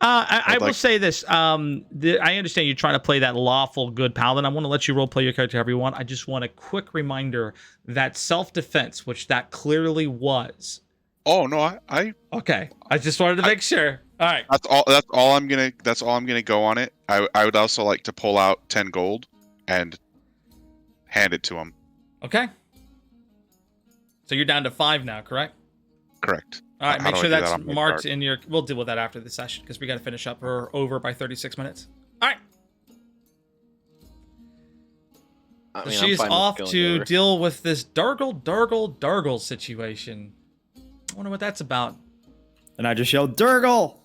I will say this. I understand you're trying to play that lawful good paladin. I want to let you roleplay your character however you want. I just want a quick reminder that self-defense, which that clearly was. Oh no, Okay. I just wanted to make sure. All right. That's all I'm gonna go on it. I would also like to pull out 10 gold and hand it to him. Okay. So you're down to 5 now, correct? Correct. All right, How make do I sure do that that's on my marked card? in your... We'll deal with that after the session, because we got to finish up. We're over by 36 minutes. All right. I So mean, she's I'm fine off with to going over. deal with this Durgle situation. I wonder what that's about. And I just yelled, Durgle!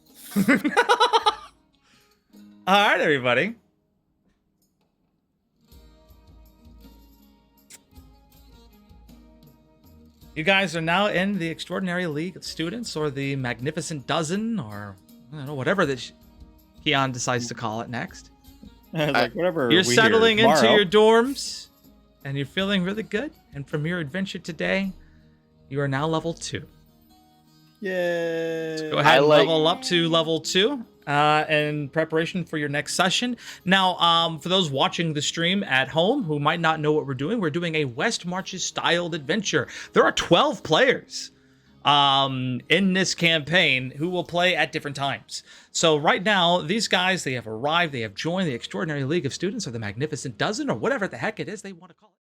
All right, everybody. You guys are now in the Extraordinary League of Students, or the Magnificent Dozen, or I don't know, whatever that Keon decides to call it next. Like, whatever. You're we settling hear into tomorrow. your dorms. and you're feeling really good. And from your adventure today, you are now level 2. Yay! Go ahead I and like- level up to level 2 in preparation for your next session. Now, for those watching the stream at home who might not know what we're doing a West Marches styled adventure. There are 12 players in this campaign who will play at different times. So right now, these guys, they have arrived, they have joined the Extraordinary League of Students or the Magnificent Dozen or whatever the heck it is they want to call it.